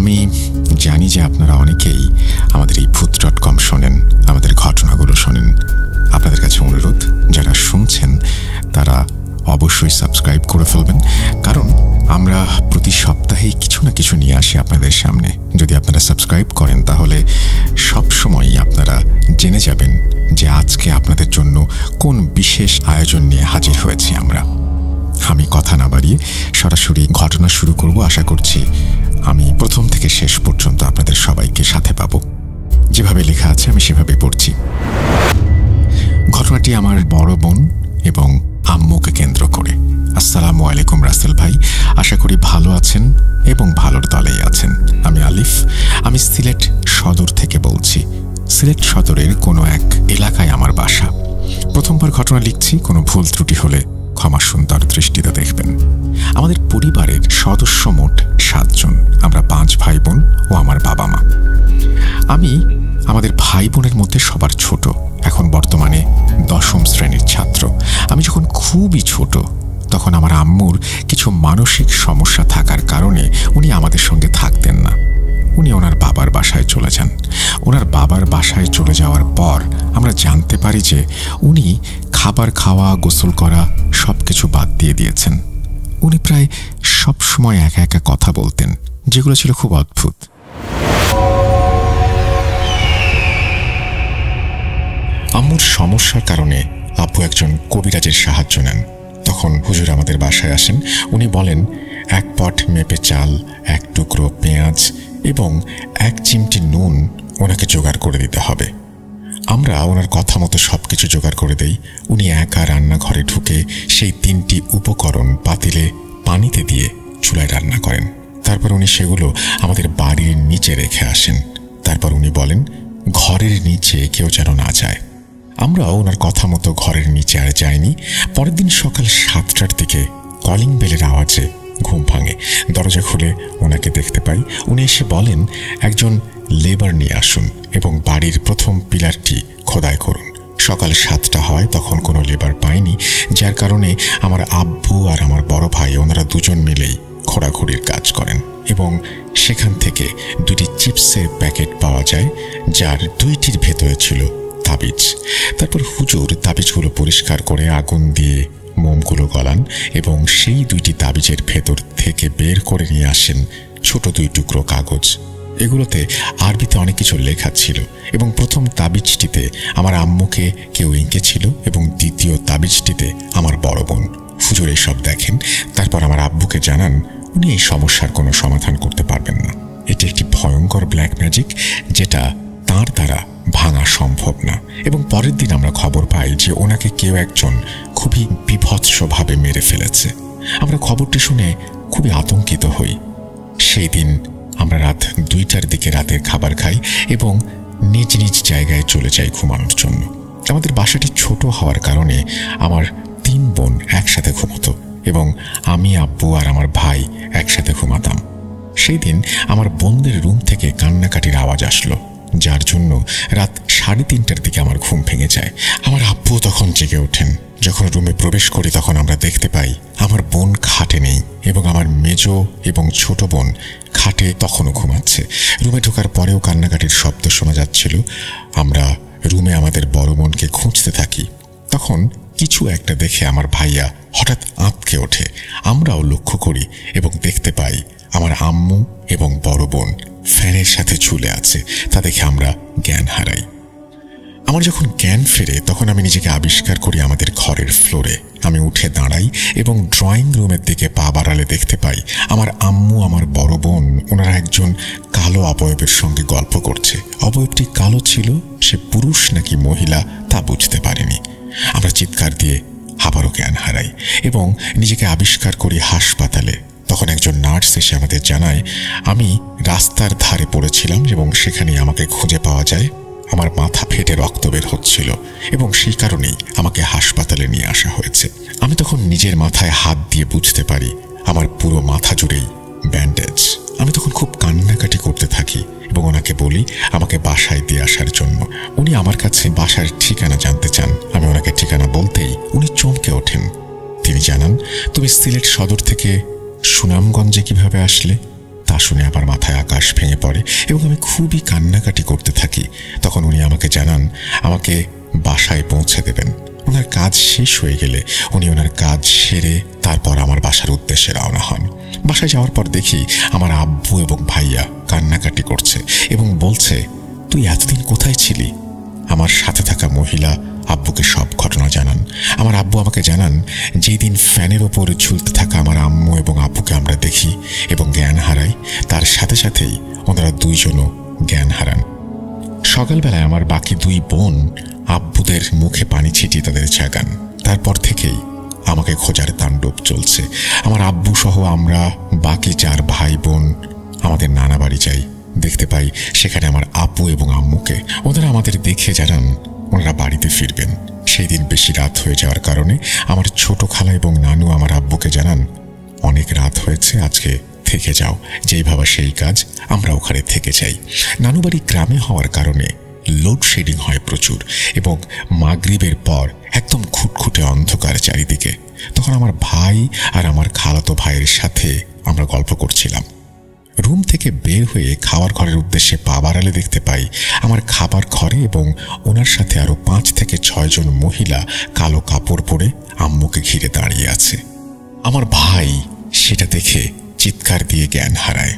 আমি জানি যে আপনারা অনেকেই আমাদের এই ভূত.com শোনেন, আমাদের ঘটনাগুলো শোনেন। আপনাদের কাছে অনুরোধ, যারা শুনছেন তারা অবশ্যই সাবস্ক্রাইব করে ফেলবেন, কারণ আমরা প্রতি সপ্তাহেই কিছু না কিছু নিয়ে আসি আপনাদের সামনে। যদি আপনারা সাবস্ক্রাইব করেন তাহলে সবসময়ই আপনারা জেনে যাবেন যে আজকে আপনাদের জন্য কোন বিশেষ আয়োজন নিয়ে হাজির হয়েছি আমরা। আমি কথা না বাড়িয়ে সরাসরি ঘটনা শুরু করব। আশা করছি আমি প্রথম থেকে শেষ পর্যন্ত আপনাদের সবাইকে সাথে পাবো। যেভাবে লেখা আছে আমি সেভাবে পড়ছি। ঘটনাটি আমার বড় বোন এবং আম্মুকে কেন্দ্র করে। আসসালামু আলাইকুম রাসেল ভাই, আশা করি ভালো আছেন এবং ভালোর দলেই আছেন। আমি আলিফ, আমি সিলেট সদর থেকে বলছি। সিলেট সদরের কোনো এক এলাকায় আমার বাসা। প্রথমবার ঘটনা লিখছি, কোনো ভুল ত্রুটি হলে ক্ষমা সুন্দর দৃষ্টিতে দেখবেন। আমাদের পরিবারের সদস্য মোট 7 জন। আমরা 5 ভাই বোন ও আমার বাবা মা। আমি আমাদের ভাই বোনের মধ্যে সবার ছোট, এখন বর্তমানে 10ম শ্রেণীর ছাত্র। আমি যখন খুবই ছোট তখন আমার আম্মুর কিছু মানসিক সমস্যা থাকার কারণে উনি আমাদের সঙ্গে থাকতেন না। উনি ওনার বাবার বাসায় চলে যান। ওনার বাবার বাসায় চলে যাওয়ার পর আমরা জানতে পারি যে উনি খাবার খাওয়া, গোসল করা সবকিছু বাদ দিয়ে দিয়েছেন। উনি প্রায় সব সময় একা একা কথা বলতেন, যেগুলো ছিল খুব অদ্ভুত। আম্মুর সমস্যার কারণে আব্বু একজন কবিরাজের সাহায্য নেন। তখন হুজুর আমাদের বাসায় আসেন। উনি বলেন 1 পট মেপে চাল, 1 টুকরো পেঁয়াজ এবং 1 চিমটি নুন ওনাকে জোগাড় করে দিতে হবে। আমরা ওনার কথা মতো সবকিছু জোগাড় করে দেই। উনি একা রান্নাঘরে ঢুকে সেই 3টি উপকরণ পাতিলে পানিতে দিয়ে চুলায় রান্না করেন। তারপর উনি সেগুলো আমাদের বাড়ির নিচে রেখে আসেন। তারপর উনি বলেন ঘরের নিচে কেউ যেন না যায়। আমরাও ওনার কথা মতো ঘরের নিচে আর যাইনি। পরের দিন সকাল 7টার দিকে কলিং বেলের আওয়াজে ঘুম ভাঙে। দরজা খুলে ওনাকে দেখতে পাই। উনি এসে বলেন একজন লেবার নিয়ে আসুন এবং বাড়ির প্রথম পিলারটি খোদাই করুন। সকাল 7টা হয়, তখন কোনো লেবার পাইনি, যার কারণে আমার আব্বু আর আমার বড় ভাই ওনারা দুজন মিলেই খোঁড়াখুড়ির কাজ করেন এবং সেখান থেকে 2টি চিপসের প্যাকেট পাওয়া যায়, যার 2টির ভেতরে ছিল তাবিজ। তারপর হুজুর তাবিজগুলো পরিষ্কার করে আগুন দিয়ে মোমগুলো গলান এবং সেই 2টি তাবিজের ভেতর থেকে বের করে নিয়ে আসেন ছোট 2 টুকরো কাগজ। এগুলোতে আরবিতে অনেক কিছু লেখা ছিল এবং প্রথম তাবিজটিতে আমার আম্মুকে কেউ এঁকেছিল এবং দ্বিতীয় তাবিজটিতে আমার বড় বোন। হুজুর এসব দেখেন। তারপর আমার আব্বুকে জানান উনি এই সমস্যার কোনো সমাধান করতে পারবেন না। এটি একটি ভয়ঙ্কর ব্ল্যাক ম্যাজিক, যেটা তার দ্বারা ভাঙা সম্ভব না। এবং পরের দিন আমরা খবর পাই যে ওনাকে কেউ একজন খুবই বিভৎসভাবে মেরে ফেলেছে। আমরা খবরটি শুনে খুবই আতঙ্কিত হই। সেই দিন আমরা রাত 2টার দিকে রাতের খাবার খাই এবং নিজ নিজ জায়গায় চলে যাই ঘুমানোর জন্য। আমাদের বাসাটি ছোট হওয়ার কারণে আমার 3 বোন একসাথে ঘুমতো এবং আমি, আব্বু আর আমার ভাই একসাথে ঘুমাতাম। সেই দিন আমার বোনদের রুম থেকে কান্নাকাটির আওয়াজ আসলো, যার জন্য রাত 3:30টার দিকে আমার ঘুম ভেঙে যায়। আমার আব্বু তখন জেগে ওঠেন। যখন রুমে প্রবেশ করি তখন আমরা দেখতে পাই আমার বোন খাটে নেই এবং আমার মেজো এবং ছোট বোন খাটে তখনও ঘুমাচ্ছে। রুমে ঢোকার পরেও কান্নাকাটির শব্দ শোনা যাচ্ছিল। আমরা রুমে আমাদের বড় বোনকে খুঁজতে থাকি। তখন কিছু একটা দেখে আমার ভাইয়া হঠাৎ আঁতকে ওঠে। আমরাও লক্ষ্য করি এবং দেখতে পাই আমার আম্মু এবং বড় বোন ফ্যানের সাথে ঝুলে আছে। তা দেখে আমরা জ্ঞান হারাই। আমার যখন জ্ঞান ফেরে তখন আমি নিজেকে আবিষ্কার করি আমাদের ঘরের ফ্লোরে। আমি উঠে দাঁড়াই এবং ড্রয়িং রুমের দিকে পা বাড়ালে দেখতে পাই আমার আম্মু, আমার বড় বোন ওনারা একজন কালো অবয়বের সঙ্গে গল্প করছে। অবয়বটি কালো ছিল, সে পুরুষ নাকি মহিলা তা বুঝতে পারিনি। আমরা চিৎকার দিয়ে আবারও জ্ঞান হারাই এবং নিজেকে আবিষ্কার করি হাসপাতালে। তখন একজন নার্স এসে আমাদের জানায় আমি রাস্তার ধারে পড়েছিলাম এবং সেখানেই আমাকে খুঁজে পাওয়া যায়। আমার মাথা ফেটে রক্ত বের হচ্ছিল এবং সেই কারণেই আমাকে হাসপাতালে নিয়ে আসা হয়েছে। আমি তখন নিজের মাথায় হাত দিয়ে বুঝতে পারি আমার পুরো মাথা জুড়েই ব্যান্ডেজ। আমি তখন খুব কান্নাকাটি করতে থাকি এবং ওনাকে বলি আমাকে বাসায় দিয়ে আসার জন্য। উনি আমার কাছে বাসার ঠিকানা জানতে চান। আমি ওনাকে ঠিকানা বলতেই উনি চমকে ওঠেন। তিনি জানান তুমি সিলেট সদর থেকে সুনামগঞ্জে কিভাবে আসলে? তা শুনে আমার মাথায় আকাশ ভেঙে পড়ে এবং আমি খুবই কান্নাকাটি করতে থাকি। তখন উনি আমাকে জানান আমাকে বাসায় পৌঁছে দেবেন। ওনার কাজ শেষ হয়ে গেলে উনি ওনার কাজ সেরে তারপর আমার বাসার উদ্দেশ্যে রওনা হন। বাসায় যাওয়ার পর দেখি আমার আব্বু এবং ভাইয়া কান্নাকাটি করছে এবং বলছে, তুই এতদিন কোথায় ছিলি? আমার সাথে থাকা মহিলা আব্বুকে সব ঘটনা জানান। আমার আব্বু আমাকে জানান, যেই দিন ফ্যানের ওপর ঝুলতে থাকা আমার আম্মু এবং আব্বুকে আমরা দেখি এবং জ্ঞান হারাই, তার সাথে সাথেই ওনারা দুইজনও জ্ঞান হারান। সকালবেলায় আমার বাকি দুই বোন আব্বুদের মুখে পানি ছিটিয়ে তাদের জাগান। তারপর থেকেই আমাকে খোঁজার তাণ্ডব চলছে। আমার আব্বু সহ আমরা বাকি 4 ভাই বোন আমাদের নানা বাড়ি যাই। দেখতে পাই সেখানে আমার আব্বু এবং আম্মুকে। ওনারা আমাদের দেখে জানান ওনারা বাড়িতে ফিরবেন। সেই দিন বেশি রাত হয়ে যাওয়ার কারণে আমার ছোট খালা এবং নানু আমার আব্বুকে জানান, অনেক রাত হয়েছে, আজকে থেকে যাও। যেই ভাবা সেই কাজ, আমরা ওখানে থেকে যাই। নানু বাড়ি গ্রামে হওয়ার কারণে লোডশেডিং হয় প্রচুর এবং মাগরিবের পর একদম খুটখুটে অন্ধকার চারিদিকে। তখন আমার ভাই আর আমার খালাতো ভাইয়ের সাথে আমরা গল্প করছিলাম। রুম থেকে বের হয়ে খাওয়ার ঘরের উদ্দেশ্যে পা বাড়ালে দেখতে পাই আমার খাবার ঘরে এবং ওনার সাথে আরো 5 থেকে 6 জন মহিলা কালো কাপড় পরে আম্মুকে ঘিরে দাঁড়িয়ে আছে। আমার ভাই সেটা দেখে চিৎকার দিয়ে জ্ঞান হারায়।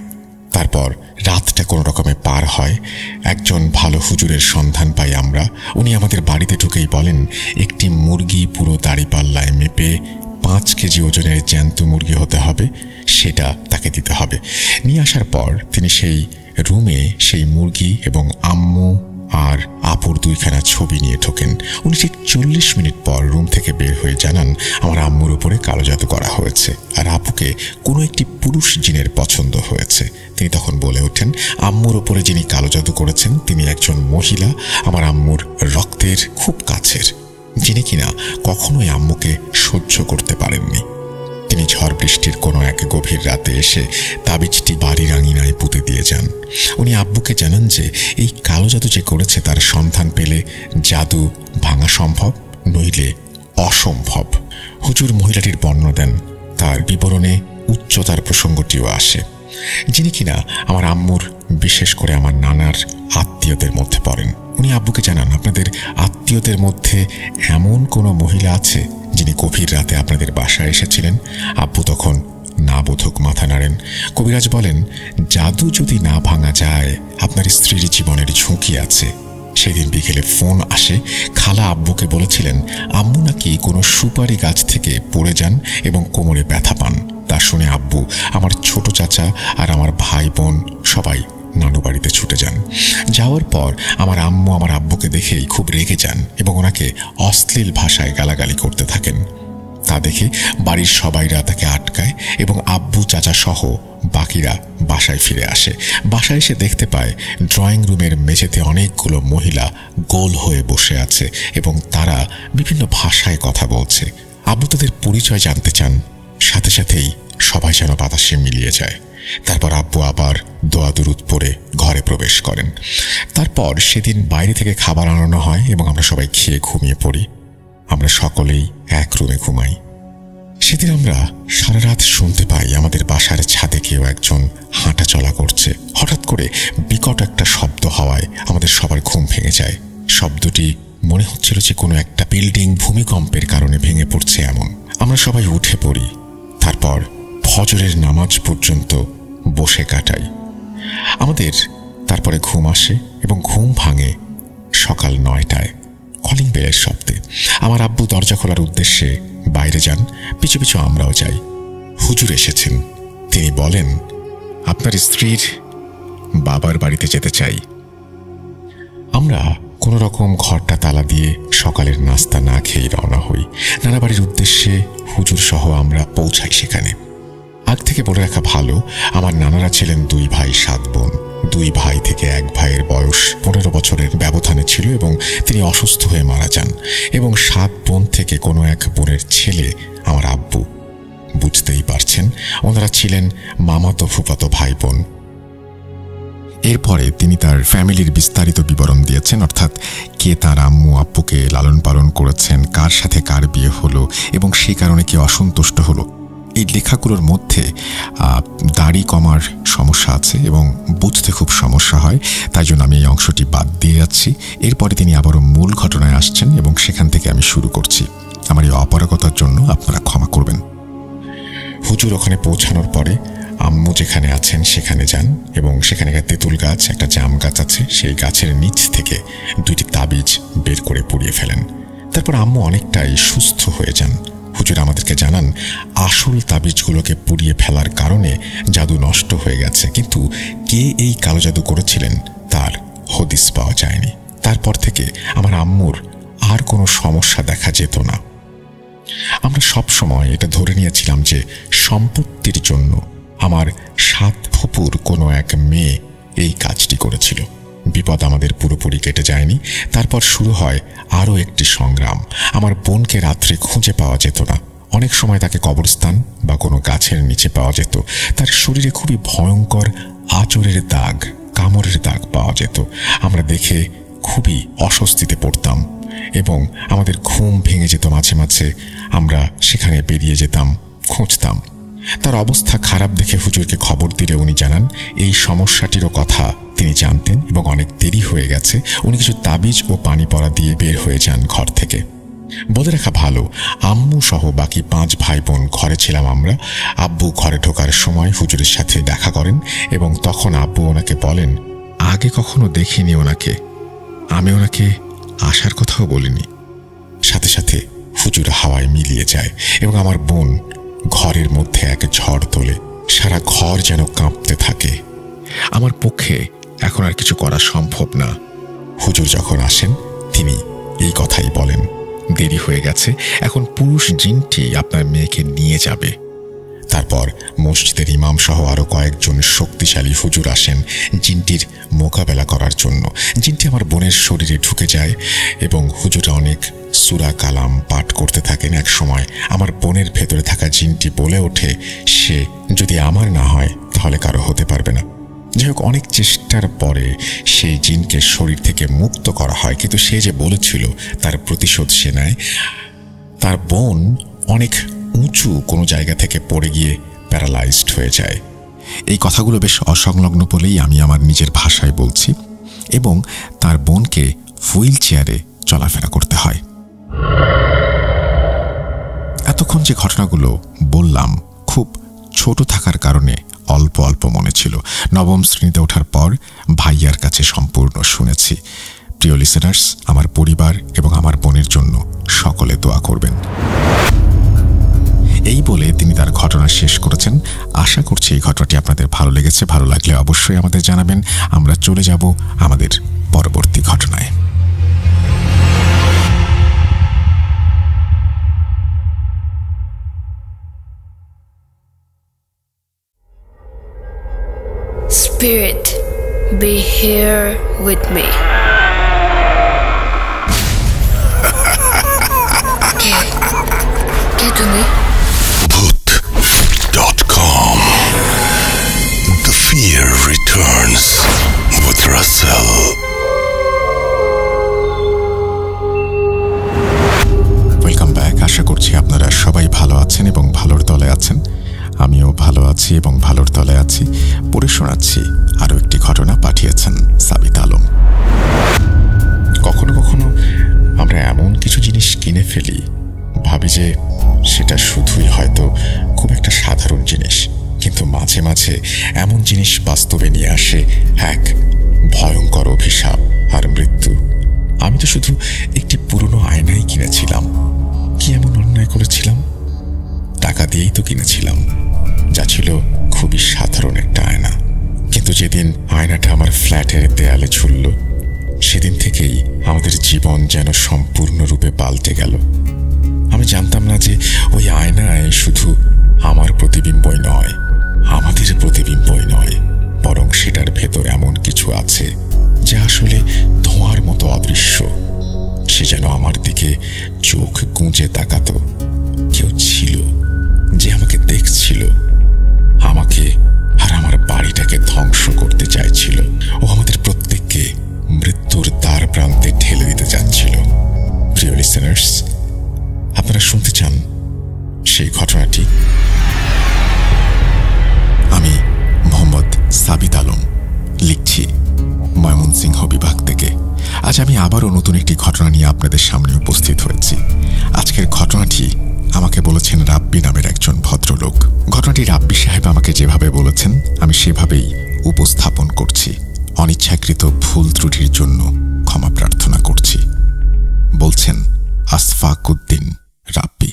তারপর রাতটা কোনো রকমে পার হয়। একজন ভালো হুজুরের সন্ধান পাই আমরা। উনি আমাদের বাড়িতে ঢুকেই বলেন, একটি মুরগি পুরো দাড়িপাল্লায় মেপে 5 কেজি ওজনের জ্যান্ত মুরগি হতে হবে, সেটা তাকে দিতে হবে। নিয়ে আসার পর তিনি সেই রুমে সেই মুরগি এবং আম্মু আর আপুর 2খানা ছবি নিয়ে ঢোকেন। উনি ঠিক 40 মিনিট পর রুম থেকে বের হয়ে জানান আমার আম্মুর উপরে কালো জাদু করা হয়েছে আর আপুকে কোনো একটি পুরুষ জিনের পছন্দ হয়েছে। তিনি তখন বলে ওঠেন, আম্মুর উপরে যিনি কালো জাদু করেছেন তিনি একজন মহিলা, আমার আম্মুর রক্তের খুব কাছের, যিনি কিনা কখনোই আম্মুকে সহ্য করতে পারেননি। তিনি ঝড় বৃষ্টির কোনো এক গভীর রাতে এসে তাবিজটি বাড়ির আঙিনায় পুঁতে দিয়ে যান। উনি আব্বুকে জানান যে এই কালো জাদু যে করেছে তার সন্ধান পেলে জাদু ভাঙা সম্ভব, নইলে অসম্ভব। হুজুর মহিলাটির বর্ণনা দেন, তার বিবরণে উচ্চতার প্রসঙ্গটিও আসে, যিনি কিনা আমার আম্মুর বিশেষ করে আমার নানার আত্মীয়দের মধ্যে পড়েন। উনি আব্বুকে জানান, আপনাদের আত্মীয়দের মধ্যে এমন কোনো মহিলা আছে যিনি গভীর রাতে আপনাদের বাসায় এসেছিলেন? আব্বু তখন না বোধক মাথা নাড়েন। কবিরাজ বলেন, জাদু যদি না ভাঙা যায় আপনার স্ত্রীর জীবনের ঝুঁকি আছে। সেদিন বিকেলে ফোন আসে, খালা আব্বুকে বলেছিলেন আম্মু নাকি কোনো সুপারি গাছ থেকে পড়ে যান এবং কোমরে ব্যথা পান। তা শুনে আব্বু, আমার ছোট চাচা আর আমার ভাই বোন সবাই নানু বাড়িতে ছুটে যান। যাওয়ার পর আমার আম্মু আমার আব্বুকে দেখেই খুব রেগে যান এবং ওনাকে অশ্লীল ভাষায় গালাগালি করতে থাকেন। তা দেখে বাড়ির সবাইরা তাকে আটকায় এবং আব্বু চাচা সহ বাকিরা বাসায় ফিরে আসে। বাসায় এসে দেখতে পায় ড্রয়িং রুমের মেঝেতে অনেকগুলো মহিলা গোল হয়ে বসে আছে এবং তারা বিভিন্ন ভাষায় কথা বলছে। আব্বু তাদের পরিচয় জানতে চান, সাথে সাথেই সবাই যেন বাতাসে মিলিয়ে যায়। তারপর আব্বু আবার দোয়া দুরুদ পড়ে ঘরে প্রবেশ করেন। তারপর সেদিন বাইরে থেকে খাবার আনানো হয় এবং আমরা সবাই খেয়ে ঘুমিয়ে পড়ি। আমরা সকলেই এক রুমে ঘুমাই। সেদিন আমরা সারা রাত শুনতে পাই আমাদের বাসার ছাদে কেউ একজন হাঁটা চলা করছে। হঠাৎ করে বিকট একটা শব্দ হওয়ায় আমাদের সবার ঘুম ভেঙে যায়। শব্দটি মনে হচ্ছিল যে কোনো একটা বিল্ডিং ভূমিকম্পের কারণে ভেঙে পড়ছে এমন। আমরা সবাই উঠে পড়ি। তারপর ফজরের নামাজ পর্যন্ত বসে কাটাই। আমাদের তারপরে ঘুম আসে এবং ঘুম ভাঙে সকাল 9টায় কলিং বেলের শব্দে। আমার আব্বু দরজা খোলার উদ্দেশ্যে বাইরে যান, পিছু পিছু আমরাও যাই। হুজুর এসেছেন। তিনি বলেন, আপনার স্ত্রীর বাবার বাড়িতে যেতে চাই। আমরা কোনো রকম ঘরটা তালা দিয়ে সকালের নাস্তা না খেয়ে রওনা হই। নানা বাড়ির উদ্দেশ্যে হুজুর সহ আমরা পৌঁছাই সেখানে। আগ থেকে বলে রাখা ভালো, আমার নানারা ছিলেন 2 ভাই 7 বোন। 2 ভাই থেকে এক ভাইয়ের বয়স 15 বছরের ব্যবধানে ছিল এবং তিনি অসুস্থ হয়ে মারা যান এবং 7 বোন থেকে কোনো এক বোনের ছেলে আমার আব্বু। বুঝতেই পারছেন ওনারা ছিলেন মামাতো ফুফাতো ভাই বোন। এরপরে তিনি তার ফ্যামিলির বিস্তারিত বিবরণ দিয়েছেন, অর্থাৎ কে তার আম্মু আব্বুকে লালন পালন করেছেন, কার সাথে কার বিয়ে হলো এবং সেই কারণে কে অসন্তুষ্ট হলো। এই লেখাগুলোর মধ্যে দাড়ি কমার সমস্যা আছে এবং বুঝতে খুব সমস্যা হয়, তাই জন্য আমি এই অংশটি বাদ দিয়ে যাচ্ছি। এরপরে তিনি আবারও মূল ঘটনায় আসছেন এবং সেখান থেকে আমি শুরু করছি। আমার এই অপারগতার জন্য আপনারা ক্ষমা করবেন। হুজুর ওখানে পৌঁছানোর পরে আম্মু যেখানে আছেন সেখানে যান এবং সেখানে একটা তেঁতুল গাছ, একটা জাম গাছ আছে, সেই গাছের নিচ থেকে 2টি তাবিজ বের করে পুড়িয়ে ফেলেন। তারপর আম্মু অনেকটাই সুস্থ হয়ে যান। হুজুর আমাদেরকে জানান আসল তাবিজগুলোকে পুড়িয়ে ফেলার কারণে জাদু নষ্ট হয়ে গেছে, কিন্তু কে এই কালো জাদু করেছিলেন তার হদিস পাওয়া যায়নি। তারপর থেকে আমার আম্মুর আর কোনো সমস্যা দেখা যেত না। আমরা সব সময় এটা ধরে নিয়েছিলাম যে সম্পত্তির জন্য আমার 7 ফুপুর কোনো এক মেয়ে এই কাজটি করেছিল। বিপদ আমাদের পুরোপুরি কেটে যায়নি। তারপর শুরু হয় আরও একটি সংগ্রাম। আমার বোনকে রাত্রে খুঁজে পাওয়া যেত না। অনেক সময় তাকে কবরস্থান বা কোনো গাছের নিচে পাওয়া যেত। তার শরীরে খুবই ভয়ঙ্কর আঁচড়ের দাগ, কামড়ের দাগ পাওয়া যেত। আমরা দেখে খুবই অস্বস্তিতে পড়তাম এবং আমাদের ঘুম ভেঙে যেত মাঝে মাঝে। আমরা সেখানে বেরিয়ে যেতাম, খুঁজতাম। তার অবস্থা খারাপ দেখে হুজুরকে খবর দিলে উনি জানান এই সমস্যাটিরও কথা তিনি জানতেন এবং অনেক দেরি হয়ে গেছে। উনি কিছু তাবিজ ও পানি পড়া দিয়ে বের হয়ে যান ঘর থেকে। বলে রাখা ভালো, আম্মু সহ বাকি 5 ভাই বোন ঘরে ছিলাম আমরা। আব্বু ঘরে ঢোকার সময় হুজুরের সাথে দেখা করেন এবং তখন আব্বু ওনাকে বলেন, আগে কখনো দেখিনি ওনাকে, আমি ওনাকে আসার কথাও বলিনি। সাথে সাথে হুজুর হাওয়ায় মিলিয়ে যায় এবং আমার বোন ঘরের মধ্যে এক ঝড় তোলে। সারা ঘর যেন কাঁপতে থাকে। আমার পক্ষে এখন আর কিছু করা সম্ভব না। হুজুর যখন আসেন তিনি এই কথাই বলেন, দেরি হয়ে গেছে, এখন পুরুষ জিনটি আপনার মেয়েকে নিয়ে যাবে। তারপর মসজিদের ইমাম সহ আরও কয়েকজন শক্তিশালী হুজুর আসেন জিনটির মোকাবেলা করার জন্য। জিনটি আমার বোনের শরীরে ঢুকে যায় এবং হুজুরা অনেক সূরা কালাম পাঠ করতে থাকেন। এক সময় আমার বোনের ভেতরে থাকা জিনটি বলে ওঠে, সে যদি আমার না হয় তাহলে কারো হতে পারবে না। যাই হোক, অনেক চেষ্টার পরে সেই জিনকে শরীর থেকে মুক্ত করা হয়, কিন্তু সে যে বলেছিল তার প্রতিশোধ সে নেয়। তার বোন অনেক উঁচু কোনো জায়গা থেকে পড়ে গিয়ে প্যারালাইজড হয়ে যায়। এই কথাগুলো বেশ অসংলগ্ন বলেই আমি আমার নিজের ভাষায় বলছি। এবং তার বোনকে হুইল চেয়ারে চলাফেরা করতে হয়। এতক্ষণ যে ঘটনাগুলো বললাম খুব ছোট থাকার কারণে অল্প অল্প মনে ছিল। 9ম শ্রেণীতে ওঠার পর ভাইয়ার কাছে সম্পূর্ণ শুনেছি। প্রিয় লিসেনার্স, আমার পরিবার এবং আমার বোনের জন্য সকলে দোয়া করবেন। এই বলে তিনি তার ঘটনা শেষ করেছেন। আশা করছি এই ঘটনাটি আপনাদের ভালো লেগেছে। ভালো লাগলে অবশ্যই আমাদের জানাবেন। আমরা চলে যাব আমাদের পরবর্তী ঘটনায়। Spirit, be here with me. ¿Qué তুমি? Bhoot.com. The fear returns with Russell. Welcome back. আশা করছি আপনারা সবাই ভালো আছেন এবং ভালোর তলে আছেন। আমিও ভালো আছি এবং ভালোর তলে আছি। পড়ে শোনাচ্ছি আরও একটি ঘটনা। পাঠিয়েছেন সাবিত আলম। কখনো কখনো আমরা এমন কিছু জিনিস কিনে ফেলি, ভাবি যে সেটা শুধুই হয়তো খুব একটা সাধারণ জিনিস, কিন্তু মাঝে মাঝে এমন জিনিস বাস্তবে নিয়ে আসে এক ভয়ঙ্কর অভিশাপ আর মৃত্যু। আমি তো শুধু একটি পুরনো আয়নাই কিনেছিলাম। কি এমন অন্যায় করেছিলাম? টাকা দিয়েই তো কিনেছিলাম, যা ছিল খুবই সাধারণ একটা আয়না। কিন্তু যেদিন আয়নাটা আমার ফ্ল্যাটের দেয়ালে ঝুলল, সেদিন থেকেই আমাদের জীবন যেন সম্পূর্ণরূপে পাল্টে গেল। আমি জানতাম না যে ওই আয়নায় শুধু আমার প্রতিবিম্বই নয়, আমাদের প্রতিবিম্বই নয়, বরং সেটার ভেতর এমন কিছু আছে যা আসলে ধোঁয়ার মতো অদৃশ্য। সে যেন আমার দিকে চোখ গুঁজে তাকাতো। কেউ ছিল যে আমাকে দেখছিল, আমাকে আর আমার বাড়িটাকে ধ্বংস করতে চাইছিল। ও আমাদের প্রত্যেককে মৃত্যুর দ্বার প্রান্তে ঠেলে দিতে যাচ্ছিল। প্রিয় লিসেনার্স, আপনারা শুনতে চান সেই ঘটনাটি? আজ আমি আবারও নতুন একটি ঘটনা নিয়ে আপনাদের সামনে উপস্থিত হয়েছি। আজকের ঘটনাটি আমাকে বলেছেন রাব্বি নামের একজন ভদ্রলোক। ঘটনাটি রাব্বি সাহেব আমাকে যেভাবে বলেছেন আমি সেভাবেই উপস্থাপন করছি। অনিচ্ছাকৃত ভুল ত্রুটির জন্য ক্ষমা প্রার্থনা করছি। বলছেন আশফাকুদ্দিন রাব্বি।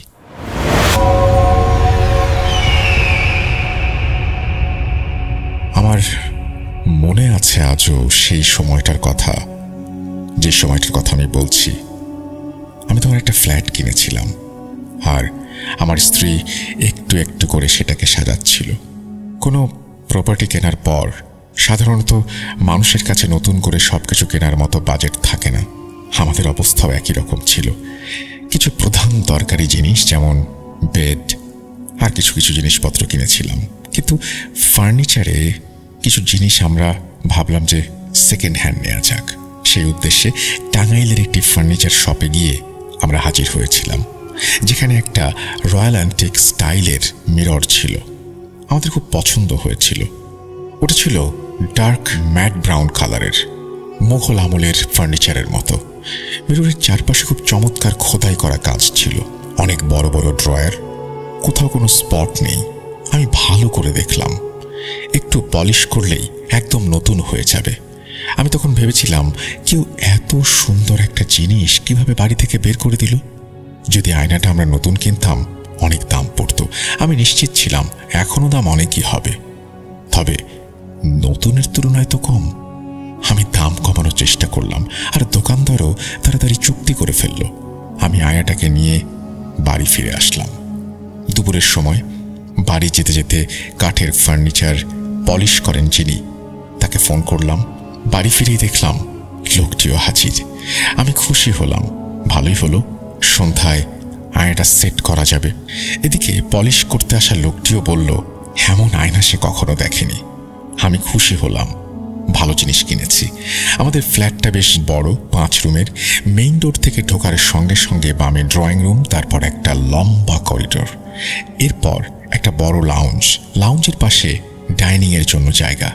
আমার মনে আছে আজও সেই সময়টার কথা, যে সময়টার কথা আমি বলছি। আমি তখন একটা ফ্ল্যাট কিনেছিলাম, আর আমার স্ত্রী একটু একটু করে সেটাকে সাজাচ্ছিল। কোনো প্রপার্টি কেনার পর সাধারণত মানুষের কাছে নতুন করে সবকিছু কেনার মতো বাজেট থাকে না। আমাদের অবস্থাও একই রকম ছিল। কিছু প্রধান দরকারি জিনিস যেমন বেড আর কিছু কিছু জিনিসপত্র কিনেছিলাম, কিন্তু ফার্নিচারে কিছু জিনিস আমরা ভাবলাম যে সেকেন্ড হ্যান্ড নেওয়া যাক। সেই উদ্দেশ্যে টাঙ্গাইলের একটি ফার্নিচার শপে গিয়ে আমরা হাজির হয়েছিলাম, যেখানে একটা রয়্যাল অ্যান্টিক স্টাইলের মিরর ছিল। আমাদের খুব পছন্দ হয়েছিল। ওটা ছিল ডার্ক ম্যাট ব্রাউন কালারের, মোগল আমলের ফার্নিচারের মতো। মিররের চারপাশে খুব চমৎকার খোদাই করা কাজ ছিল, অনেক বড় বড় ড্রয়ার, কোথাও কোনো স্পট নেই। আমি ভালো করে দেখলাম, একটু পলিশ করলেই একদম নতুন হয়ে যাবে। আমি তখন ভেবেছিলাম কেউ এত সুন্দর একটা জিনিস কিভাবে বাড়ি থেকে বের করে দিল। যদি আয়নাটা আমরা নতুন কিনতাম অনেক দাম পড়তো। আমি নিশ্চিত ছিলাম এখনো দাম অনেকই হবে, তবে নতুনের তুলনায় তো কম। আমি দাম কমানোর চেষ্টা করলাম, আর দোকানদারও তাড়াতাড়ি চুক্তি করে ফেলল। আমি আয়নাটাকে নিয়ে বাড়ি ফিরে আসলাম। দুপুরের সময় বাড়ি যেতে যেতে কাঠের ফার্নিচার পলিশ করেন যিনি, তাকে ফোন করলাম। বাড়ি ফিরেই দেখলাম লোকটিও হাজির। আমি খুশি হলাম, ভালোই হলো, সন্ধ্যায় আয়নাটা সেট করা যাবে। এদিকে পলিশ করতে আসা লোকটিও বলল এমন আয়না সে কখনো দেখেনি। আমি খুশি হলাম, ভালো জিনিস কিনেছি। আমাদের ফ্ল্যাটটা বেশ বড়, 5 রুমের। মেইন ডোর থেকে ঢোকার সঙ্গে সঙ্গে বামে ড্রয়িং রুম, তারপর একটা লম্বা করিডোর, এরপর একটা বড় লাউঞ্জ, লাউঞ্জের পাশে ডাইনিং এর জন্য জায়গা,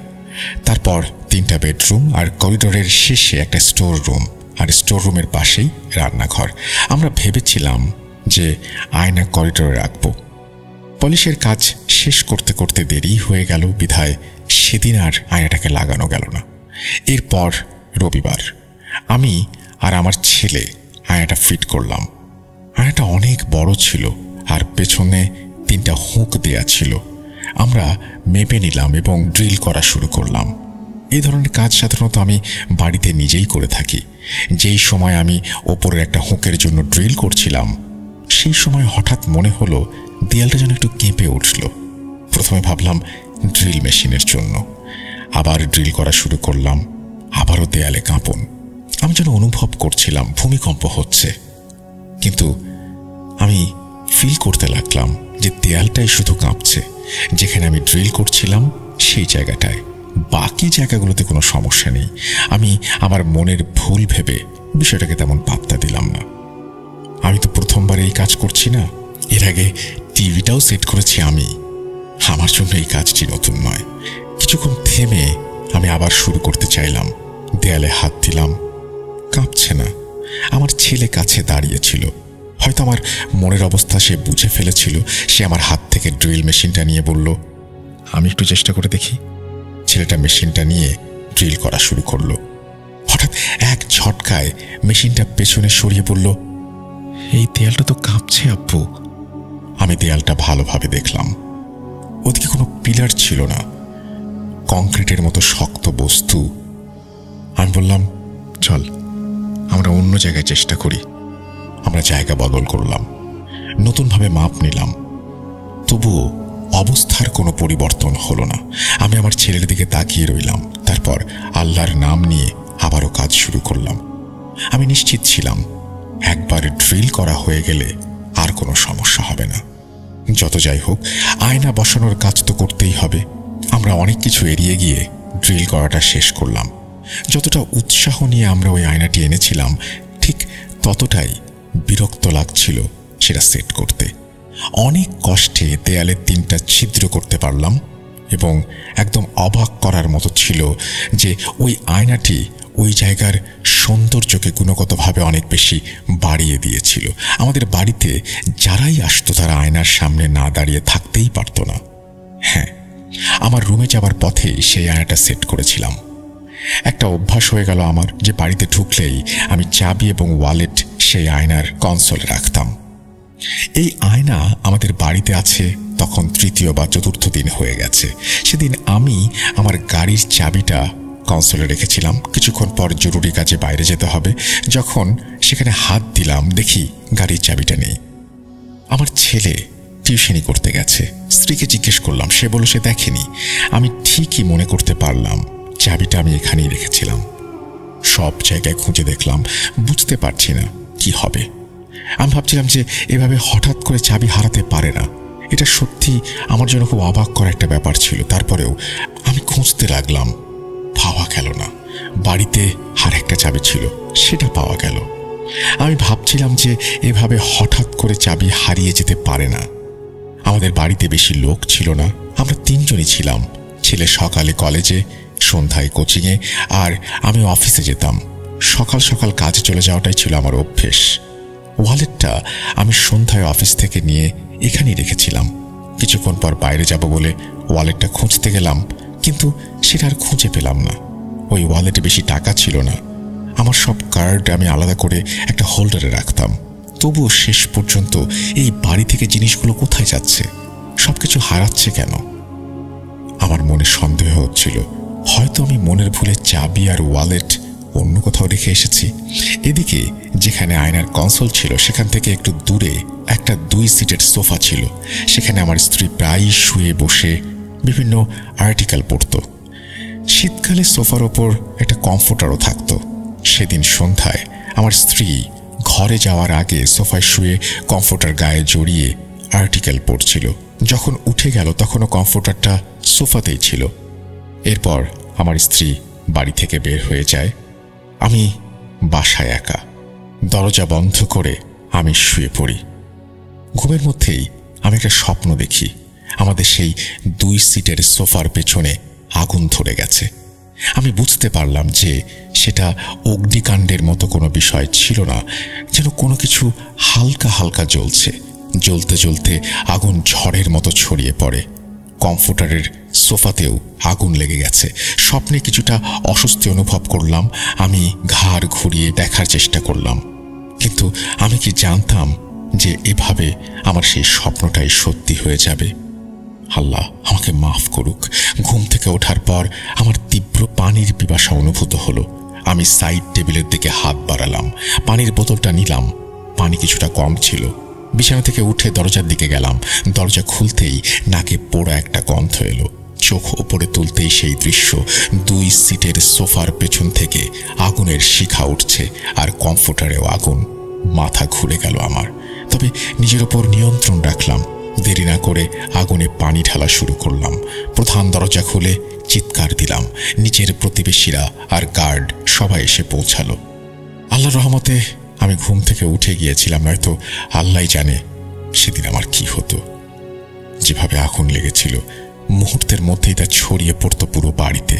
তারপর 3টা বেডরুম, আর করিডোরের শেষে একটা স্টোর রুম, আর স্টোর রুমের পাশেই রান্নাঘর। আমরা ভেবেছিলাম যে আয়না করিডোরে রাখবো। পলিশের কাজ শেষ করতে করতে দেরি হয়ে গেল, বিধায় সেদিন আর আয়নাটাকে লাগানো গেল না। এরপর রবিবার আমি আর আমার ছেলে আয়নাটা ফিট করলাম। আয়নাটা অনেক বড় ছিল, আর পেছনে 3টা হুক দেয়া ছিল। আমরা মেপে নিলাম এবং ড্রিল করা শুরু করলাম। এই ধরনের কাজ সাধারণত আমি বাড়িতে নিজেই করে থাকি। যেই সময় আমি ওপরের একটা হুকের জন্য ড্রিল করছিলাম, সেই সময় হঠাৎ মনে হলো দেয়ালটা যেন একটু কেঁপে উঠল। প্রথমে ভাবলাম ড্রিল মেশিনের জন্য, আবার ড্রিল করা শুরু করলাম, আবারও দেয়ালে কাঁপন। আমি যেন অনুভব করছিলাম ভূমিকম্প হচ্ছে, কিন্তু আমি ফিল করতে লাগলাম যে দেয়ালটাই শুধু কাঁপছে। যেখানে আমি ড্রিল করছিলাম সেই জায়গাটায়, বাকি জায়গাগুলোতে কোনো সমস্যা নেই। আমি আমার মনের ভুল ভেবে বিষয়টাকে তেমন পাত্তা দিলাম না। আমি তো প্রথমবার এই কাজ করছি না, এর আগে টিভিটাও সেট করেছি আমি। আমার জন্য এই কাজটি নতুন নয়। কিছুক্ষণ থেমে আমি আবার শুরু করতে চাইলাম। দেয়ালে হাত দিলাম, কাঁপছে না। আমার ছেলে কাছে দাঁড়িয়েছিল, হয়তো আমার মনের অবস্থা সে বুঝে ফেলেছিল। সে আমার হাত থেকে ড্রিল মেশিনটা নিয়ে বলল, আমি একটু চেষ্টা করে দেখি। ছেলেটা মেশিনটা নিয়ে ড্রিল করা শুরু করলো। হঠাৎ এক ঝটকায় মেশিনটা পেছনে সরিয়ে বলল, এই দেয়ালটা তো কাঁপছে আব্বু। আমি দেয়ালটা ভালোভাবে দেখলাম। ওদিকে কোনো পিলার ছিল না, কংক্রিটের মতো শক্ত বস্তু। আমি বললাম, চল আমরা অন্য জায়গায় চেষ্টা করি। আমরা জায়গা বদল করলাম, নতুনভাবে মাপ নিলাম, তবুও অবস্থার কোনো পরিবর্তন হলো না। আমি আমার ছেলের দিকে তাকিয়ে রইলাম, তারপর আল্লাহর নাম নিয়ে আবারও কাজ শুরু করলাম। আমি নিশ্চিত ছিলাম একবার ড্রিল করা হয়ে গেলে আর কোনো সমস্যা হবে না। যত যাই হোক, আয়না বসানোর কাজ তো করতেই হবে। আমরা অনেক কিছু এড়িয়ে গিয়ে ড্রিল করাটা শেষ করলাম। যতটা উৎসাহ নিয়ে আমরা ওই আয়নাটি এনেছিলাম, ঠিক ততটাই বিরক্ত লাগছিল সেটা সেট করতে। অনেক কষ্টে দেয়ালে 3টা ছিদ্র করতে পারলাম, এবং একদম অবাক করার মতো ছিল যে ওই আয়নাটি ওই জায়গার সৌন্দর্যকে গুণগতভাবে অনেক বেশি বাড়িয়ে দিয়েছিল। আমাদের বাড়িতে যারাই আসতো তারা আয়নার সামনে না দাঁড়িয়ে থাকতেই পারত না। হ্যাঁ, আমার রুমে যাবার পথে সেই আয়নাটা সেট করেছিলাম। একটা অভ্যাস হয়ে গেল আমার যে বাড়িতে ঢুকলেই আমি চাবি এবং ওয়ালেট সেই আয়নার কনসোলে রাখতাম। এই আয়না আমাদের বাড়িতে আছে তখন তৃতীয় বা চতুর্থ দিন হয়ে গেছে। সেদিন আমি আমার গাড়ির চাবিটা কনসোলে রেখেছিলাম। কিছুক্ষণ পর জরুরি কাজে বাইরে যেতে হবে। যখন সেখানে হাত দিলাম দেখি গাড়ির চাবিটা নেই। আমার ছেলে টিউশনি করতে গেছে। স্ত্রীকে জিজ্ঞেস করলাম, সে বলল সে দেখেনি। আমি ঠিকই মনে করতে পারলাম চাবিটা আমি এখানেই রেখেছিলাম। সব জায়গায় খুঁজে দেখলাম, বুঝতে পারছি না কি হবে। আমি ভাবছিলাম যে এভাবে হঠাৎ করে চাবি হারাতে পারে না। এটা সত্যি আমার জন্য খুব অবাক করা একটা ব্যাপার ছিল। তারপরেও আমি খুঁজতে লাগলাম, পাওয়া গেল না। বাড়িতে আর একটা চাবি ছিল, সেটা পাওয়া গেল। আমি ভাবছিলাম যে এভাবে হঠাৎ করে চাবি হারিয়ে যেতে পারে না। আমাদের বাড়িতে বেশি লোক ছিল না, আমরা তিনজনই ছিলাম। ছেলে সকালে কলেজে, সন্ধ্যায় কোচিংয়ে, আর আমি অফিসে যেতাম। সকাল সকাল কাজে চলে যাওয়াটাই ছিল আমার অভ্যেস। ওয়ালেটটা আমি সন্ধ্যায় অফিস থেকে নিয়ে এখানেই রেখেছিলাম। কিছুক্ষণ পর বাইরে যাব বলে ওয়ালেটটা খুঁজতে গেলাম, কিন্তু সেটা আর খুঁজে পেলাম না। ওই ওয়ালেটে বেশি টাকা ছিল না। আমার সব কার্ড আমি আলাদা করে একটা হোল্ডারে রাখতাম। তবুও শেষ পর্যন্ত এই বাড়ি থেকে জিনিসগুলো কোথায় যাচ্ছে, সবকিছু হারাচ্ছে কেন? আমার মনে সন্দেহ হচ্ছিল, হয়তো আমি মনের ভুলে চাবি আর ওয়ালেট অন্য কোথাও রেখে এসেছি। এদিকে যেখানে আয়নার কনসোল ছিল সেখান থেকে একটু দূরে একটা 2 সিটের সোফা ছিল। সেখানে আমার স্ত্রী প্রায়ই শুয়ে বসে বিভিন্ন আর্টিকেল পড়ত। শীতকালে সোফার ওপর একটা কমফোর্টারও থাকত। সেদিন সন্ধ্যায় আমার স্ত্রী ঘরে যাওয়ার আগে সোফায় শুয়ে কমফোর্টার গায়ে জড়িয়ে আর্টিকেল পড়ছিল। যখন উঠে গেল তখনও কমফোর্টারটা সোফাতেই ছিল। এরপর আমার স্ত্রী বাড়ি থেকে বের হয়ে যায়। আমি বাসায় একা, দরজা বন্ধ করে আমি শুয়ে পড়ি। ঘুমের মধ্যেই আমি একটা স্বপ্ন দেখি। আমাদের সেই 2 সিটের সোফার পেছনে আগুন ধরে গেছে। আমি বুঝতে পারলাম যে সেটা অগ্নিকাণ্ডের মতো কোনো বিষয় ছিল না, যেন কোনো কিছু হালকা হালকা জ্বলছে। জ্বলতে জ্বলতে আগুন ঝড়ের মতো ছড়িয়ে পড়ে। কমফোর্টারের সোফাতেও আগুন লেগে গেছে। স্বপ্নে কিছুটা অস্বস্তি অনুভব করলাম। আমি ঘাড় ঘুরিয়ে দেখার চেষ্টা করলাম, কিন্তু আমি কি জানতাম যে এভাবে আমার সেই স্বপ্নটাই সত্যি হয়ে যাবে। আল্লাহ আমাকে মাফ করুক। ঘুম থেকে ওঠার পর আমার তীব্র পানির পিপাসা অনুভূত হলো। আমি সাইড টেবিলের দিকে হাত বাড়ালাম, পানির বোতলটা নিলাম। পানি কিছুটা কম ছিল। বিছানা থেকে উঠে দরজার দিকে গেলাম। দরজা খুলতেই নাকে পোড়া একটা গন্ধ এলো। চোখ উপরে তুলতেই সেই দৃশ্য, 2 সিটের সোফার পেছন থেকে আগুনের শিখা উঠছে আর কমফোর্টারেও আগুন। মাথা ঘুরে গেল আমার। তবে নিজের ওপর নিয়ন্ত্রণ রাখলাম। দেরি না করে আগুনে পানি ঢালা শুরু করলাম। প্রধান দরজা খুলে চিৎকার দিলাম। নিচের প্রতিবেশীরা আর গার্ড সবাই এসে পৌঁছালো। আল্লাহর রহমতে আমি ঘুম থেকে উঠে গিয়েছিলাম, নয়তো আল্লাহই জানে সেদিন আমার কি হতো। যেভাবে আগুন লেগেছিল মুহূর্তের মধ্যেই তা ছড়িয়ে পড়তো পুরো বাড়িতে।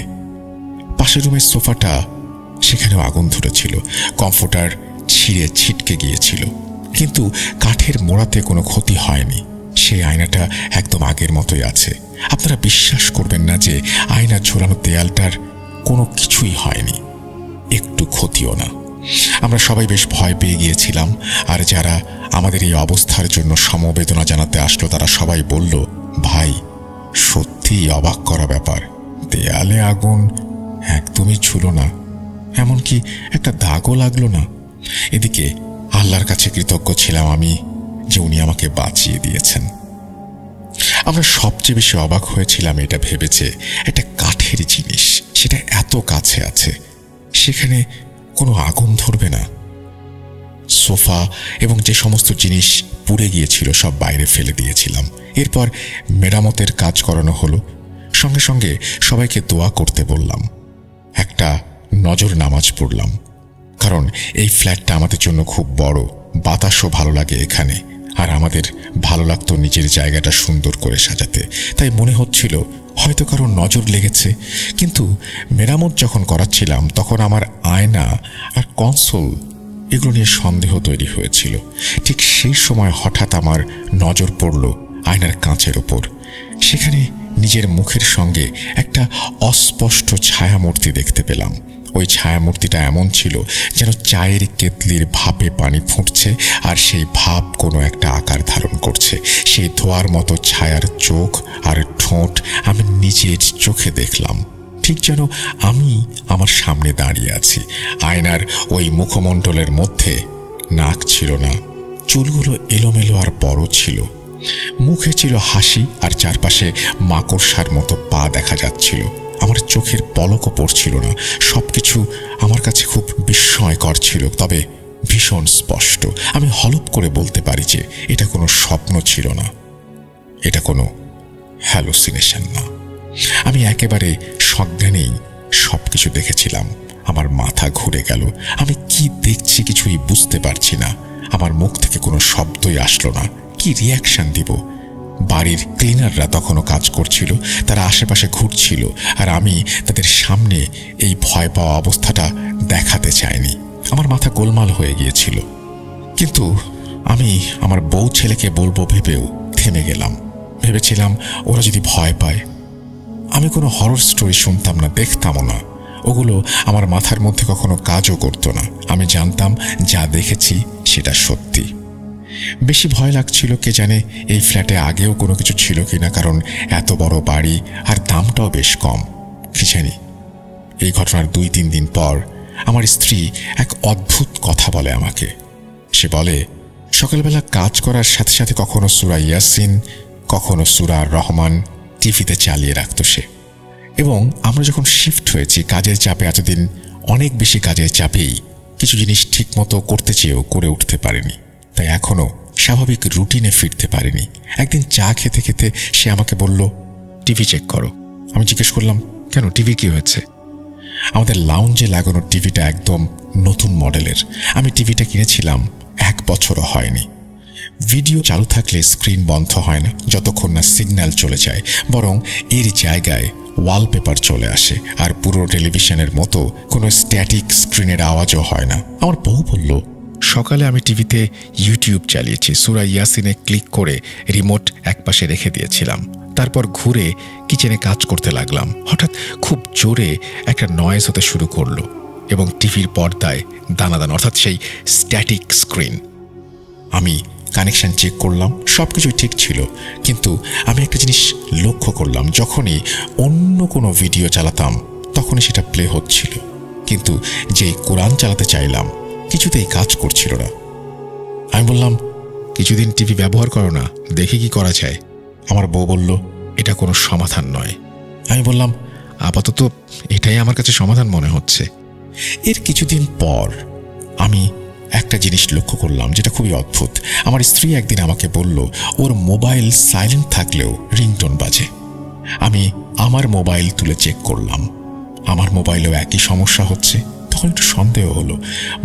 পাশের রুমের সোফাটা, সেখানেও আগুন ধরেছিল। কমফোর্টার ছিঁড়ে ছিটকে গিয়েছিল, কিন্তু কাঠের মোড়াতে কোনো ক্ষতি হয়নি। সেই আয়নাটা একদম আগের মতোই আছে। আপনারা বিশ্বাস করবেন না যে আয়না ঝোলানো দেয়ালটার কোনো কিছুই হয়নি, একটু ক্ষতিও না। আমরা সবাই বেশ ভয় পেয়ে গিয়েছিলাম। আর যারা আমাদের এই অবস্থার জন্য সমবেদনা জানাতে আসলো তারা সবাই বলল, ভাই সত্যিই অবাক করা ব্যাপার। দেয়ালে আগুন একদমই ছিল না, এমনকি একটা দাগও লাগলো না। এদিকে আল্লাহর কাছে কৃতজ্ঞ ছিলাম আমি যে উনি আমাকে বাঁচিয়ে দিয়েছেন। আমরা সবচেয়ে বেশি অবাক হয়েছিলাম এটা ভেবেছে, একটা কাঠের জিনিস, সেটা এত কাছে আছে, সেখানে কোনো আগুন ধরবে না। সোফা এবং যে সমস্ত জিনিস পুড়ে গিয়েছিল সব বাইরে ফেলে দিয়েছিলাম। এরপর মেরামতের কাজ করানো হলো। সঙ্গে সঙ্গে সবাইকে দোয়া করতে বললাম। একটা নজর নামাজ পড়লাম, কারণ এই ফ্ল্যাটটা আমাদের জন্য খুব বড়, বাতাসও ভালো লাগে এখানে। আর আমাদের ভালো লাগতো নিজের জায়গাটা সুন্দর করে সাজাতে। তাই মনে হচ্ছিল হয়তো কারো নজর লেগেছে। কিন্তু মেরামত যখন করাচ্ছিলাম তখন আমার আয়না আর কনসোল এগুলো নিয়ে সন্দেহ তৈরি হয়েছিল। ঠিক সেই সময় হঠাৎ আমার নজর পড়ল আয়নার কাঁচের ওপর। সেখানে নিজের মুখের সঙ্গে একটা অস্পষ্ট ছায়ামূর্তি দেখতে পেলাম। ওই ছায়ামূর্তিটা এমন ছিল যেন চায়ের কেতলির ভাপে পানি ফুটছে আর সেই ভাপ কোনো একটা আকার ধারণ করছে। সেই ধোয়ার মতো ছায়ার চোখ আর ঠোঁট আমি নিজের চোখে দেখলাম, ঠিক যেন আমি আমার সামনে দাঁড়িয়ে আছি। আয়নার ওই মুখমণ্ডলের মধ্যে নাক ছিল না, চুলগুলো এলোমেলো আর বড় ছিল। মুখে ছিল হাসি আর চারপাশে মাকড়সার মতো পা দেখা যাচ্ছিল। আমার চোখের পলকও পড়ছিল না। সবকিছু আমার কাছে খুব বিস্ময়কর ছিল, তবে ভীষণ স্পষ্ট। আমি হলপ করে বলতে পারি যে এটা কোনো স্বপ্ন ছিল না, এটা কোনো হ্যালুসিনেশন না। আমি একেবারে সজ্ঞানেই সবকিছু দেখেছিলাম। আমার মাথা ঘুরে গেল। আমি কি দেখছি কিছুই বুঝতে পারছি না। আমার মুখ থেকে কোনো শব্দই আসলো না। কি রিয়াকশন দিব? বাড়ির ক্লিনাররা তখনও কাজ করছিল, তারা আশেপাশে ঘুরছিল, আর আমি তাদের সামনে এই ভয় পাওয়া অবস্থাটা দেখাতে চাইনি। আমার মাথা গোলমাল হয়ে গিয়েছিল। কিন্তু আমি আমার বউ ছেলেকে বলবো ভেবেও থেমে গেলাম। ভেবেছিলাম ওরা যদি ভয় পায়। আমি কোনো হরর স্টোরি শুনতাম না, দেখতামও না। ওগুলো আমার মাথার মধ্যে কখনো কাজও করতো না। আমি জানতাম যা দেখেছি সেটা সত্যি। বেশি ভয় লাগছিল কে জানে এই ফ্ল্যাটে আগেও কোনো কিছু ছিল কিনা, কারণ এত বড় বাড়ি আর দামটাও বেশ কম। কি জানি এই ঘটনার 2-3 দিন পর আমার স্ত্রী এক অদ্ভুত কথা বলে আমাকে। সে বলে সকালবেলা কাজ করার সাথে সাথে কখনো সূরা ইয়াসিন, কখনো সূরা রহমান টিভিতে চালিয়ে রাখত সে। এবং আমরা যখন শিফট হয়েছি কাজের চাপে, এতদিন অনেক বেশি কাজের চাপেই কিছু জিনিস ঠিক মতো করতে চেয়েও করে উঠতে পারেনি, তাই এখনো স্বাভাবিক রুটিনে ফিরতে পারেনি। একদিন চা খেতে খেতে সে আমাকে বলল, টিভি চেক করো। আমি জিজ্ঞেস করলাম, কেন, টিভি কি হয়েছে? আমাদের লাউঞ্জে লাগানো টিভিটা একদম নতুন মডেলের। আমি টিভিটা কিনেছিলাম 1 বছরও হয়নি। ভিডিও চালু থাকলে স্ক্রিন বন্ধ হয় না যতক্ষণ না সিগন্যাল চলে যায়, বরং এর জায়গায় ওয়ালপেপার চলে আসে। আর পুরো টেলিভিশনের মতো কোনো স্ট্যাটিক স্ক্রিনের আওয়াজও হয় না। আমার বউ বলল, সকালে আমি টিভিতে ইউটিউব চালিয়েছি, সূরা ইয়াসিনে ক্লিক করে রিমোট একপাশে রেখে দিয়েছিলাম। তারপর ঘুরে কিচেনে কাজ করতে লাগলাম। হঠাৎ খুব জোরে একটা নয়েজ হতে শুরু করলো এবং টিভির পর্দায় দানাদানা, অর্থাৎ সেই স্ট্যাটিক স্ক্রিন। আমি কানেকশন চেক করলাম, সবকিছু ঠিক ছিল। কিন্তু আমি একটা জিনিস লক্ষ্য করলাম, যখনই অন্য কোনো ভিডিও চালাতাম তখনই সেটা প্লে হচ্ছিল, কিন্তু যেই কোরআন চালাতে চাইলাম কিছুতেই কাজ করছিল না। আমি বললাম, কিছুদিন টিভি ব্যবহার করো না, দেখি কি করা যায়। আমার বউ বলল, এটা কোনো সমাধান নয়। আমি বললাম, আপাতত এটাই আমার কাছে সমাধান মনে হচ্ছে। এর কিছুদিন পর আমি একটা জিনিস লক্ষ্য করলাম যেটা খুবই অদ্ভুত। আমার স্ত্রী একদিন আমাকে বলল, ওর মোবাইল সাইলেন্ট থাকলেও রিংটোন বাজে। আমি আমার মোবাইল তুলে চেক করলাম, আমার মোবাইলেও একই সমস্যা হচ্ছে। তখন একটু সন্দেহ হলো।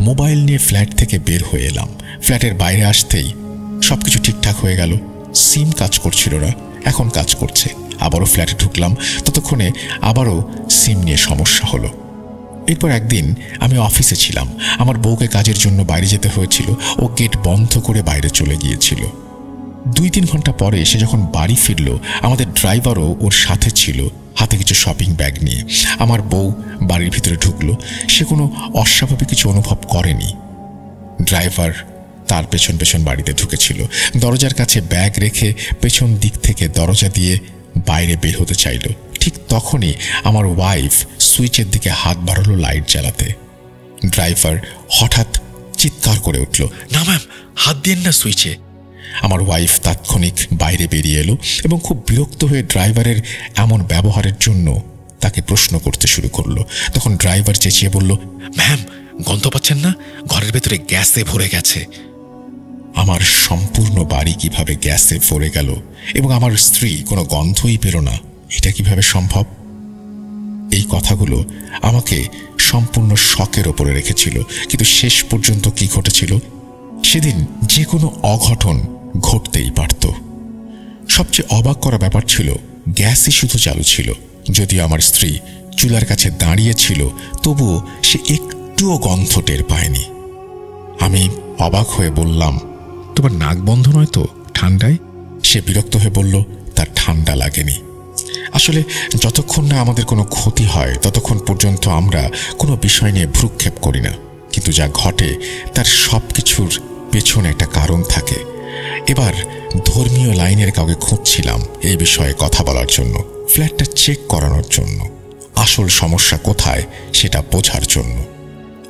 মোবাইল নিয়ে ফ্ল্যাট থেকে বের হয়ে এলাম। ফ্ল্যাটের বাইরে আসতেই সবকিছু ঠিকঠাক হয়ে গেল। সিম কাজ করছিল না, এখন কাজ করছে। আবারও ফ্ল্যাটে ঢুকলাম, ততক্ষণে আবারও সিম নিয়ে সমস্যা হলো। এরপর একদিন আমি অফিসে ছিলাম, আমার বউকে কাজের জন্য বাইরে যেতে হয়েছিল। ও গেট বন্ধ করে বাইরে চলে গিয়েছিল। 2-3 ঘন্টা পরে সে যখন বাড়ি ফিরল, আমাদের ড্রাইভারও ওর সাথে ছিল, হাতে কিছু শপিং ব্যাগ নিয়ে। আমার বউ বাড়ির ভিতরে ঢুকলো। সে কোনো অস্বাভাবিক কিছু অনুভব করেনি। ড্রাইভার তার পেছন পেছন বাড়িতে ঢুকেছিল। দরজার কাছে ব্যাগ রেখে পেছন দিক থেকে দরজা দিয়ে বাইরে বের হতে চাইল। ঠিক তখনই আমার ওয়াইফ সুইচের দিকে হাত বাড়ালো লাইট জ্বালাতে। ড্রাইভার হঠাৎ চিৎকার করে উঠল, না ম্যাম, হাত দিন না সুইচে। আমার ওয়াইফ তাৎক্ষণিক বাইরে বেরিয়ে এলো এবং খুব বিরক্ত হয়ে ড্রাইভারের এমন ব্যবহারের জন্য তাকে প্রশ্ন করতে শুরু করলো। তখন ড্রাইভার চেঁচিয়ে বলল, ম্যাম, গন্ধ পাচ্ছেন না? ঘরের ভেতরে গ্যাসে ভরে গেছে। আমার সম্পূর্ণ বাড়ি কিভাবে গ্যাসে ভরে গেল এবং আমার স্ত্রী কোনো গন্ধই পেল না, এটা কিভাবে সম্ভব? এই কথাগুলো আমাকে সম্পূর্ণ শকের ওপরে রেখেছিল। কিন্তু শেষ পর্যন্ত কি ঘটেছিল, সেদিন যে কোনো অঘটন ঘটতেই পারত। সবচেয়ে অবাক করা ব্যাপার ছিল গ্যাসই শুধু চালু ছিল। যদিও আমার স্ত্রী চুলার কাছে দাঁড়িয়ে ছিল, তবুও সে একটুও গন্ধ টের পায়নি। আমি অবাক হয়ে বললাম, তোমার নাক বন্ধ নয় তো ঠান্ডায়? সে বিরক্ত হয়ে বলল, তার ঠান্ডা লাগেনি। আসলে যতক্ষণ না আমাদের কোনো ক্ষতি হয় ততক্ষণ পর্যন্ত আমরা কোনো বিষয় নিয়ে ভ্রুক্ষেপ করি না, কিন্তু যা ঘটে তার সব কিছুর পেছনে একটা কারণ থাকে। এবার ধর্মীয় লাইনের কাউকে খুঁজছিলাম এই বিষয়ে কথা বলার জন্য, ফ্ল্যাটটা চেক করানোর জন্য, আসল সমস্যা কোথায় সেটা বোঝার জন্য।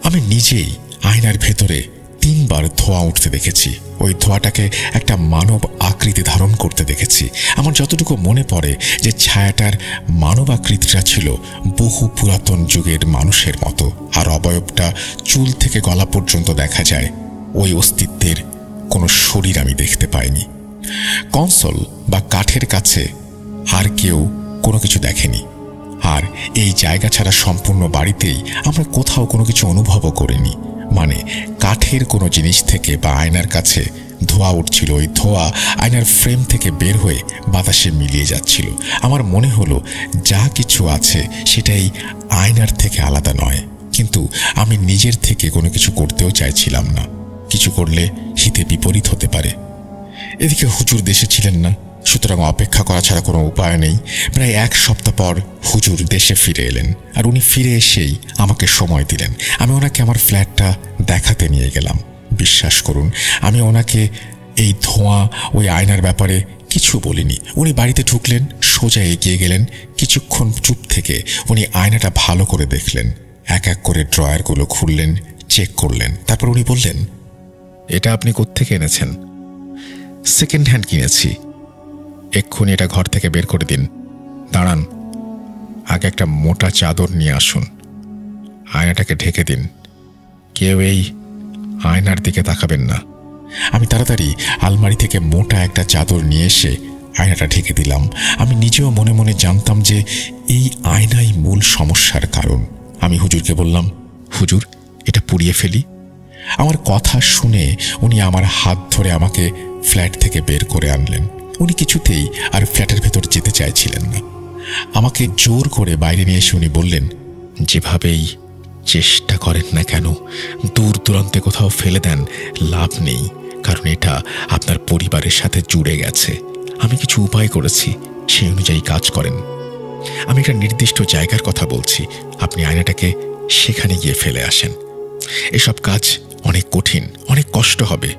আমি নিজেই আয়নার ভেতরে 3 বার ধোঁয়া উঠতে দেখেছি। ওই ধোঁয়াটাকে একটা মানব আকৃতি ধারণ করতে দেখেছি। আমার যতটুকু মনে পড়ে যে ছায়াটার মানব আকৃতিটা ছিল বহু পুরাতন যুগের মানুষের মতো, আর অবয়বটা চুল থেকে গলা পর্যন্ত দেখা যায়। ওই অস্তিত্বের কোনো শরীর আমি দেখতে পাইনি। কনসোল বা কাঠের কাছে আর কেউ কোনো কিছু দেখেনি। আর এই জায়গা ছাড়া সম্পূর্ণ বাড়িতেই আমরা কোথাও কোনো কিছু অনুভবও করিনি। মানে কাঠের কোনো জিনিস থেকে বা আয়নার কাছে ধোঁয়া উঠছিল, ওই ধোঁয়া আয়নার ফ্রেম থেকে বের হয়ে বাতাসে মিলিয়ে যাচ্ছিল। আমার মনে হলো যা কিছু আছে সেটাই আয়নার থেকে আলাদা নয়, কিন্তু আমি নিজের থেকে কোনো কিছু করতেও চাইছিলাম না। কিছু করলে হিতে বিপরীত হতে পারে। এদিকে হুজুর দেশে ছিলেন না, সুতরাং অপেক্ষা করা ছাড়া কোনো উপায় নেই। প্রায় 1 সপ্তাহ পর হুজুর দেশে ফিরে এলেন, আর উনি ফিরে এসেই আমাকে সময় দিলেন। আমি ওনাকে আমার ফ্ল্যাটটা দেখাতে নিয়ে গেলাম। বিশ্বাস করুন, আমি ওনাকে এই ধোঁয়া ওই আয়নার ব্যাপারে কিছু বলিনি। উনি বাড়িতে ঢুকলেন, সোজা এগিয়ে গেলেন। কিছুক্ষণ চুপ থেকে উনি আয়নাটা ভালো করে দেখলেন, এক এক করে ড্রয়ারগুলো খুললেন, চেক করলেন। তারপর উনি বললেন, এটা আপনি কোত্থেকে এনেছেন? সেকেন্ড হ্যান্ড কিনেছি। এক্ষুনি এটা ঘর থেকে বের করে দিন। দাঁড়ান, আগে একটা মোটা চাদর নিয়ে আসুন, আয়নাটাকে ঢেকে দিন। কেউ এই আয়নার দিকে তাকাবেন না। আমি তাড়াতাড়ি আলমারি থেকে মোটা একটা চাদর নিয়ে এসে আয়নাটা ঢেকে দিলাম। আমি নিজেও মনে মনে জানতাম যে এই আয়নাই মূল সমস্যার কারণ। আমি হুজুরকে বললাম, হুজুর, এটা পুড়িয়ে ফেলি। আমার কথা শুনে উনি আমার হাত ধরে আমাকে ফ্ল্যাট থেকে বের করে আনলেন। উনি কিছুতেই আর ফ্ল্যাটের ভেতর যেতে চাইছিলেন না। আমাকে জোর করে বাইরে নিয়ে এসে উনি বললেন, যেভাবেই চেষ্টা করেন না কেন, দূর দূরান্তে কোথাও ফেলে দেন, লাভ নেই, কারণ এটা আপনার পরিবারের সাথে জুড়ে গেছে। আমি কিছু উপায় করেছি, সেই অনুযায়ী কাজ করেন। আমি একটা নির্দিষ্ট জায়গার কথা বলছি, আপনি আয়নাটাকে সেখানে গিয়ে ফেলে আসেন। এসব কাজ অনেক কঠিন, অনেক কষ্ট হবে।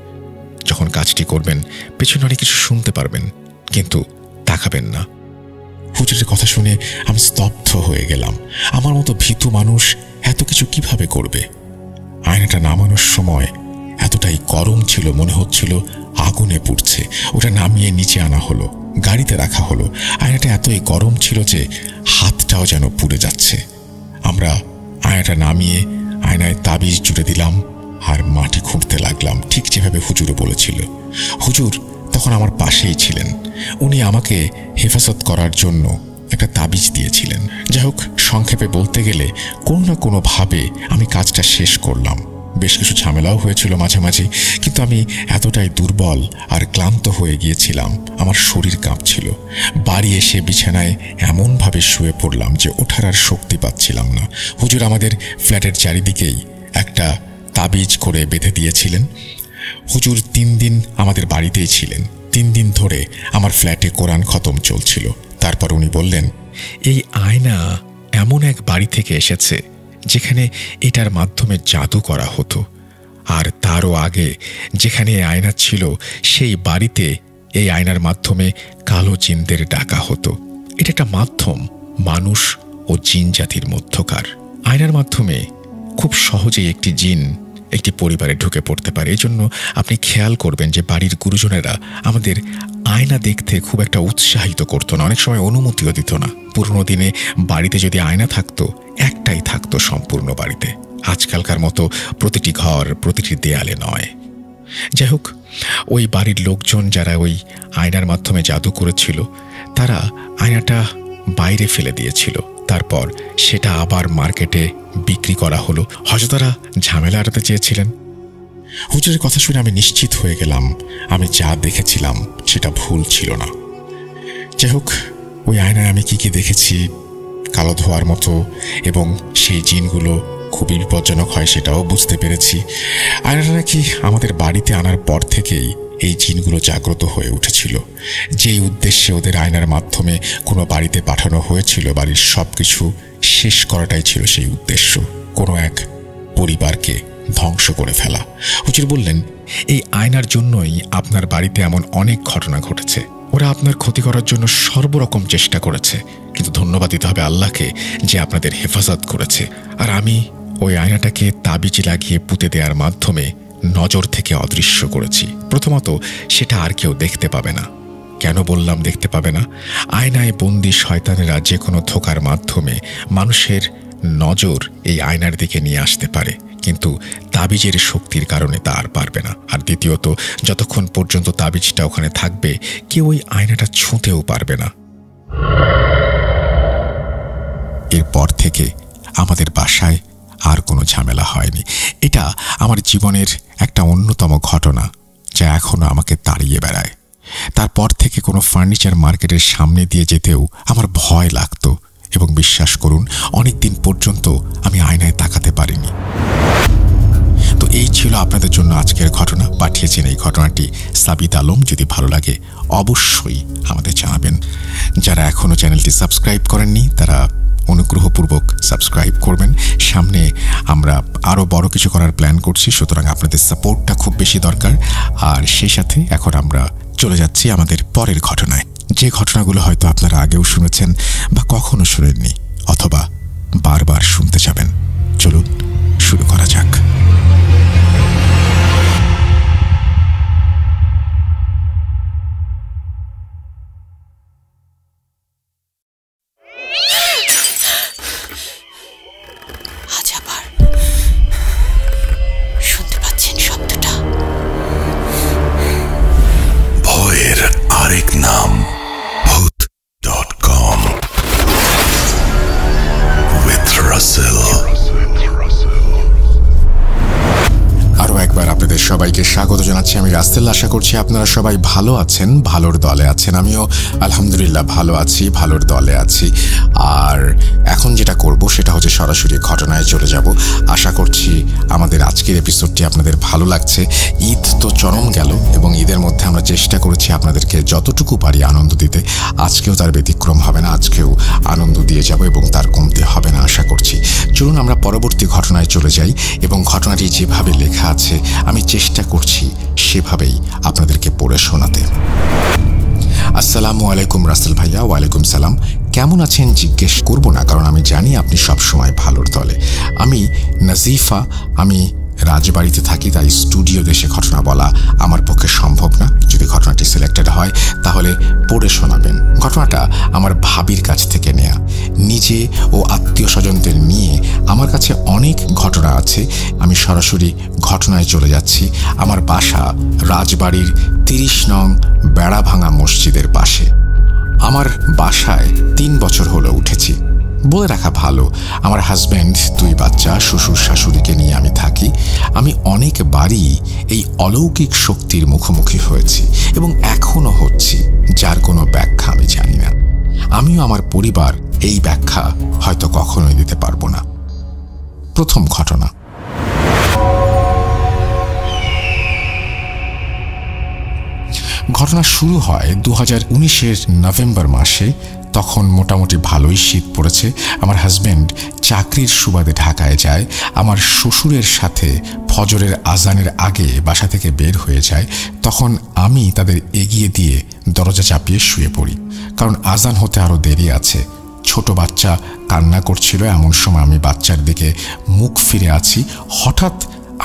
যখন কাজটি করবেন পেছনে অনেক কিছু শুনতে পারবেন, কিন্তু তাকাবেন না। হুজুরের কথা শুনে আমি স্তব্ধ হয়ে গেলাম। আমার মতো ভীতু মানুষ এত কিছু কিভাবে করবে? আয়নাটা নামানোর সময় এতটাই গরম ছিল, মনে হচ্ছিল আগুনে পুড়ছে। ওটা নামিয়ে নিচে আনা হলো, গাড়িতে রাখা হলো। আয়নাটা এতই গরম ছিল যে হাতটাও যেন পুড়ে যাচ্ছে। আমরা আয়নাটা নামিয়ে আয়নায় তাবিজ জুড়ে দিলাম আর মাটি খুঁড়তে লাগলাম, ঠিক যেভাবে হুজুরও বলেছিল। হুজুর তখন আমার পাশেই ছিলেন। উনি আমাকে হেফাজত করার জন্য একটা তাবিজ দিয়েছিলেন। যাই হোক, সংক্ষেপে বলতে গেলে কোনো না কোনোভাবে আমি কাজটা শেষ করলাম। বেশ কিছু ঝামেলাও হয়েছিল মাঝামাঝি, কিন্তু আমি এতটাই দুর্বল আর ক্লান্ত হয়ে গিয়েছিলাম, আমার শরীর কাঁপছিল। বাড়ি এসে বিছানায় এমনভাবে শুয়ে পড়লাম যে ওঠার আর শক্তি পাচ্ছিলাম না। হুজুর আমাদের ফ্ল্যাটের চারিদিকেই একটা তাবিজ করে বেঁধে দিয়েছিলেন। হুজুর 3 দিন আমাদের বাড়িতেই ছিলেন। 3 দিন ধরে আমার ফ্ল্যাটে কোরআন খতম চলছিল। তারপর উনি বললেন, এই আয়না এমন এক বাড়ি থেকে এসেছে যেখানে এটার মাধ্যমে জাদু করা হতো, আর তারও আগে যেখানে এই আয়না ছিল সেই বাড়িতে এই আয়নার মাধ্যমে কালো জিনদের ডাকা হতো। এটা একটা মাধ্যম মানুষ ও জিন জাতির মধ্যকার। আয়নার মাধ্যমে খুব সহজেই একটি জিন একটি পরিবারে ঢুকে পড়তে পারে। এই জন্য আপনি খেয়াল করবেন যে বাড়ির গুরুজনেরা আমাদের আয়না দেখতে খুব একটা উৎসাহিত করতো না, অনেক সময় অনুমতিও দিত না। পুরনো দিনে বাড়িতে যদি আয়না থাকতো, একটাই থাকতো সম্পূর্ণ বাড়িতে। আজকালকার মতো প্রতিটি ঘর, প্রতিটি দেয়ালে নয়। যাই হোক, ওই বাড়ির লোকজন যারা ওই আয়নার মাধ্যমে জাদু করেছিল, তারা আয়নাটা বাইরে ফেলে দিয়েছিল। তারপর সেটা আবার মার্কেটে বিক্রি করা হলো। হয়তো তারা ঝামেলা এড়াতে চেয়েছিলেন। হুজুরের কথা শুনে আমি নিশ্চিত হয়ে গেলাম আমি যা দেখেছিলাম সেটা ভুল ছিল না। যাই হোক, ওই আয়নায় আমি কি দেখেছি, কালো ধোয়ার মতো, এবং সেই জিনগুলো খুবই বিপজ্জনক হয় সেটাও বুঝতে পেরেছি। আয়নাটা নাকি আমাদের বাড়িতে আনার পর থেকেই এই জিনগুলো জাগ্রত হয়ে উঠেছিল। যেই উদ্দেশ্যে ওদের আয়নার মাধ্যমে কোনো বাড়িতে পাঠানো হয়েছিল, বাড়ির সবকিছু শেষ করাটাই ছিল সেই উদ্দেশ্য, কোনো এক পরিবারকে ধ্বংস করে ফেলা। হুজুর বললেন, এই আয়নার জন্যই আপনার বাড়িতে এমন অনেক ঘটনা ঘটেছে। ওরা আপনার ক্ষতি করার জন্য সর্বরকম চেষ্টা করেছে, কিন্তু ধন্যবাদ দিতে হবে আল্লাহকে যে আপনাদের হেফাজত করেছে। আর আমি ওই আয়নাটাকে তাবিজে লাগিয়ে পুঁতে দেওয়ার মাধ্যমে নজর থেকে অদৃশ্য করেছি। প্রথমত, সেটা আর কেউ দেখতে পাবে না। কেন বললাম দেখতে পাবে না? আয়নায় বন্দি শয়তানেরা যে কোনো ধোঁকার মাধ্যমে মানুষের নজর এই আয়নার দিকে নিয়ে আসতে পারে, কিন্তু তাবিজের শক্তির কারণে তা আর পারবে না। আর দ্বিতীয়ত, যতক্ষণ পর্যন্ত তাবিজটা ওখানে থাকবে, কেউ ওই আয়নাটা ছুঁতেও পারবে না। এরপর থেকে আমাদের বাসায় আর কোনো ঝামেলা হয়নি। এটা আমার জীবনের একটা অন্যতম ঘটনা যা এখনো আমাকে তাড়িয়ে বেড়ায়। তারপর থেকে কোনো ফার্নিচার মার্কেটের সামনে দিয়ে যেতেও আমার ভয় লাগতো, এবং বিশ্বাস করুন, অনেক দিন পর্যন্ত আমি আয়নায় তাকাতে পারিনি। তো এই ছিল আপনাদের জন্য আজকের ঘটনা। পাঠিয়েছেন এই ঘটনাটি সাবিত আলম। যদি ভালো লাগে অবশ্যই আমাদের জানাবেন। যারা এখনো চ্যানেলটি সাবস্ক্রাইব করেননি তারা অনুগ্রহপূর্বক সাবস্ক্রাইব করবেন। সামনে আমরা আরও বড় কিছু করার প্ল্যান করছি, সুতরাং আপনাদের সাপোর্টটা খুব বেশি দরকার। আর সেই সাথে এখন আমরা চলে যাচ্ছি আমাদের পরের ঘটনায়, যে ঘটনাগুলো হয়তো আপনারা আগেও শুনেছেন বা কখনো শুনেননি, অথবা বারবার শুনতে যাবেন। চলুন শুরু করা যাক। আরেক নাম ভূত.com with Russell। আরও একবার আপনাদের সবাইকে স্বাগত জানাচ্ছি। আমি রাসেল। আশা করছি আপনারা সবাই ভালো আছেন, ভালোর দলে আছেন। আমিও আলহামদুলিল্লাহ ভালো আছি, ভালোর দলে আছি। আর এখন যেটা করব সেটা হচ্ছে সরাসরি ঘটনায় চলে যাব। আশা করছি আমাদের আজকের এপিসোডটি আপনাদের ভালো লাগছে। ঈদ তো চরম গেল, এবং ঈদের মধ্যে আমরা চেষ্টা করেছি আপনাদেরকে যতটুকু পারি আনন্দ দিতে। আজকেও তার ব্যতিক্রম হবে না, আজকেও আনন্দ দিয়ে যাব এবং তার কমতে হবে না আশা করছি। চলুন আমরা পরবর্তী ঘটনায় চলে যাই, এবং ঘটনাটি যেভাবে লেখা আছে আমি চেষ্টা করছি সেভাবেই আপনাদেরকে পড়ে শোনাতে। আসসালামু আলাইকুম রাসেল ভাইয়া। ওয়ালাইকুম সালাম। কেমন আছেন জিজ্ঞেস করব না, কারণ আমি জানি আপনি সবসময় ভালোর দলে। আমি নাজিফা, আমি রাজবাড়িতে থাকি, তাই স্টুডিও দেশে ঘটনা বলা আমার পক্ষে সম্ভব না। যদি ঘটনাটি সিলেক্টেড হয় তাহলে পড়ে শোনাবেন। ঘটনাটা আমার ভাবির কাছ থেকে নেয়া। নিজে ও আত্মীয় স্বজনদের নিয়ে আমার কাছে অনেক ঘটনা আছে। আমি সরাসরি ঘটনায় চলে যাচ্ছি। আমার বাসা রাজবাড়ির 30 নং বেড়াভাঙা মসজিদের পাশে। আমার বাসায় 3 বছর হলো উঠেছি। বলে রাখা ভালো, আমার হাজব্যান্ড, 2 বাচ্চা, শ্বশুর শাশুড়িকে নিয়ে আমি থাকি। আমি অনেকবারই এই অলৌকিক শক্তির মুখোমুখি হয়েছি এবং এখনো হচ্ছি, যার কোনো ব্যাখ্যা আমি জানি না। আমিও আমার পরিবার এই ব্যাখ্যা হয়তো কখনোই দিতে পারবো না। প্রথম ঘটনা। ঘটনা শুরু হয় 2019-এর নভেম্বর মাসে। তখন মোটামুটি ভালোই শীত পড়েছে। আমার হাজব্যান্ড চাকরির সুবাদে ঢাকায় যায়। আমার শ্বশুরের সাথে ফজরের আজানের আগে বাসা থেকে বের হয়ে যায়। তখন আমি তাদের এগিয়ে দিয়ে দরজা চাপিয়ে শুয়ে পড়ি, কারণ আজান হতে আরও দেরি আছে। ছোট বাচ্চা কান্না করছিল। এমন সময় আমি বাচ্চার দিকে মুখ ফিরে আছি। হঠাৎ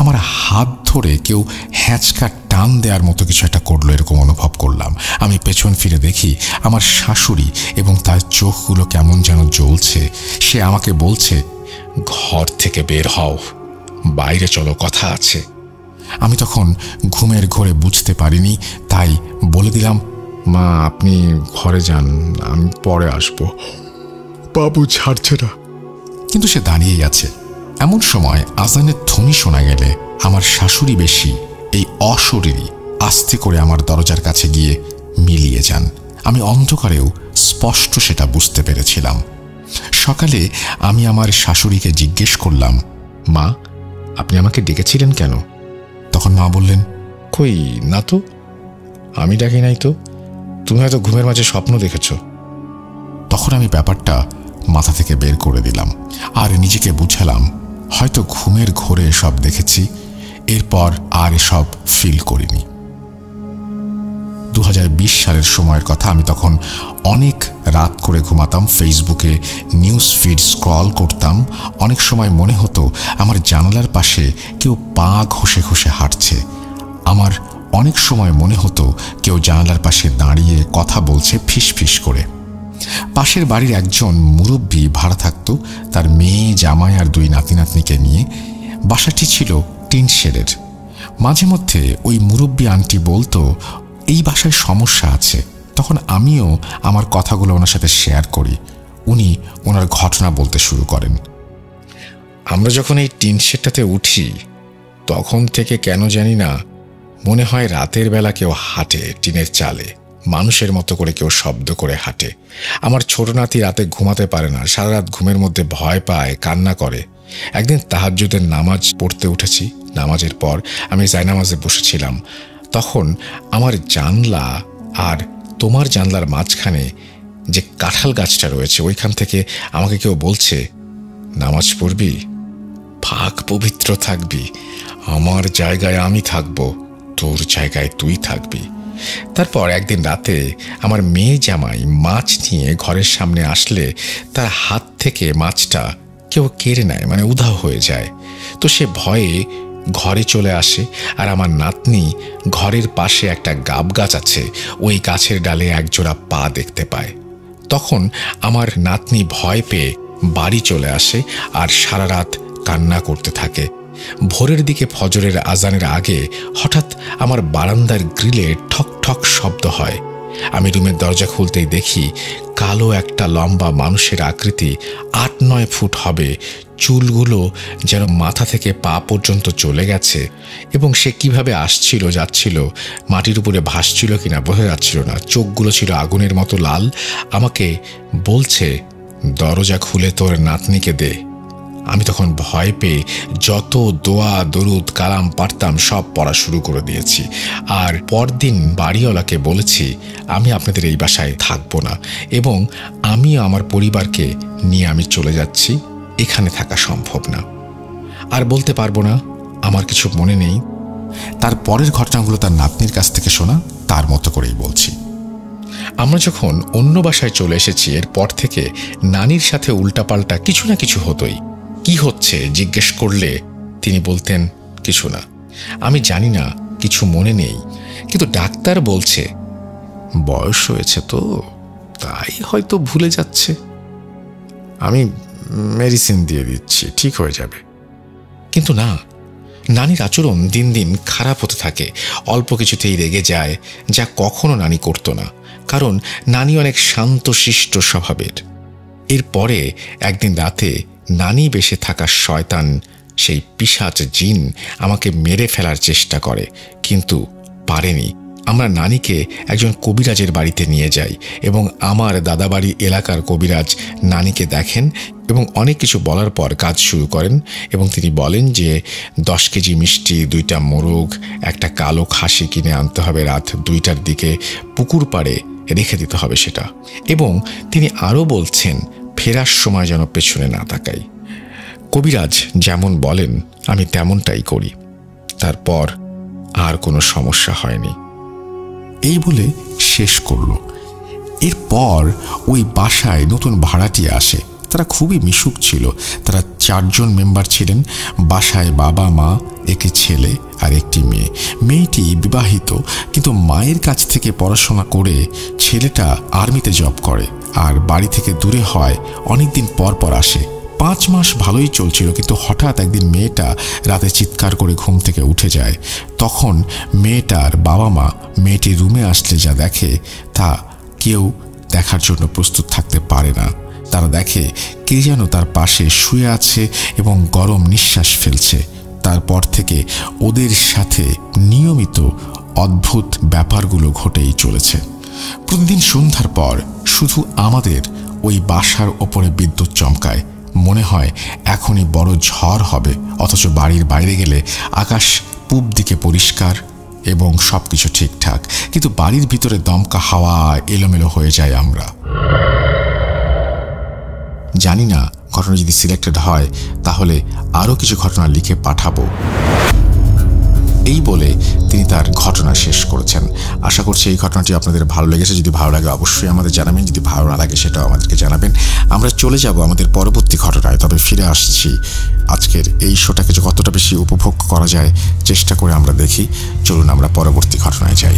আমার হাত ধরে কেউ হ্যাঁচকা টান দেওয়ার মতো কিছু একটা করলো, এরকম অনুভব করলাম। আমি পেছন ফিরে দেখি আমার শাশুড়ি, এবং তার চোখগুলো কেমন যেন জ্বলছে। সে আমাকে বলছে, ঘর থেকে বের হও, বাইরে চলো, কথা আছে। আমি তখন ঘুমের ঘোরে বুঝতে পারিনি, তাই বলে দিলাম, মা আপনি ঘরে যান, আমি পরে আসবো, বাবু ছাড়ছে না। কিন্তু সে দাঁড়িয়েই আছে। এমন সময় আজানের ধ্বনি শোনা গেলে আমার শাশুড়ি বেশি এই অশরীরী আস্তে করে আমার দরজার কাছে গিয়ে মিলিয়ে যান। আমি অন্ধকারেও স্পষ্ট সেটা বুঝতে পেরেছিলাম। সকালে আমি আমার শাশুড়িকে জিজ্ঞেস করলাম, মা, আপনি আমাকে ডেকেছিলেন কেন? তখন মা বললেন, কই না তো, আমি ডাকি নাই তো, তুমি হয়তো ঘুমের মাঝে স্বপ্ন দেখেছ। তখন আমি ব্যাপারটা মাথা থেকে বের করে দিলাম আর নিজেকে বুঝালাম, হয়তো ঘুমের ঘোরে সব দেখেছি, এরপর আর এসব ফিল করিনি। 2020 সালের সময়ের কথা। আমি তখন অনেক রাত করে ঘুমাতাম, ফেসবুকে নিউজ ফিড স্ক্রল করতাম। অনেক সময় মনে হতো আমার জানালার পাশে কেউ পা ঘষে ঘষে হাঁটছে। আমার অনেক সময় মনে হতো কেউ জানালার পাশে দাঁড়িয়ে কথা বলছে ফিস ফিস করে। পাশের বাড়ির একজন মুরব্বী ভাড়া থাকতো, তার মেয়ে, জামাই আর 2 নাতি নাতনিকে নিয়ে। বাসাটি ছিল টিন শেডের। মাঝে মধ্যে ওই মুরব্বী আন্টি বলতো এই বাসায় সমস্যা আছে। তখন আমিও আমার কথাগুলো ওনার সাথে শেয়ার করি। উনি ওনার ঘটনা বলতে শুরু করেন। আমরা যখন এই টিন শেডটাতে উঠি তখন থেকে কেন জানি না মনে হয় রাতের বেলা কেউ হাঁটে টিনের চালে, মানুষের মতো করে কেউ শব্দ করে হাঁটে। আমার ছোট নাতি রাতে ঘুমাতে পারে না, সারা রাত ঘুমের মধ্যে ভয় পায়, কান্না করে। একদিন তাহাজ্জুদের নামাজ পড়তে উঠেছি। নামাজের পর আমি জায়নামাজে বসেছিলাম। তখন আমার জানলা আর তোমার জানলার মাঝখানে যে কাঁঠাল গাছটা রয়েছে ওইখান থেকে আমাকে কেউ বলছে, নামাজ পড়বি, পাক পবিত্র থাকবি, আমার জায়গায় আমি থাকবো, তোর জায়গায় তুই থাকবি। তারপর একদিন রাতে আমার মেয়ে জামাই মাছ নিয়ে ঘরের সামনে আসলে তার হাত থেকে মাছটা কেউ কেড়ে নেয়, মানে উধাও হয়ে যায়। তো সে ভয়ে ঘরে চলে আসে আর আমার নাতনি ঘরের পাশে একটা গাব গাছ আছে, ওই গাছের ডালে একজোড়া পা দেখতে পায়। তখন আমার নাতনি ভয় পেয়ে বাড়ি চলে আসে আর সারা রাত কান্না করতে থাকে। ভোরের দিকে ফজরের আজানের আগে হঠাৎ আমার বারান্দার গ্রিলে ঠক ঠক শব্দ হয়। আমি রুমের দরজা খুলতেই দেখি কালো একটা লম্বা মানুষের আকৃতি, 8-9 ফুট হবে, চুলগুলো যেন মাথা থেকে পা পর্যন্ত চলে গেছে, এবং সে কিভাবে আসছিল যাচ্ছিল, মাটির উপরে ভাসছিল কিনা বোঝা যাচ্ছিল না। চোখগুলো ছিল আগুনের মতো লাল। আমাকে বলছে, দরজা খুলে তোর নাতনিকে দে। আমি তখন ভয় পেয়ে যত দোয়া দরুদ কালাম পারতাম সব পড়া শুরু করে দিয়েছি। আর পরদিন বাড়িওয়ালাকে বলেছি আমি আপনাদের এই বাসায় থাকবো না, এবং আমি আমার পরিবারকে নিয়ে আমি চলে যাচ্ছি, এখানে থাকা সম্ভব না। আর বলতে পারবো না, আমার কিছু মনে নেই। তার পরের ঘটনাগুলো তার নাতনির কাছ থেকে শোনা, তার মতো করেই বলছি। আমরা যখন অন্য বাসায় চলে এসেছি এরপর থেকে নানির সাথে উল্টাপাল্টা কিছু না কিছু হতোই। কি হচ্ছে জিজ্ঞেস করলে তিনি বলতেন, কিছু না, আমি জানি না, কিছু মনে নেই, কিন্তু ডাক্তার বলছে বয়স হয়েছে তো তাই হয়তো ভুলে যাচ্ছে, আমি মেডিসিন দিয়ে দিচ্ছি, ঠিক হয়ে যাবে। কিন্তু না, নানির আচরণ দিন দিন খারাপ হতে থাকে। অল্প কিছুতেই রেগে যায়, যা কখনো নানি করতো না, কারণ নানি অনেক শান্তশিষ্ট স্বভাবের। এরপরে একদিন রাতে নানি বেশে থাকা শয়তান, সেই পিশাচ জিন আমাকে মেরে ফেলার চেষ্টা করে, কিন্তু পারেনি। আমরা নানিকে একজন কবিরাজের বাড়িতে নিয়ে যাই এবং আমার দাদাবাড়ি এলাকার কবিরাজ নানিকে দেখেন এবং অনেক কিছু বলার পর কাজ শুরু করেন। এবং তিনি বলেন যে 10 কেজি মিষ্টি, 2টা মোরগ, একটা কালো খাসি কিনে আনতে হবে, রাত 2টার দিকে পুকুর পাড়ে রেখে দিতে হবে সেটা। এবং তিনি আরও বলছেন ফেরার সময় যেন পেছনে না তাকাই। কবিরাজ যেমন বলেন আমি তেমনটাই করি। তারপর আর কোনো সমস্যা হয়নি। এই বলে শেষ করল। এরপর ওই বাসায় নতুন ভাড়াটিয়া আসে। তারা খুবই মিশুক ছিল। তারা 4 জন মেম্বার ছিলেন। বাসায় বাবা, মা, একটি ছেলে আর একটি মেয়ে। মেয়েটি বিবাহিত, কিন্তু মায়ের কাছ থেকে পড়াশোনা করে ছেলেটা আর্মিতে জব করে আর বাড়ি থেকে দূরে হয়, অনেকদিন পর পর আসে। 5 মাস ভালোই চলছিল, কিন্তু হঠাৎ একদিন মেয়েটা রাতে চিৎকার করে ঘুম থেকে উঠে যায়। তখন মেয়েটার বাবা মা মেয়েটির রুমে আসলে যা দেখে তা কেউ দেখার জন্য প্রস্তুত থাকতে পারে না। তারা দেখে কে যেন তার পাশে শুয়ে আছে এবং গরম নিঃশ্বাস ফেলছে। তারপর থেকে ওদের সাথে নিয়মিত অদ্ভুত ব্যাপারগুলো ঘটেই চলেছে। প্রতিদিন সন্ধ্যার পর শুধু আমাদের ওই বাসার ওপরে বিদ্যুৎ চমকায়, মনে হয় এখনই বড় ঝড় হবে, অথচ বাড়ির বাইরে গেলে আকাশ পূব দিকে পরিষ্কার এবং সবকিছু ঠিকঠাক, কিন্তু বাড়ির ভিতরে দমকা হাওয়া এলোমেলো হয়ে যায়। আমরা জানি না ঘটনা যদি সিলেক্টেড হয় তাহলে আরও কিছু ঘটনা লিখে পাঠাবো, এই বলে তিনি তার ঘটনা শেষ করেছেন। আশা করছি এই ঘটনাটি আপনাদের ভালো লেগেছে। যদি ভালো লাগে অবশ্যই আমাদের জানাবেন, যদি ভালো না লাগে সেটাও আমাদেরকে জানাবেন। আমরা চলে যাব আমাদের পরবর্তী ঘটনায়, তবে ফিরে আসছি আজকের এই শোটাকে যে কতটা বেশি উপভোগ করা যায় চেষ্টা করে আমরা দেখি। চলুন আমরা পরবর্তী ঘটনায় যাই।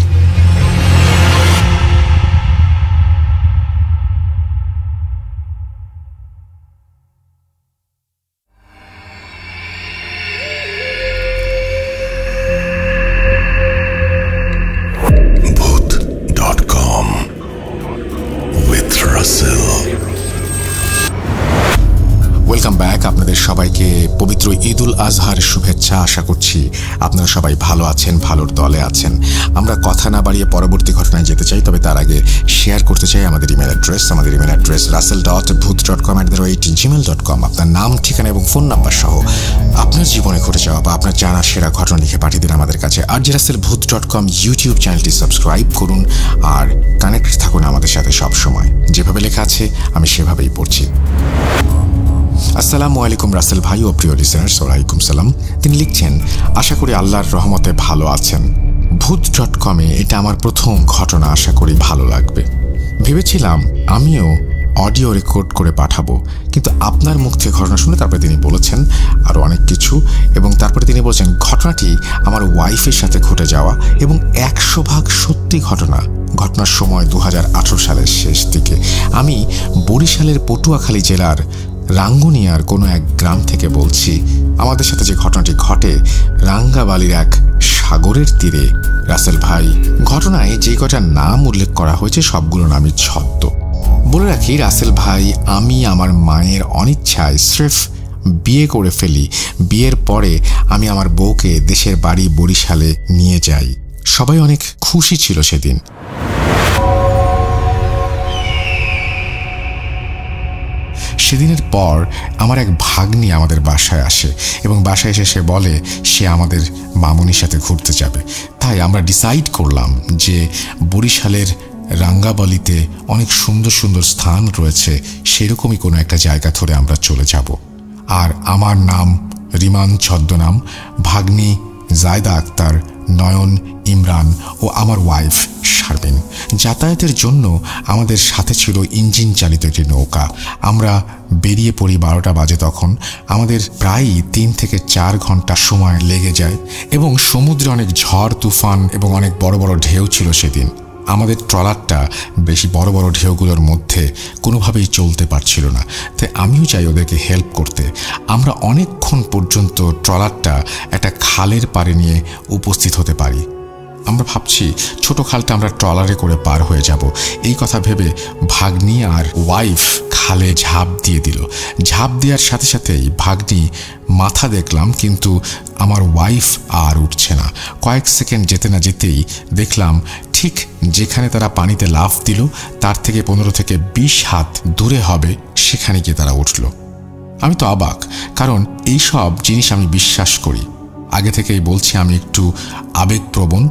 Welcome back. আপনাদের সবাইকে পবিত্র ঈদ উল আজহার শুভেচ্ছা। আশা করছি আপনারা সবাই ভালো আছেন, ভালোর দলে আছেন। আমরা কথা না বাড়িয়ে পরবর্তী ঘটনায় যেতে চাই, তবে তার আগে শেয়ার করতে চাই আমাদের ইমেল অ্যাড্রেস। আমাদের ইমেল অ্যাড্রেস russell.booth.com@gmail.com। আপনার নাম, ঠিকানা এবং ফোন নাম্বার সহ আপনার জীবনে ঘটে যাওয়া বা আপনার জানা সেরা ঘটনা লিখে পাঠিয়ে দিন আমাদের কাছে। russellbooth.com ইউটিউব চ্যানেলটি সাবস্ক্রাইব করুন আর কানেক্ট থাকুন আমাদের সাথে সব সময়। যেভাবে লেখা আছে আমি সেভাবেই পড়ছি। আসসালামু আলাইকুম রাসেল ভাই ও প্রিয় লিসেনার্স। ওয়ালাইকুম সালাম। তিনি লিখছেন, আশা করি আল্লাহর রহমতে ভালো আছেন। ভূত.com-এ এটা আমার প্রথম ঘটনা, আশা করি ভালো লাগবে। ভেবেছিলাম আমিও অডিও রেকর্ড করে পাঠাবো, কিন্তু আপনার মুখ থেকে ঘটনা শুনে তারপরে তিনি বলেছেন আরও অনেক কিছু, এবং তারপরে তিনি বলছেন ঘটনাটি আমার ওয়াইফের সাথে ঘটে যাওয়া এবং 100% সত্যি ঘটনা। ঘটনার সময় 2018 সালের শেষ দিকে। আমি বরিশালের পটুয়াখালী জেলার রাঙ্গুনিয়ার কোনো এক গ্রাম থেকে বলছি। আমাদের সাথে যে ঘটনাটি ঘটে রাঙ্গাবালির এক সাগরের তীরে। রাসেল ভাই, ঘটনায় যে কটা নাম উল্লেখ করা হয়েছে সবগুলো নামই ছদ্ম। বলে রাখি রাসেল ভাই, আমি আমার মায়ের অনিচ্ছায় স্রেফ বিয়ে করে ফেলি। বিয়ের পরে আমি আমার বউকে দেশের বাড়ি বরিশালে নিয়ে যাই। সবাই অনেক খুশি ছিল সেদিন। সেদিনের পর আমার এক ভাগ্নি আমাদের বাসায় আসে এবং বাসায় এসে সে বলে সে আমাদের মামুনির সাথে ঘুরতে যাবে। তাই আমরা ডিসাইড করলাম যে বরিশালের রাঙ্গাবালিতে অনেক সুন্দর সুন্দর স্থান রয়েছে, সেরকমই কোনো একটা জায়গা ধরে আমরা চলে যাব। আর আমার নাম রিমান ছদ্মনাম, ভাগ্নি জায়দা আক্তার, নয়ন, ইমরান ও আমার ওয়াইফ শারমিন। যাতায়াতের জন্য আমাদের সাথে ছিল ইঞ্জিন চালিত একটি নৌকা। আমরা বেরিয়ে পড়ি 12টা বাজে। তখন আমাদের প্রায় 3 থেকে 4 ঘন্টা সময় লেগে যায় এবং সমুদ্রে অনেক ঝড় তুফান এবং অনেক বড় বড় ঢেউ ছিল সেদিন। আমাদের ট্রলারটা বেশি বড় বড় ঢেউগুলোর মধ্যে কোনোভাবেই চলতে পারছিল না, তাই আমিও চাই ওদেরকে হেল্প করতে। আমরা অনেকক্ষণ পর্যন্ত ট্রলারটা একটা খালের পাড়ে নিয়ে উপস্থিত হতে পারি। আমরা ভাবছি ছোট খালটা আমরা ট্রলারে করে পার হয়ে যাব। এই কথা ভেবে ভাগ্নি আর ওয়াইফ খালে ঝাঁপ দিয়ে দিল। ঝাঁপ দেওয়ার সাথে সাথেই ভাগ্নি মাথা দেখলাম, কিন্তু আমার ওয়াইফ আর উঠছে না। কয়েক সেকেন্ড যেতে না যেতেই দেখলাম ঠিক যেখানে তারা পানিতে লাফ দিল তার থেকে 15 থেকে 20 হাত দূরে হবে, সেখানে গিয়ে তারা উঠল। আমি তো অবাক, কারণ এইসব জিনিস আমি বিশ্বাস করি। আগে থেকেই বলছি আমি একটু আবেগপ্রবণ,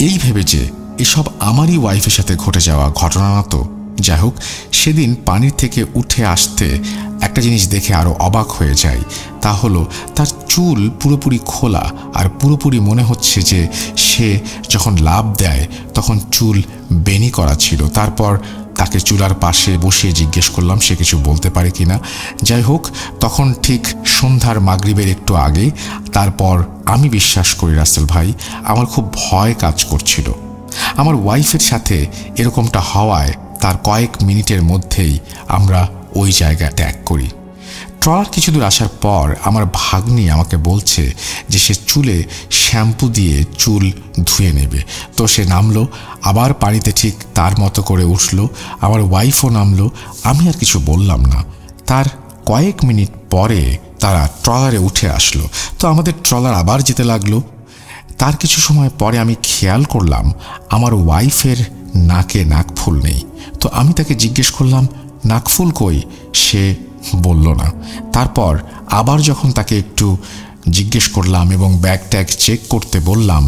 এই ভেবে যে এসব আমারই ওয়াইফের সাথে ঘটে যাওয়া ঘটনা না তো। যাই হোক, সেদিন পানির থেকে উঠে আসতে একটা জিনিস দেখে আরও অবাক হয়ে যাই। তা হলো তার চুল পুরোপুরি খোলা, আর পুরোপুরি মনে হচ্ছে যে সে যখন লাফ দেয় তখন চুল বেনি করা ছিল। তারপর তাকে চুলার পাশে বসিয়ে জিজ্ঞেস করলাম সে কিছু বলতে পারে কিনা। যাই হোক, তখন ঠিক সন্ধ্যার মাগরিবের একটু আগে। তারপর আমি বিশ্বাস করি রাসেল ভাই, আমার খুব ভয় কাজ করছিল। আমার ওয়াইফের সাথে এরকমটা হওয়ায় তার কয়েক মিনিটের মধ্যেই আমরা ওই জায়গা ত্যাগ করি। ট্রলার কিছু দূর আসার পর আমার ভাগ্নি আমাকে বলছে যে সে চুলে শ্যাম্পু দিয়ে চুল ধুয়ে নেবে। তো সে নামলো, আবার পানিতে ঠিক তার মতো করে উঠল। আমার ওয়াইফও নামলো। আমি আর কিছু বললাম না। তার কয়েক মিনিট পরে তারা ট্রলারে উঠে আসলো। তো আমাদের ট্রলার আবার যেতে লাগলো। তার কিছু সময় পরে আমি খেয়াল করলাম আমার ওয়াইফের নাকে নাকফুল নেই। তো আমি তাকে জিজ্ঞেস করলাম, নাকফুল কই? সে বলল না। তারপর আবার যখন তাকে একটু জিজ্ঞেস করলাম এবং ব্যাগ ট্যাগ চেক করতে বললাম,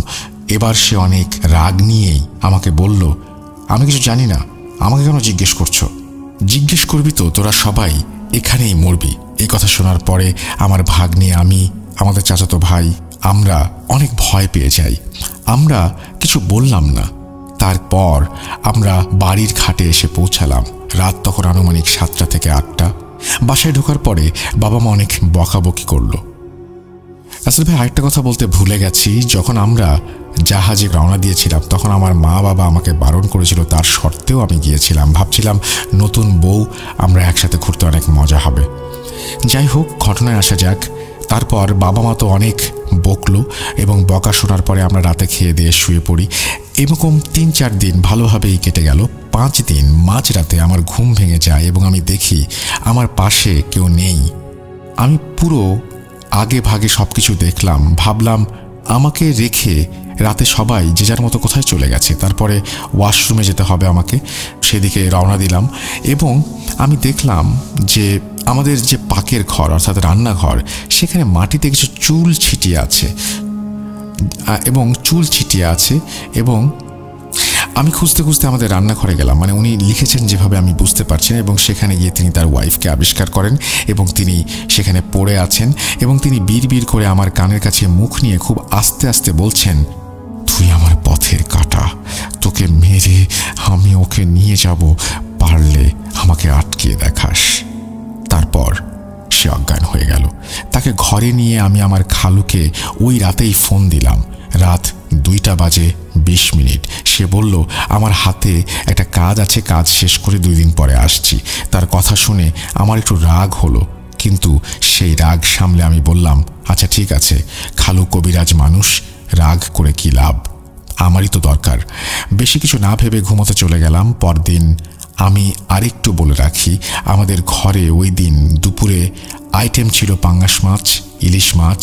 এবার সে অনেক রাগ নিয়েই আমাকে বলল, আমি কিছু জানি না, আমাকে কেন জিজ্ঞেস করছো? জিজ্ঞেস করবি তো, তোরা সবাই এখানেই মরবি। এই কথা শোনার পরে আমার ভাগ্নে, আমি, আমাদের চাচাতো ভাই, আমরা অনেক ভয় পেয়ে যাই। আমরা কিছু বললাম না। তারপর আমরা বাড়ির ঘাটে এসে পৌঁছালাম। রাত তখন আনুমানিক 7টা থেকে 8টা। বাসায় ঢোকার পরে বাবা মা অনেক বকাবকি করলো। আসলে ভাই আরেকটা কথা বলতে ভুলে গেছি, যখন আমরা জাহাজে রওনা দিয়েছিলাম তখন আমার মা বাবা আমাকে বারণ করেছিল, তার সত্ত্বেও আমি গিয়েছিলাম। ভাবছিলাম নতুন বউ, আমরা একসাথে ঘুরতে অনেক মজা হবে। যাই হোক, ঘটনায় আসা যাক। তারপর বাবা মা তো অনেক বকলো এবং বকা শোনার পরে আমরা রাতে খেয়ে দিয়ে শুয়ে পড়ি। এরকম 3-4 দিন ভালোভাবেই কেটে গেল। 5 দিন মাঝরাতে আমার ঘুম ভেঙে যায় এবং আমি দেখি আমার পাশে কেউ নেই। আমি পুরো আগে ভাগে সব কিছু দেখলাম। ভাবলাম আমাকে রেখে রাতে সবাই যে যার মতো কোথায় চলে গেছে। তারপরে ওয়াশরুমে যেতে হবে আমাকে, সেদিকে রওনা দিলাম এবং আমি দেখলাম যে আমাদের যে পাকের ঘর অর্থাৎ রান্নাঘর, সেখানে মাটিতে কিছু চুল ছিটিয়ে আছে এবং আমি খুঁজতে খুঁজতে আমাদের রান্নাঘরে গেলাম। মানে উনি লিখেছেন যেভাবে আমি বুঝতে পারছি না, এবং সেখানে গিয়ে তিনি তার ওয়াইফকে আবিষ্কার করেন এবং তিনি সেখানে পড়ে আছেন এবং তিনি বিড় করে আমার কানের কাছে মুখ নিয়ে খুব আস্তে আস্তে বলছেন, তুই আমার পথের কাঁটা, তোকে মেরে আমি ওকে নিয়ে যাব, পারলে আমাকে আটকিয়ে দেখাস। তারপর সে অজ্ঞান হয়ে গেল। তাকে ঘরে নিয়ে আমি আমার খালুকে ওই রাতেই ফোন দিলাম। রাত 2:20 সে বলল, আমার হাতে একটা কাজ আছে, কাজ শেষ করে 2 দিন পরে আসছি। তার কথা শুনে আমার একটু রাগ হলো, কিন্তু সেই রাগ সামলে আমি বললাম, আচ্ছা ঠিক আছে, খালু কবিরাজ মানুষ, রাগ করে কি লাভ, আমারই তো দরকার। বেশি কিছু না ভেবে ঘুমোতে চলে গেলাম। পরদিন আমি আরেকটু বলে রাখি, আমাদের ঘরে ওই দিন দুপুরে আইটেম ছিল পাঙ্গাস মাছ, ইলিশ মাছ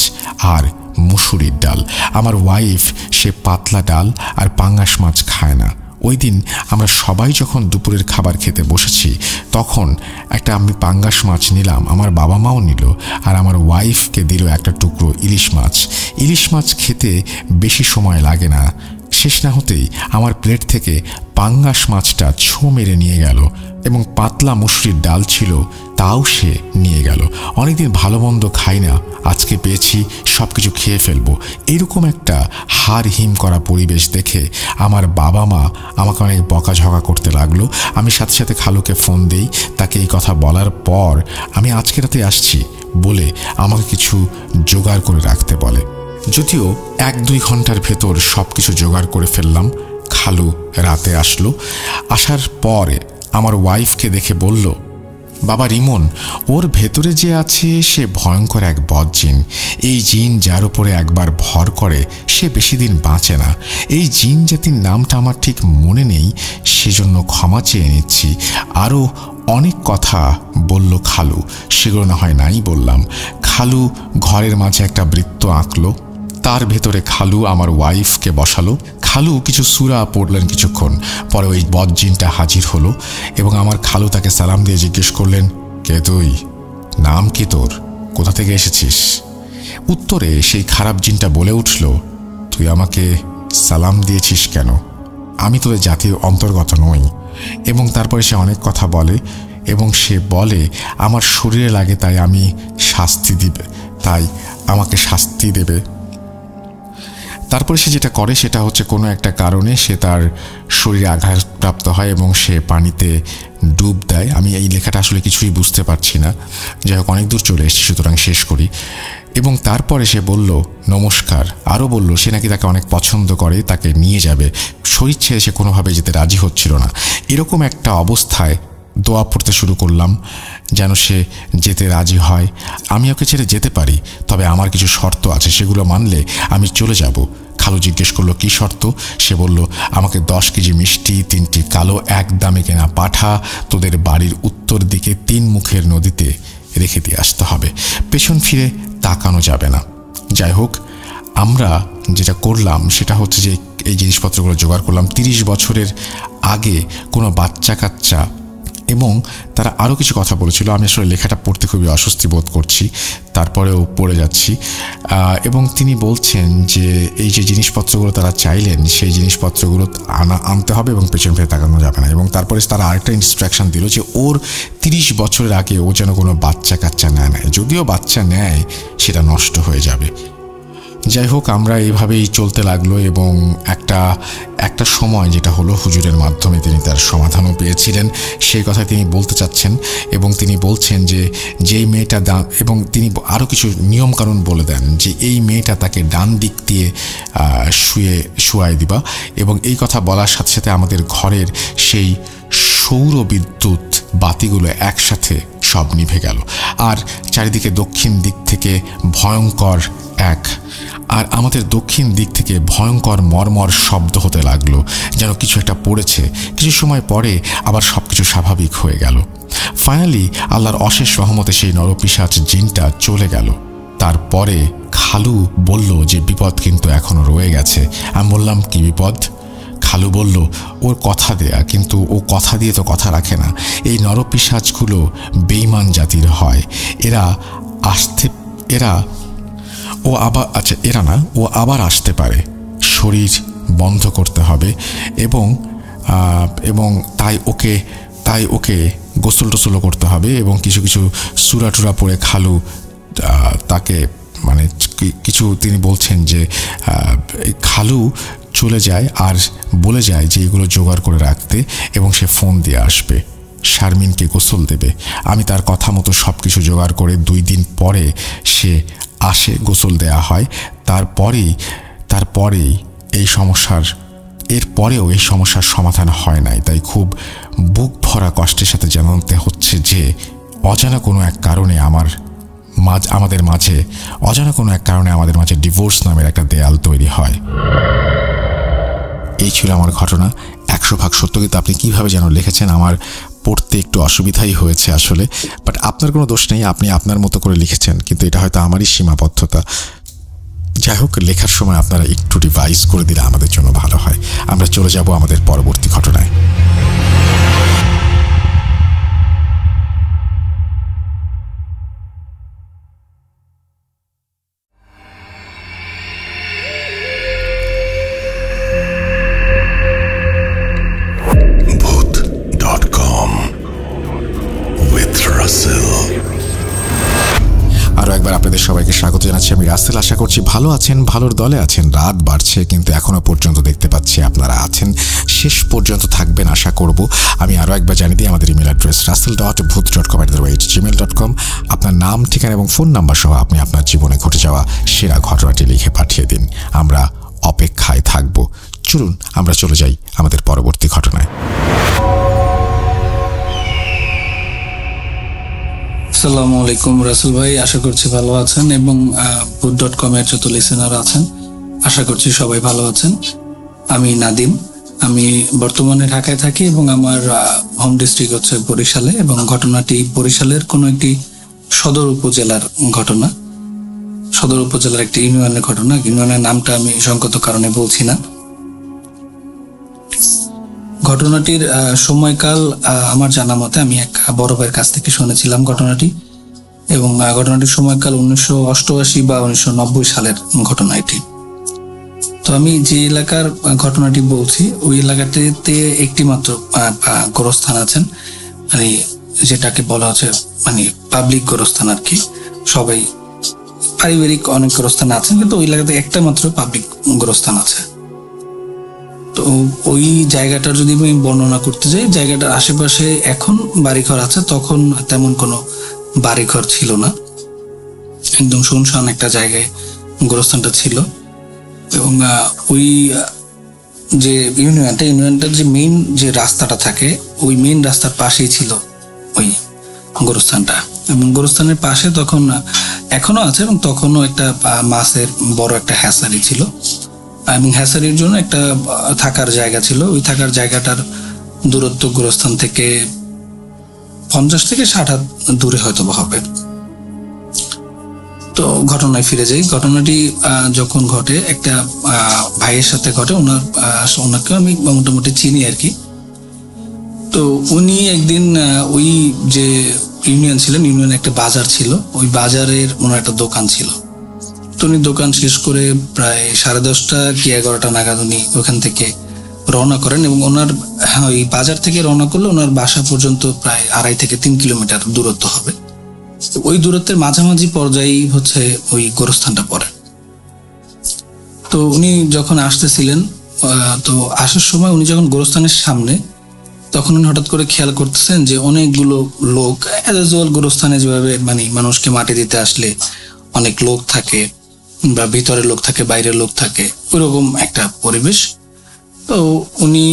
আর মুসুরির ডাল। আমার ওয়াইফ সে পাতলা ডাল আর পাঙ্গাস মাছ খায় না। ওই দিন আমরা সবাই যখন দুপুরের খাবার খেতে বসেছি তখন আমি পাঙ্গাস মাছ নিলাম, আমার বাবা মাও নিল, আর আমার ওয়াইফকে দিল একটা টুকরো ইলিশ মাছ। ইলিশ মাছ খেতে বেশি সময় লাগে না। শেষ না হতেই আমার প্লেট থেকে পাঙ্গাস মাছটা ছো মেরে নিয়ে গেল এবং পাতলা মুসুরির ডাল ছিল, তাও সে নিয়ে গেল। অনেকদিন ভালো মন্দ খাই না, আজকে পেয়েছি, সব কিছু খেয়ে ফেলবো। এরকম একটা হাড় হিম করা পরিবেশ দেখে আমার বাবা মা আমাকে অনেক বকাঝকা করতে লাগলো। আমি সাথে সাথে খালুকে ফোন দেই। তাকে এই কথা বলার পর আমি আজকে রাতে আসছি বলে আমাকে কিছু জোগাড় করে রাখতে বলে। যদিও 1-2 ঘন্টার ভেতর সব কিছু জোগাড় করে ফেললাম। খালু রাতে আসলো। আসার পরে আমার ওয়াইফকে দেখে বলল, বাবা রিমন, ওর ভেতরে যে আছে সে ভয়ঙ্কর এক বদজিন। এই জিন যার উপরে একবার ভর করে সে বেশি দিন বাঁচে না। এই জিন জাতির নামটা আমার ঠিক মনে নেই, সেজন্য ক্ষমা চেয়ে নিচ্ছি। আরও অনেক কথা বলল খালু, সেগুলো না হয় নাই বললাম। খালু ঘরের মাঝে একটা বৃত্ত আঁকলো, তার ভেতরে খালু আমার ওয়াইফকে বসালো। খালু কিছু সূরা পড়লেন কিছুক্ষণ পরে ওই বদজিনটা হাজির হলো এবং আমার খালু তাকে সালাম দিয়ে জিজ্ঞেস করলেন, কে তুই, নাম কি তোর, কোথা থেকে এসেছিস? উত্তরে সেই খারাপ জিনটা বলে উঠল, তুই আমাকে সালাম দিয়েছিস কেন, আমি তোদের জাতির অন্তর্গত নই। এবং তারপরে সে অনেক কথা বলে এবং সে বলে আমার শরীরে লাগে তাই আমি শাস্তি দিবে, তাই আমাকে শাস্তি দেবে। তারপরে সে যেটা করে সেটা হচ্ছে কোনো একটা কারণে সে তার শরীরে আঘাতপ্রাপ্ত হয় এবং সে পানিতে ডুব দেয়। আমি এই লেখাটা আসলে কিছুই বুঝতে পারছি না, যাই হোক অনেক দূর চলে এসেছি, সুতরাং শেষ করি। এবং তারপরে সে বলল নমস্কার, আরও বলল সে নাকি তাকে অনেক পছন্দ করে, তাকে নিয়ে যাবে। শরীর ছেড়ে সে কোনোভাবে যেতে রাজি হচ্ছিল না। এরকম একটা অবস্থায় দোয়া পড়তে শুরু করলাম যেন সে যেতে রাজি হয়। আমি ওকে ছেড়ে যেতে পারি, তবে আমার কিছু শর্ত আছে, সেগুলো মানলে আমি চলে যাব। খালু জিজ্ঞেস করলো কি শর্ত? সে বলল, আমাকে 10 কেজি মিষ্টি, 3টি কালো 1 দামে কেনা পাঠা তোদের বাড়ির উত্তর দিকে 3 মুখের নদীতে রেখে দিয়ে আসতে হবে, পেছন ফিরে তাকানো যাবে না। যাই হোক, আমরা যেটা করলাম সেটা হচ্ছে যে এই জিনিসপত্রগুলো জোগাড় করলাম 30 বছরের আগে কোনো বাচ্চা কাচ্চা, এবং তারা আরও কিছু কথা বলেছিল। আমি আসলে লেখাটা পড়তে খুবই অস্বস্তি বোধ করছি, তারপরেও পড়ে যাচ্ছি। এবং তিনি বলছেন যে এই যে জিনিসপত্রগুলো তারা চাইলেন সেই জিনিসপত্রগুলো আনতে হবে এবং পেছন ফিরে তাকানো যাবে না। এবং তারপরে তারা আরেকটা ইনস্ট্রাকশন দিল যে ওর 30 বছরের আগে ও যেন কোনো বাচ্চা কাচ্চা নেয়, যদিও বাচ্চা নেয় সেটা নষ্ট হয়ে যাবে। যাই হোক, আমরা এইভাবেই চলতে লাগলো এবং একটা সময় যেটা হলো হুজুরের মাধ্যমে তিনি তার সমাধানও পেয়েছিলেন, সেই কথা তিনি বলতে চাচ্ছেন। এবং তিনি বলছেন যে যেই মেয়েটা এবং তিনি আরও কিছু নিয়মকানুন বলে দেন যে এই মেয়েটা তাকে ডান দিক দিয়ে শুয়াই দিবা। এবং এই কথা বলার সাথে সাথে আমাদের ঘরের সেই সৌর বিদ্যুৎ বাতিগুলো একসাথে সব নিভে গেল, আর চারিদিকে দক্ষিণ দিক থেকে ভয়ঙ্কর আর আমাদের দক্ষিণ দিক থেকে ভয়ঙ্কর মর্মর শব্দ হতে লাগলো, যেন কিছু একটা পড়েছে। কিছু সময় পরে আবার সবকিছু স্বাভাবিক হয়ে গেল। ফাইনালি আল্লাহর অশেষ রহমতে সেই নরপিশাচ জিনটা চলে গেল। তারপরে খালু বলল যে বিপদ কিন্তু এখনো রয়ে গেছে। আমি বললাম কি বিপদ? খালু বলল ওর কথা দেয়া, কিন্তু ও কথা দিয়ে তো কথা রাখে না। এই নরপিশাচগুলো বেঈমান জাতির হয়। ও আবার আসতে পারে। শরীর বন্ধ করতে হবে এবং তাই ওকে গোসল টোসলও করতে হবে। এবং কিছু সূরা টুরা পড়ে খালু তাকে কিছু তিনি বলছেন যে খালু চলে যায় আর বলে যায় যে এগুলো জোগাড় করে রাখতে, এবং সে ফোন দিয়ে আসবে, শারমিনকে গোসল দেবে। আমি তার কথা মতো সব কিছু জোগাড় করে 2 দিন পরে সে আসে, গোসল দেয়া হয়। তারপরেই এরপরেও এই সমস্যার সমাধান হয় নাই। তাই খুব বুক ভরা কষ্টের সাথে জানাতে হচ্ছে যে অজানা কোনো এক কারণে আমাদের মাঝে ডিভোর্স নামের একটা দেয়াল তৈরি হয়। এই ছিল আমার ঘটনা, 100% সত্য। কিন্তু আপনি কিভাবে যেন লিখেছেন, আমার পড়তে একটু অসুবিধাই হয়েছে আসলে, বাট আপনার কোনো দোষ নেই, আপনি আপনার মতো করে লিখেছেন, কিন্তু এটা হয়তো আমারই সীমাবদ্ধতা। যাই হোক, লেখার সময় আপনারা একটু রিভাইজ করে দিলে আমাদের জন্য ভালো হয়। আমরা চলে যাব আমাদের পরবর্তী ঘটনায়। আরও একবার আপনাদের সবাইকে স্বাগত জানাচ্ছি। আমি রাসেল। আশা করছি ভালো আছেন, ভালোর দলে আছেন। রাত বাড়ছে কিন্তু এখনো পর্যন্ত দেখতে পাচ্ছি আপনারা আছেন, শেষ পর্যন্ত থাকবেন আশা করব। আমি আরও একবার জানিয়ে দিই, আমাদের ইমেল অ্যাড্রেস rasel.bhoot.com@gmail.com। আপনার নাম, ঠিকানা এবং ফোন নাম্বার সহ আপনি আপনার জীবনে ঘটে যাওয়া সেরা ঘটনাটি লিখে পাঠিয়ে দিন, আমরা অপেক্ষায় থাকব। চলুন আমরা চলে যাই আমাদের পরবর্তী ঘটনায়। আসসালামু আলাইকুম রাসেল ভাই, আশা করছি ভালো আছেন এবং bhoot.com এর যত লিসেনার আছেন আশা করছি সবাই ভালো আছেন। আমি নাদিম, আমি বর্তমানে ঢাকায় থাকি এবং আমার হোম ডিস্ট্রিক্ট হচ্ছে বরিশালে, এবং ঘটনাটি বরিশালের কোনো একটি সদর উপজেলার ঘটনা, সদর উপজেলার একটি ইউনিয়নের ঘটনা। ইউনিয়নের নামটা আমি সংগত কারণে বলছি না। ঘটনাটির সময়কাল আমার জানা মতে আমি এক বড় ভাইয়ের কাছ থেকে শুনেছিলাম ঘটনাটি, এবং ঘটনাটির সময়কাল 1988 বা 1990 সালের ঘটনা এটি। তো আমি যে এলাকার ঘটনাটি বলছি ওই এলাকাটিতে একটি মাত্র গোরস্থান আছেন, যেটাকে বলা হচ্ছে পাবলিক গোরস্থান আর কি। সবাই পারিবারিক অনেক গোরস্থান আছেন, কিন্তু ওই এলাকাতে একটা মাত্র পাবলিক গোরস্থান আছে। তো ওই জায়গাটার যদি আমি বর্ণনা করতে যাই, জায়গাটার আশেপাশে এখন বাড়িঘর আছে, তখন তেমন কোনো বাড়িঘর ছিল না, একদম শুনশান একটা জায়গায় গোরস্থানটা ছিল। এবং ওই যে ইউনিয়নটার যে মেইন যে রাস্তাটা থাকে, ওই মেইন রাস্তার পাশেই ছিল ওই গোরস্থানটা। এবং গোরস্থানের পাশে তখন এখনো আছে, এবং তখনও একটা মাছের বড় একটা হ্যাচারি ছিল, এবং হ্যাচারির জন্য একটা থাকার জায়গা ছিল। ওই থাকার জায়গাটার দূরত্ব গোরস্থান থেকে 50 থেকে 60 হাত দূরে হয়তো হবে। তো ঘটনায় ফিরে যাই। ঘটনাটি যখন ঘটে একটা ভাইয়ের সাথে ঘটে, ওনাকে আমি মোটামুটি চিনি আর কি। তো উনি একদিন ওই যে ইউনিয়ন ছিলেন, ইউনিয়নে একটা বাজার ছিল, ওই বাজারের ওনার একটা দোকান ছিল। তো উনি দোকান শেষ করে প্রায় 10:30 কি 11টা নাগাদ উনি ওখান থেকে রওনা করেন এবং ওনার ওই বাজার থেকে রওনা করলে ওনার বাসা পর্যন্ত প্রায় 2.5 থেকে 3 কিলোমিটার দূরত্ব হবে। ওই দূরত্বের মাঝামাঝি পর্যায়ে হচ্ছে ওই গোরস্থানটা পড়ে। তো উনি যখন আসতেছিলেন, তো আসার সময় উনি যখন গোরস্থানের সামনে, তখন উনি হঠাৎ করে খেয়াল করতেছেন যে অনেকগুলো লোক, অ্যাজ ইউজুয়াল গোরস্থানে যেভাবে মানে মানুষকে মাটি দিতে আসলে অনেক লোক থাকে, বা ভিতরে লোক থাকে বাইরের লোক থাকে, ওইরকম একটা পরিবেশ। তো উনি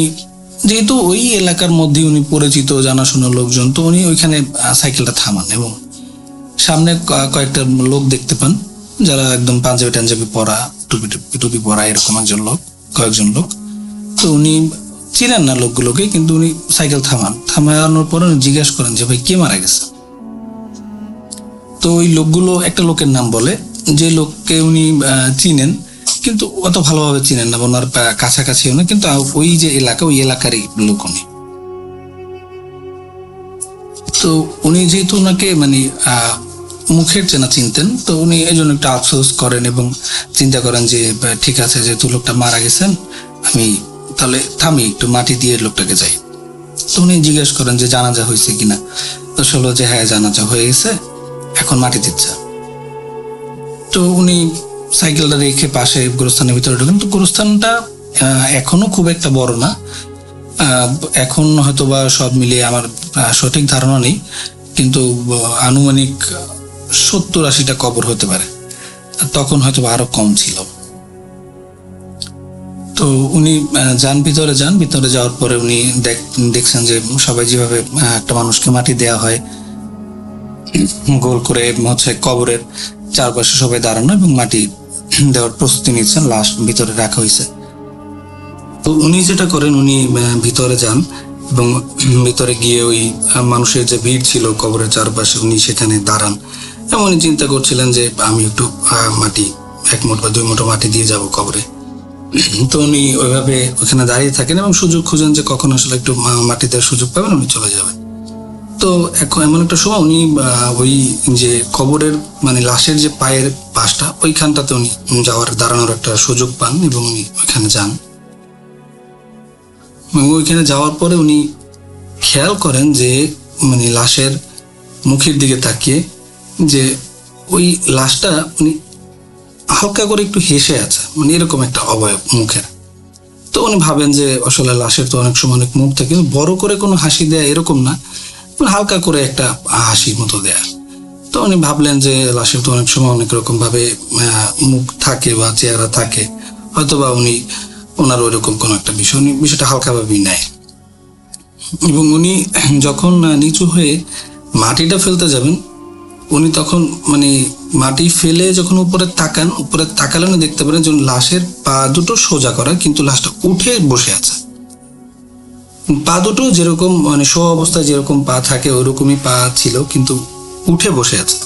যেহেতু ওই এলাকার মধ্যে উনি পরিচিত জানাশোনা লোকজন, তো উনি ওইখানে সাইকেলটা থামান এবং সামনে কয়েকটা লোক দেখতে পান যারা একদম পাঞ্জাবি টাঞ্জাবি পরা, টুপি পরা, এরকম কয়েকজন লোক। তো উনি চিনেন না লোকগুলোকে, কিন্তু উনি সাইকেল থামানোর পর উনি জিজ্ঞাসা করেন যে ভাই কে মারা গেছে। তো ওই লোকগুলো একটা লোকের নাম বলে, যে লোককে উনি চিনেন কিন্তু অত ভালোভাবে চিনেন না, ওনার কাছাকাছিও না, কিন্তু ওই যে এলাকা, ওই এলাকারই লোক উনি। তো উনি যেহেতু ওনাকে মানে মুখের চেনা চিনতেন, তো উনি এই জন্য একটু আফসোস করেন এবং চিন্তা করেন যে ঠিক আছে, যেহেতু লোকটা মারা গেছেন, আমি তাহলে থামি, একটু মাটি দিয়ে লোকটাকে যাই। তো উনি জিজ্ঞেস করেন যে জানাজা হয়েছে কিনা। তো বলল যে হ্যাঁ জানাজা হয়ে গেছে, এখন মাটি দিচ্ছে। তো উনি সাইকেলটা রেখে পাশে গোরস্থানের ভিতরে ঢুকেন। তো গোরস্থানটা এখনো খুব একটা বড় না, এখন হয়তো বা সব মিলিয়ে আমার সঠিক ধারণা নেই, কিন্তু আনুমানিক 70-80টা কবর হতে পারে, তখন হয়তো আরো কম ছিল। তো উনি ভিতরে যাওয়ার পরে উনি দেখছেন যে সবাই যেভাবে একটা মানুষকে মাটি দেওয়া হয়, গোল করে হচ্ছে কবরের চারপাশে সবাই দাঁড়ানো এবং মাটি দেওয়ার প্রস্তুতি নিচ্ছেন, লাশ ভিতরে রাখা হয়েছে। তো উনি যেটা করেন, উনি ভিতরে যান এবং ভিতরে গিয়ে ওই মানুষের যে ভিড় ছিল কবরের চারপাশে, উনি সেখানে দাঁড়ান এবং উনি চিন্তা করছিলেন যে আমি একটু মাটি 1 মুঠ বা 2 মুঠো মাটি দিয়ে যাব কবরে। তো উনি ওইভাবে ওখানে দাঁড়িয়ে থাকেন এবং সুযোগ খুঁজেন যে কখন আসলে একটু মাটি দেওয়ার সুযোগ পাবেন, উনি চলে যাবেন। তো এখন এমন একটা সময় উনি ওই যে কবরের মানে লাশের যে পায়ের পাশটা, ওইখানটাতে উনি দাঁড়ানোর একটা সুযোগ পান এবং উনি ওইখানে যান। ওইখানে যাওয়ার পরে উনি খেয়াল করেন যে মানে লাশের মুখের দিকে তাকিয়ে যে ওই লাশটা উনি হালকা করে একটু হেসে আছে, মানে এরকম একটা অবয়ব মুখের। তো উনি ভাবেন যে আসলে লাশের তো অনেক সময় অনেক মুখ থাকে, কিন্তু বড় করে কোনো হাসি দেয়া এরকম না, হালকা করে একটা হাসির মতো দেয়া। তো উনি ভাবলেন যে লাশের তো অনেক সময় অনেক রকম ভাবে মুখ থাকে বা চেহারা থাকে, হয়তোবা ওনার ওইরকম কোনো একটা বিষয়, উনি বিষয়টা হালকাভাবেই নেয়। এবং উনি যখন নিচু হয়ে মাটিটা ফেলতে যাবেন, উনি তখন মানে মাটি ফেলে যখন উপরে তাকালে উনি দেখতে পারেন যে লাশের পা দুটো সোজা করা, কিন্তু লাশটা উঠে বসে আছে। পা দুটো যেরকম মানে শো অবস্থায় যেরকম পা থাকে ওইরকমই পা ছিল, কিন্তু উঠে বসে আছে।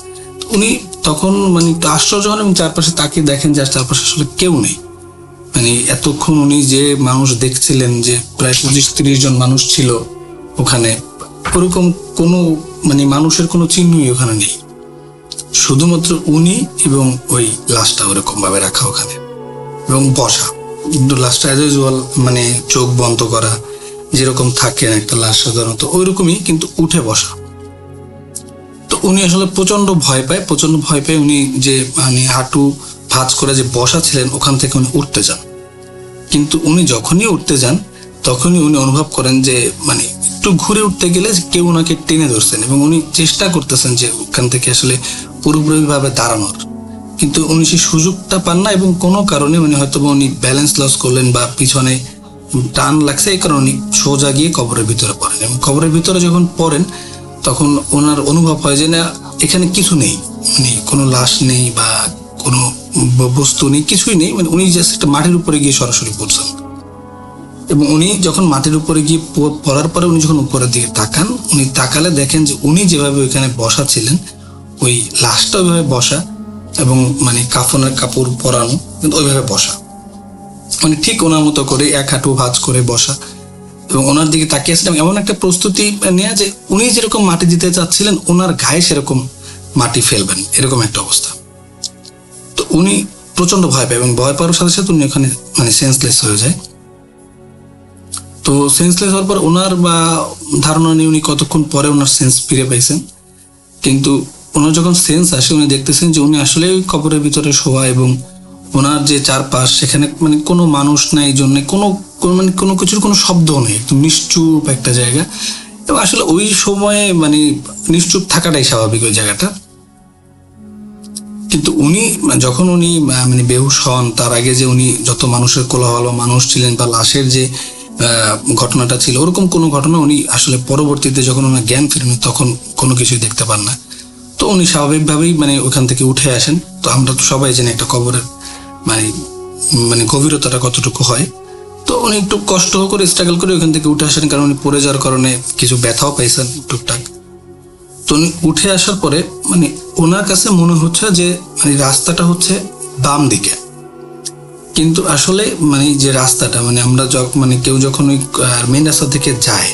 উনি তখন মানে একটু আশ্চর্য হন এবং চারপাশে তাকিয়ে দেখেন যে চারপাশে আসলে কেউ নেই। মানে এতক্ষণ উনি যে মানুষ দেখছিলেন, যে প্রায় 25-30 জন মানুষ ছিল ওখানে, ওরকম কোনো মানে মানুষের কোনো চিহ্নই ওখানে নেই, শুধুমাত্র উনি এবং ওই লাশটা ওরকম ভাবে রাখা ওখানে এবং বসা। লাশটা অ্যাজ ইউজুয়াল মানে চোখ বন্ধ করা, যেরকম থাকে একটা লাশ সাধারণত ওইরকমই, কিন্তু উঠে বসা। তো উনি আসলে প্রচন্ড ভয় পায়। উনি যে মানে হাঁটু ভাঁজ করে যে বসা ছিলেন ওখান থেকে উনি উঠতে যান, কিন্তু উনি যখনই উঠতে যান তখনই উনি অনুভব করেন যে মানে একটু ঘুরে উঠতে গেলে কেউ ওনাকে টেনে ধরছেন এবং উনি চেষ্টা করতেছেন যে ওখান থেকে আসলে পুরোপুরিভাবে দাঁড়ানোর, কিন্তু উনি সেই সুযোগটা পান না। এবং কোনো কারণে হয়তো উনি ব্যালেন্স লস করলেন বা পিছনে টান লাগছে, এই কারণে উনি সোজা গিয়ে কবরের ভিতরে পড়েন। এবং কবরের ভিতরে যখন পড়েন তখন ওনার অনুভব হয় যে না, এখানে কিছু নেই, মানে কোনো লাশ নেই বা কোনো বস্তু নেই, কিছুই নেই। মানে উনি জাস্ট একটা মাটির উপরে গিয়ে সরাসরি পড়ছেন। এবং উনি যখন মাটির উপরে গিয়ে পড়ার পরে উনি যখন উপরের দিকে তাকান, উনি তাকালে দেখেন যে উনি যেভাবে ওইখানে বসা ছিলেন, ওই লাশটা ওইভাবে বসা, এবং মানে কাফনের কাপড় পরানো, কিন্তু ওইভাবে বসা, মানে ঠিক ওনার মতো করে এক হাঁটু ভাঁজ করে বসা এবং ওনার দিকে তাকিয়েছিলাম। এমন একটা প্রস্তুতি নেওয়া যে উনি যেরকম মাটি দিতে চাচ্ছিলেন ওনার গায়ে সেরকম মাটি ফেলবেন, এরকম একটা অবস্থা। তো উনি প্রচন্ড ভয় পায় এবং ভয় পাওয়ার সাথে সাথে উনি ওখানে মানে সেন্সলেস হয়ে যায়। তো সেন্সলেস হওয়ার পর ওনার বা ধারণা নেই উনি কতক্ষণ পরে ওনার সেন্স ফিরে পাইছেন, কিন্তু ওনার যখন সেন্স আসে উনি দেখতেছেন যে উনি আসলে ওই কবরের ভিতরে শোয়া এবং ওনার যে চারপাশ সেখানে মানে কোনো মানুষ নাই, এই জন্য মানে কোনো কিছুর কোনো শব্দ নেই, একদম নিশ্চুপ একটা জায়গা। এবং আসলে ওই সময়ে মানে নিশ্চুপ থাকাটাই স্বাভাবিক ওই জায়গাটা। কিন্তু উনি যখন উনি মানে বেহুশ হন তার আগে যে উনি যত মানুষের কোলাহল, মানুষ ছিলেন বা লাশের যে ঘটনাটা ছিল ওরকম কোনো ঘটনা উনি আসলে পরবর্তীতে যখন ওনার জ্ঞান ফিরেন তখন কোনো কিছুই দেখতে পান না। তো উনি স্বাভাবিকভাবেই মানে ওখান থেকে উঠে আসেন। তো আমরা তো সবাই জানি একটা কবরের মানে মানে গভীরতাটা কতটুকু হয়। তো উনি একটু কষ্ট করে স্ট্রাগল করে ওখান থেকে উঠে আসেন, কারণ উনি পড়ে যাওয়ার কারণে কিছু ব্যথাও পাইছেন টুকটাক। তো উনি উঠে আসার পরে মানে ওনার কাছে মনে হচ্ছে যে মানে রাস্তাটা হচ্ছে বাম দিকে, কিন্তু আসলে মানে যে রাস্তাটা মানে আমরা মানে কেউ যখন ওই মেন রাস্তা থেকে যায়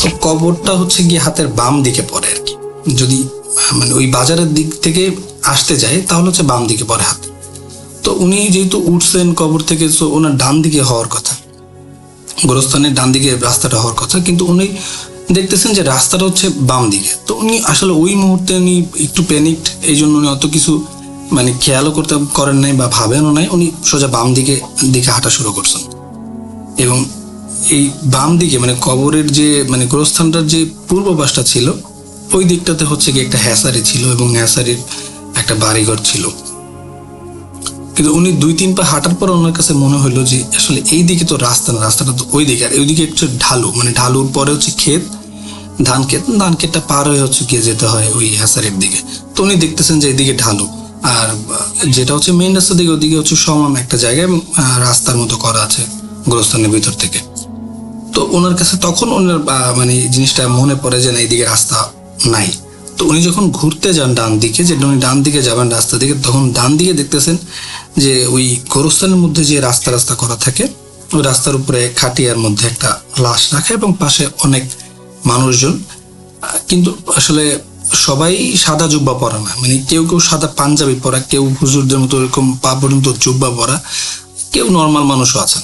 তো কবরটা হচ্ছে গিয়ে হাতের বাম দিকে পড়ে আর কি। যদি মানে ওই বাজারের দিক থেকে আসতে যায় তাহলে হচ্ছে বাম দিকে পড়ে হাত। তো উনি যেহেতু উঠছেন কবর থেকে, তো ওনার ডান দিকে হওয়ার কথা, গোরস্থানের ডান দিকে রাস্তাটা হওয়ার কথা, কিন্তু উনি দেখতেছেন যে রাস্তাটা হচ্ছে বাম দিকে। তো উনি আসলে ওই মুহূর্তে উনি একটু প্যানিকড, এই জন্য উনি অত কিছু মানে খেয়ালও করেন নাই বা ভাবেনও নাই, উনি সোজা বাম দিকে হাঁটা শুরু করছেন। এবং এই বাম দিকে মানে কবরের যে মানে গোরস্থানটার যে পূর্ব পাশটা ছিল ওই দিকটাতে হচ্ছে কি একটা হ্যাসারি ছিল এবং হ্যাসারির একটা বাড়িঘর ছিল। কিন্তু উনি 2-3 পা হাঁটার পর ওনার কাছে মনে হলো যে আসলে এই দিকে তো রাস্তা না, রাস্তাটা তো ওই দিকে, আর ওইদিকে একটু ঢালু, মানে ঢালুর পরে হচ্ছে ক্ষেত, ধান ক্ষেতটা পার হয়ে হচ্ছে গিয়ে যেতে হয় ওই হ্যাসারির দিকে। তো উনি দেখতেছেন যে এইদিকে ঢালু, আর যেটা হচ্ছে মেইন রাস্তার দিকে ওদিকে হচ্ছে সমান একটা জায়গায় এবং রাস্তার মতো করা আছে গোরস্থানের ভিতর থেকে। তো ওনার কাছে তখন ওনার মানে জিনিসটা মনে পড়ে যে না এইদিকে রাস্তা নাই। তো উনি যখন ঘুরতে যান ডান দিকে, যেটা উনি ডান দিকে যাবেন রাস্তা দিকে, তখন ডান দিকে দেখতেছেন যে ওই গোরস্থানের মধ্যে যে রাস্তা করা থাকে ওই রাস্তার উপরে খাটিয়ার মধ্যে একটা লাশ রাখা এবং পাশে অনেক মানুষজন, কিন্তু আসলে সবাই সাদা জুব্বা পরা না, মানে কেউ সাদা পাঞ্জাবি পরা, কেউ হুজুরদের মতো এরকম পা পর্যন্ত জুব্বা পরা, কেউ নর্মাল মানুষও আছেন।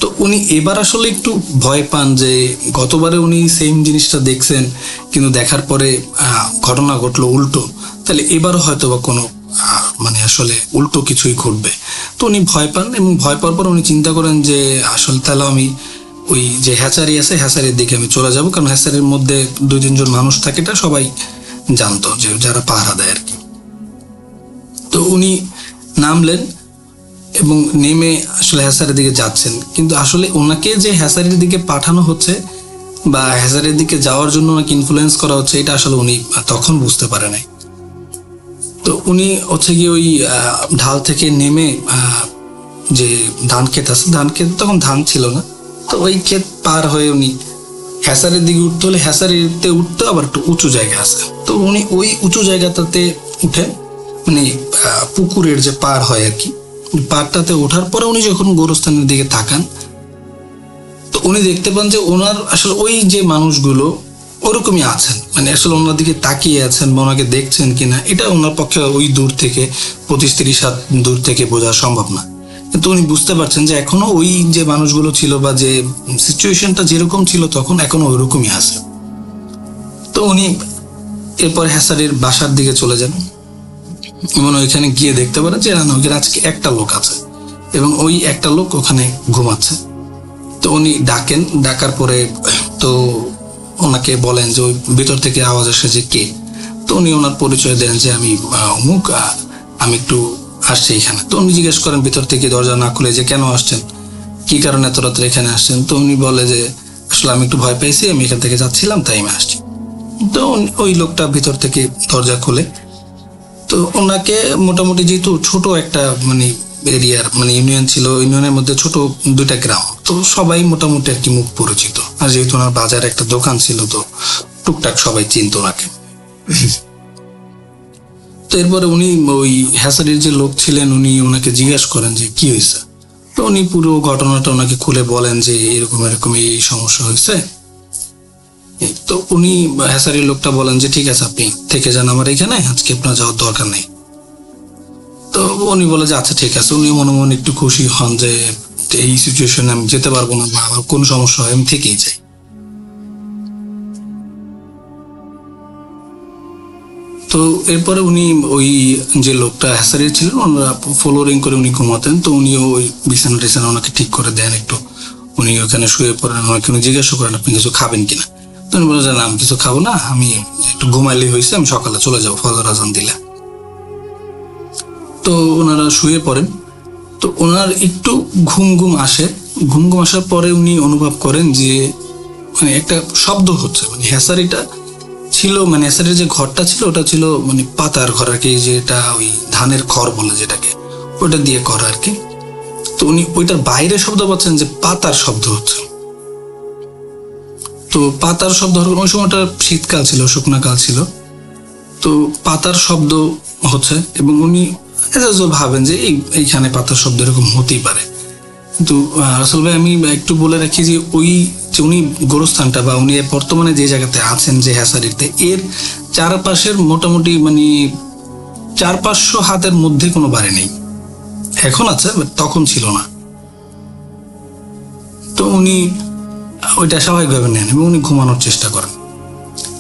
তো উনি এবার আসলে একটু ভয় পান যে গতবারে উনি সেম জিনিসটা দেখছেন কিন্তু দেখার পরে ঘটনা ঘটলো উল্টো, তাহলে এবারও হয়তো বা কোনো মানে আসলে উল্টো কিছুই ঘটবে। তো উনি ভয় পান এবং ভয় পাওয়ার পর উনি চিন্তা করেন যে আসলে তাহলে আমি ওই যে হ্যাচারি আছে হ্যাচারির দিকে আমি চলে যাব, কারণ হ্যাচারির মধ্যে 2-3 জন মানুষ থাকে, এটা সবাই জানতো যে যারা পাহারা দেয় আর কি। তো উনি নামলেন এবং নেমে আসলে হ্যাচারির দিকে যাচ্ছেন, কিন্তু আসলে ওনাকে যে হ্যাচারির দিকে পাঠানো হচ্ছে বা হ্যাচারির দিকে যাওয়ার জন্য ওনাকে ইনফ্লুয়েন্স করা হচ্ছে এটা আসলে উনি তখন বুঝতে পারে নাই। তো উনি হচ্ছে গিয়ে ওই ঢাল থেকে নেমে যে ধান ক্ষেত আছে, ধান ক্ষেত তখন ধান ছিল না, তো ওই ক্ষেত পার হয়ে উনি হ্যাচারির দিকে উঠতে হলে হ্যাচারিতে উঠতে আবার একটু উঁচু জায়গা আছে। তো উনি ওই উঁচু জায়গাটাতে উঠে মানে পুকুরের যে পার হয় আর কি, পাড়টাতে ওঠার পরে উনি যখন গোরস্থানের দিকে তাকান তো উনি দেখতে পান যে ওনার আসলে ওই যে মানুষগুলো ওরকমই আছেন, মানে আসলে ওনার দিকে তাকিয়ে আছেন বা ওনাকে দেখছেন কিনা এটা ওনার পক্ষে ওই দূর থেকে 25-30 হাত দূর থেকে বোঝা সম্ভব না। কিন্তু উনি বুঝতে পারছেন যে এখনো ওই যে মানুষগুলো ছিল বা যে সিচুয়েশনটা যেরকম ছিল তখন এখনো ওইরকমই আছে। তো উনি এরপর হ্যাসারির বাসার দিকে চলে যান এবং ওইখানে গিয়ে দেখতে পারে যে না, ওইখানে আজকে একটা লোক আছে এবং ওই একটা লোক ওখানে ঘুমাচ্ছে। তো উনি ডাকার পরে তো ওনাকে বলেন যে ওই ভিতর থেকে আওয়াজ আসে যে কে। তো উনি ওনার পরিচয় দেন যে আমি অমুক, আমি একটু আসছি এখানে। তো উনি জিজ্ঞেস করেন ভিতর থেকে দরজা না খুলে যে কেন আসছেন, কি কারণে এত রাত্রে এখানে আসছেন। তো উনি বলে যে আসলে আমি একটু ভয় পেয়েছি, আমি এখান থেকে যাচ্ছিলাম তাই আমি আসছি। তো ওই লোকটা ভিতর থেকে দরজা খুলে, তো ওনাকে মোটামুটি যেহেতু ছোট একটা মানে এরিয়ার মানে ইউনিয়ন ছিল, ইউনিয়নের মধ্যে ছোট 2টা গ্রাম, তো সবাই মোটামুটি আর কি মুখ পরিচিত, আর যেহেতু ওনার বাজারে একটা দোকান ছিল তো টুকটাক সবাই চিনত ওনাকে। তো এরপরে উনি ওই হ্যাসারির যে লোক ছিলেন উনি ওনাকে জিজ্ঞাসা করেন যে কি হয়েছে। তো উনি পুরো ঘটনাটা ওনাকে খুলে বলেন যে এরকম এরকম এই সমস্যা হয়েছে। তো উনি হ্যাসারির লোকটা বলেন যে ঠিক আছে আপনি থেকে যান আমার এখানে, আজকে আপনার যাওয়ার দরকার নেই। তো উনি বলে যে আচ্ছা ঠিক আছে। উনি মনে মনে একটু খুশি হন যে এই সিচুয়েশনে আমি যেতে পারবো না বা আমার কোনো সমস্যা হয় আমি থেকেই যাই। তো এরপরে উনি ওই যে লোকটা হ্যাসারির ছিলেন ওনারা ফ্লোরিং করে উনি ঘুমাতেন। তো উনিও ওই বিছানা টিছানা ওনাকে ঠিক করে দেন একটু। উনি ওখানে শুয়ে পড়েন, ওনাকে উনি জিজ্ঞাসা করেন আপনি কিছু খাবেন কিনা। তো উনি বলে যে না আমি কিছু খাবো না, আমি একটু ঘুমাইলেই হয়েছে, আমি সকালে চলে যাবো ফজর আজান দিলে। তো ওনারা শুয়ে পড়েন। তো ওনার একটু ঘুম ঘুম আসে। ঘুম ঘুম আসার পরে উনি অনুভব করেন যে মানে একটা শব্দ হচ্ছে। মানে হ্যাসারিটা ছিল, মানে হ্যাসারির যে ঘরটা ছিল ওটা ছিল মানে পাতার ঘর আর কি, যেটা ওই ধানের খড় বলে যেটাকে, ওটা দিয়ে করা আর কি। তো উনি ওইটার বাইরে শব্দ পাচ্ছেন যে পাতার শব্দ হচ্ছে। তো পাতার শব্দ ওই সময়টা শীতকাল ছিল, শুকনাকাল ছিল। তো পাতার শব্দ হচ্ছে এবং উনি ভাবেন যে এইখানে পাতার শব্দ এরকম হতেই পারে। কিন্তু রাসেল ভাই আমি একটু বলে রাখি যে ওই যে উনি গোরস্থানটা বা উনি বর্তমানে যে জায়গাতে আছেন যে হ্যাসারিতে, এর চারপাশের মোটামুটি মানে 400-500 হাতের মধ্যে কোনো বাড়ি নেই। এখন আছে, তখন ছিল না। তো উনি ওইটা স্বাভাবিকভাবে নেন এবং উনি ঘুমানোর চেষ্টা করেন।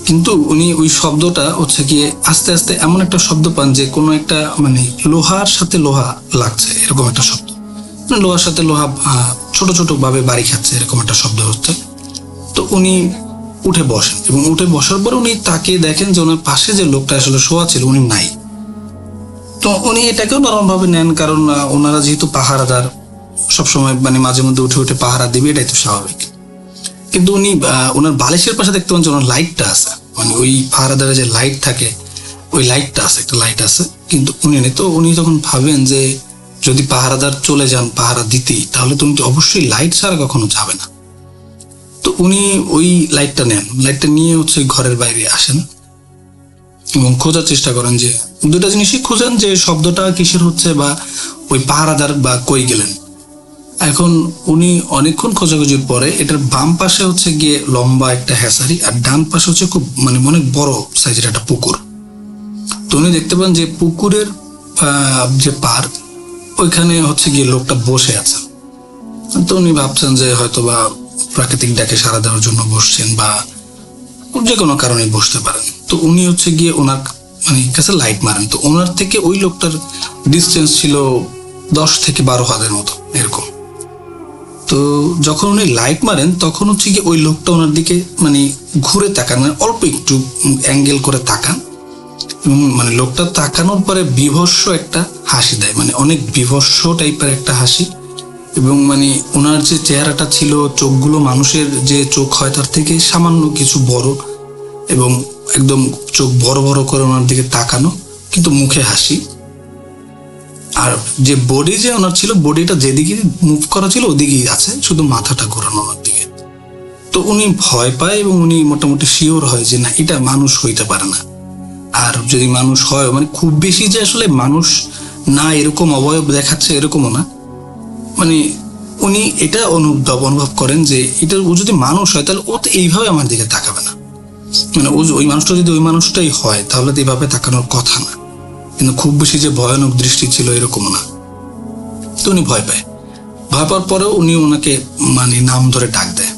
কিন্তু উনি ওই শব্দটা হচ্ছে গিয়ে আস্তে আস্তে এমন একটা শব্দ পান যে কোনো একটা মানে লোহার সাথে লোহা লাগছে এরকম একটা শব্দ, লোহার সাথে লোহা ছোট ছোট ভাবে বাড়ি খাচ্ছে এরকম একটা শব্দ হচ্ছে। তো উনি উঠে বসেন এবং উঠে বসার পর উনি তাকে দেখেন যে ওনার পাশে যে লোকটা আসলে শোয়া ছিল উনি নাই। তো উনি এটাকেও নরম ভাবে নেন, কারণ ওনারা যেহেতু পাহারাদার সবসময় মানে মাঝে মধ্যে উঠে উঠে পাহারা দিবে, এটাই তো স্বাভাবিক। কিন্তু উনি ওনার বালিশের পাশে দেখতে পান যে ওনার লাইটটা আছে, মানে ওই পাহারাদারের যে লাইট থাকে ওই লাইটটা আছে, একটা লাইট আছে। কিন্তু উনি নেই। তো উনি তখন ভাবেন যে যদি পাহারাদার চলে যান পাহারা দিতেই, তাহলে তো উনি অবশ্যই লাইট ছাড়া কখনো যাবে না। তো উনি ওই লাইটটা নেন, লাইটটা নিয়ে হচ্ছে ঘরের বাইরে আসেন এবং খোঁজার চেষ্টা করেন যে দুটা জিনিসই খোঁজেন, যে শব্দটা কিসের হচ্ছে বা ওই পাহারাদার বা কই গেলেন। এখন উনি অনেকক্ষণ খোঁজাখুঁজির পরে এটার বাম পাশে হচ্ছে গিয়ে লম্বা একটা হ্যাসারি আর ডান পাশে হচ্ছে খুব মানে অনেক বড় সাইজের একটা পুকুর। তো উনি দেখতে পান যে পুকুরের যে পার ওইখানে হচ্ছে গিয়ে লোকটা বসে আছে। তো উনি ভাবছেন যে হয়তো বা প্রাকৃতিক ডাকে সাড়া দেওয়ার জন্য বসছেন বা যে কোনো কারণে বসতে পারেন। তো উনি হচ্ছে গিয়ে ওনার মানে কাছে লাইট মারেন। তো ওনার থেকে ওই লোকটার ডিস্টেন্স ছিল 10 থেকে 12 হাতের মতো এরকম। তো যখন উনি লাইট মারেন তখন হচ্ছে গিয়ে ওই লোকটা ওনার দিকে মানে ঘুরে তাকান, মানে অল্প একটু অ্যাঙ্গেল করে তাকান এবং মানে লোকটা তাকানোর পরে বিভৎস একটা হাসি দেয়, মানে অনেক বিভৎস টাইপের একটা হাসি। এবং মানে ওনার যে চেহারাটা ছিল, চোখগুলো মানুষের যে চোখ হয় তার থেকে সামান্য কিছু বড় এবং একদম চোখ বড় বড় করে ওনার দিকে তাকানো, কিন্তু মুখে হাসি। আর যে বডি যে ওনার ছিল, বডিটা যেদিকে মুভ করা ছিল ওদিকেই আছে, শুধু মাথাটা ঘোরানো ওনার দিকে। তো উনি ভয় পায় এবং উনি মোটামুটি শিওর হয় যে না, এটা মানুষ হইতে পারে না। আর যদি মানুষ হয় মানে খুব বেশি যে আসলে মানুষ না এরকম অবয়ব দেখাচ্ছে এরকমও না, মানে উনি এটা অনুভব করেন যে এটা ও যদি মানুষ হয় তাহলে ও তো এইভাবে আমার দিকে তাকাবে না, মানে ওই মানুষটা যদি ওই মানুষটাই হয় তাহলে তো এইভাবে তাকানোর কথা না। কিন্তু খুব বেশি যে ভয়ানক দৃষ্টি ছিল এরকম না। তো উনি ভয় পায়। ভয় পাওয়ার পরেও উনি ওনাকে মানে নাম ধরে ডাক দেয়।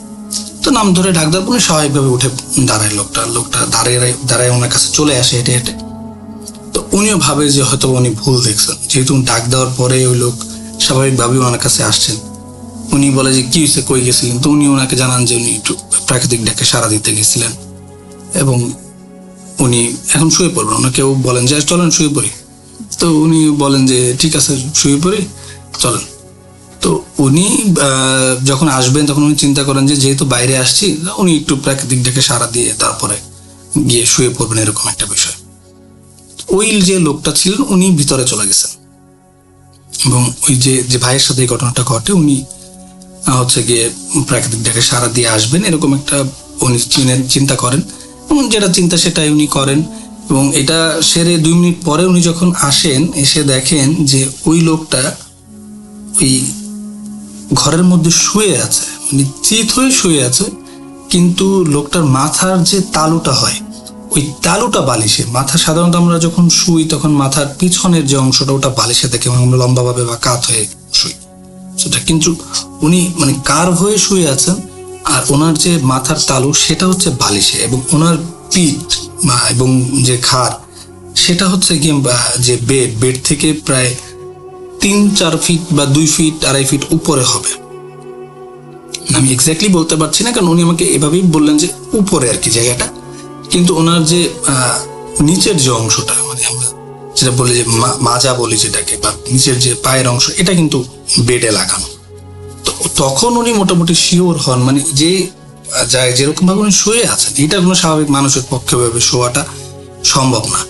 তো নাম ধরে ডাক দেওয়ার পর স্বাভাবিকভাবে উঠে দাঁড়ায় লোকটা দাঁড়ায় ওনার কাছে চলে আসে হেঁটে হেঁটে। তো উনিও ভাবে যে হয়তো উনি ভুল দেখছেন, যেহেতু ডাক দেওয়ার পরে ওই লোক স্বাভাবিকভাবেই ওনার কাছে আসছেন। উনি বলে যে কি হয়েছে, কই গেছিলেন। তো উনি ওনাকে জানান যে উনি একটু প্রাকৃতিক ডাকে সাড়া দিতে গেছিলেন এবং উনি এখন শুয়ে পড়বেন। ওনাকেও বলেন যে চলেন শুয়ে পড়ি। তো উনি বলেন যে ঠিক আছে শুয়ে পড়ি, চলেন। তো উনি যখন আসবেন তখন উনি চিন্তা করেন যে যেহেতু বাইরে আসছি, উনি একটু প্রাকৃতিক ডাকে সাড়া দিয়ে তারপরে গিয়ে শুয়ে পড়বেন, এরকম একটা বিষয়। ওই যে লোকটা ছিলেন উনি ভিতরে চলে গেছেন এবং ওই যে ভাইয়ের সাথে এই ঘটনাটা ঘটে উনি হচ্ছে গিয়ে প্রাকৃতিক ডাকে সাড়া দিয়ে আসবেন এরকম একটা উনি চিন্তা করেন এবং যেটা চিন্তা সেটাই উনি করেন। এবং এটা সেরে 2 মিনিট পরে উনি যখন আসেন, এসে দেখেন যে ওই লোকটা ওই ঘরের মধ্যে শুয়ে আছে, মানে চিত হয়ে শুয়ে আছে, কিন্তু লোকটার মাথার যে তালুটা হয় ওই তালুটা বালিশে। মাথা সাধারণত আমরা যখন শুই তখন মাথার পিছনের যে অংশটা ওটা বালিশে থাকে, আমরা লম্বাভাবে বা কাত হয়ে শুই সেটা, কিন্তু উনি মানে কার্ভ হয়ে শুয়ে আছেন আর ওনার যে মাথার তালু সেটা হচ্ছে বালিশে, এবং ওনার পিঠ এবং যে ঘাড় সেটা হচ্ছে গিয়ে যে বেড থেকে প্রায় 3-4 ফিট বা 2 ফিট 2.5 ফিট উপরে হবে। আমি এক্স্যাক্টলি বলতে পারছি না, কারণ উনি আমাকে এভাবেই বললেন যে উপরে আর কি জায়গাটা, কিন্তু ওনার যে নিচের যে অংশটা, মানে আমরা যেটা বলি যে মাজা বলি যেটাকে, বা নিচের যে পায়ের অংশ, এটা কিন্তু বেডে লাগানো। তো তখন উনি মোটামুটি শিওর হন, মানে যে যেরকম ভাবে উনি শুয়ে আছেন এটা কোনো স্বাভাবিক মানুষের পক্ষে ভাবে শোয়াটা সম্ভব না।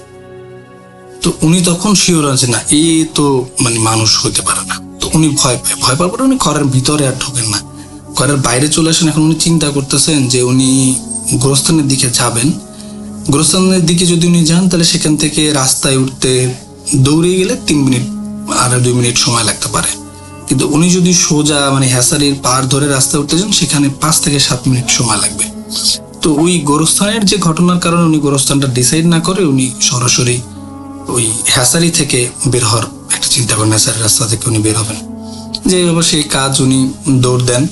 তো উনি তখন শিওর হন যে না, এই তো মানে মানুষ হইতে পারে না। তো উনি ভয় পাওয়ার পরে উনি ঘরের ভিতরে আর ঢোকেন না, ঘরের বাইরে চলে আসেন। এখন উনি চিন্তা করতেছেন যে উনি গোরস্থানের দিকে যাবেন। গোরস্থানের দিকে যদি উনি যান তাহলে সেখান থেকে রাস্তায় উঠতে দৌড়ে গেলে 3 মিনিট আর 2 মিনিট সময় লাগতে পারে, কিন্তু উনি যদি সোজা মানে হ্যাসারির পাড় ধরে রাস্তায় উঠতে যান সেখানে 5 থেকে 7 মিনিট সময় লাগবে। তো ওই গোরস্থানের যে ঘটনার কারণে উনি গোরস্থানটা ডিসাইড না করে উনি সরাসরি ওই হ্যাসারি থেকে বের হওয়ার একটা চিন্তা করেন। হ্যাসারি রাস্তা থেকে উনি বের হবেন, যে এবার সেই কাজ উনি দৌড় দেন,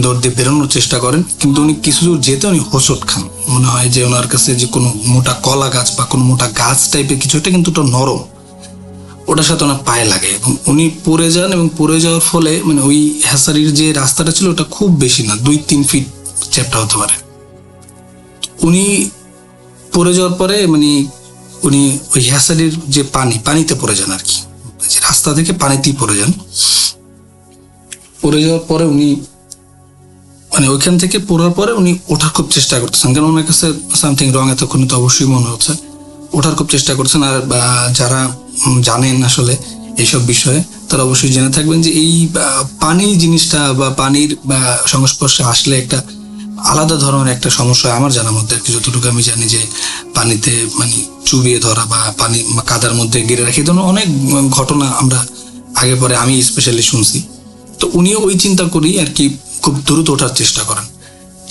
দৌড় দিয়ে বেরোনোর চেষ্টা করেন, কিন্তু উনি কিছু দূর যেতে উনি হোঁচট খান। মনে হয় যে ওনার কাছে যে কোনো মোটা কলা গাছ বা কোনো মোটা গাছ টাইপের কিছু, এটা কিন্তু ওটা নরম, ওটার সাথে ওনার পায়ে লাগে এবং উনি পড়ে যান। এবং পড়ে যাওয়ার ফলে মানে ওই হ্যাসারির যে রাস্তাটা ছিল ওটা খুব বেশি না, 2-3 ফিট চ্যাপ্টা হতে পারে। উনি পড়ে যাওয়ার পরে মানে উনি ওই হ্যাসারির যে পানিতে পড়ে যান আর কি, যে রাস্তা থেকে পানিতেই পড়ে যান। পড়ে যাওয়ার পরে উনি মানে ওইখান থেকে পড়ার পরে উনি ওঠার খুব চেষ্টা করতেছেন, কারণ ওনার কাছে সামথিং রং এতক্ষণ তো অবশ্যই মনে হচ্ছে। ওঠার খুব চেষ্টা করছেন। আর যারা জানেন আসলে এইসব বিষয়ে তারা অবশ্যই জেনে থাকবেন যে এই পানি জিনিসটা বা পানির সংস্পর্শে আসলে একটা আলাদা ধরনের একটা সমস্যা আমার জানার মধ্যে আর কি। যতটুকু আমি জানি যে পানিতে মানে চুবিয়ে ধরা বা পানি কাদার মধ্যে গিরে রাখি, এই ধরনের অনেক ঘটনা আমরা আগে পরে আমি স্পেশালি শুনছি। তো উনিও ওই চিন্তা করি আর কি খুব দ্রুত ওঠার চেষ্টা করেন,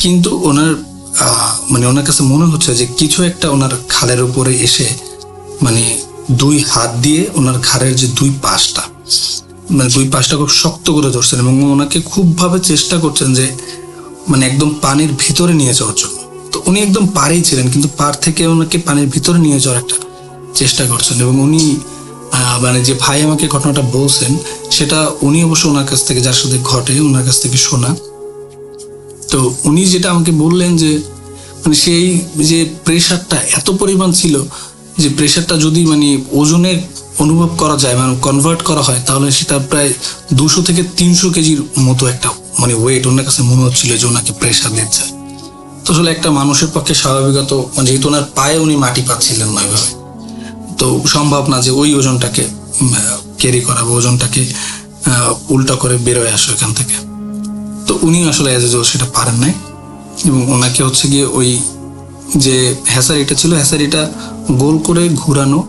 কিন্তু ওনার মানে ওনার কাছে মনে হচ্ছে যে কিছু একটা ওনার ঘাড়ের উপরে এসে মানে 2 হাত দিয়ে ওনার ঘাড়ের যে 2 পাশটা মানে 2 পাশটা খুব শক্ত করে ধরছেন এবং ওনাকে খুব ভাবে চেষ্টা করছেন যে মানে একদম পানির ভিতরে নিয়ে যাওয়ার জন্য। তো উনি একদম পাড়েই ছিলেন, কিন্তু পাড় থেকে ওনাকে পানির ভিতরে নিয়ে যাওয়ার একটা চেষ্টা করছেন। এবং উনি মানে যে ভাই আমাকে ঘটনাটা বলছেন সেটা উনি অবশ্য ওনার কাছ থেকে, যার সাথে ঘটে ওনার কাছ থেকে শোনা। তো উনি যেটা আমাকে বললেন যে মানে সেই যে প্রেশারটা এত পরিমাণ ছিল যে প্রেশারটা যদি মানে ওজনে অনুভব করা যায় মানে কনভার্ট করা হয় তাহলে সেটা প্রায় 200 থেকে 300 কেজির মতো একটা মানে ওয়েট ওনার কাছে মনে হচ্ছিল যে ওনাকে প্রেশার দিচ্ছে। তো আসলে একটা মানুষের পক্ষে স্বাভাবিকত মানে যেহেতু ওনার পায়ে উনি মাটি পাচ্ছিলেন না ওইভাবে, তো সম্ভব না যে ওই ওজনটাকে ক্যারি করা বা ওজনটাকে উল্টা করে বেরোয় আসো এখান থেকে। তো উনি আসলে সেটা পারেন নাই এবং ওনাকে হচ্ছে গিয়ে ওই যে হ্যাসারিটা ছিল হ্যাসারিটা গোল করে ঘুরানো,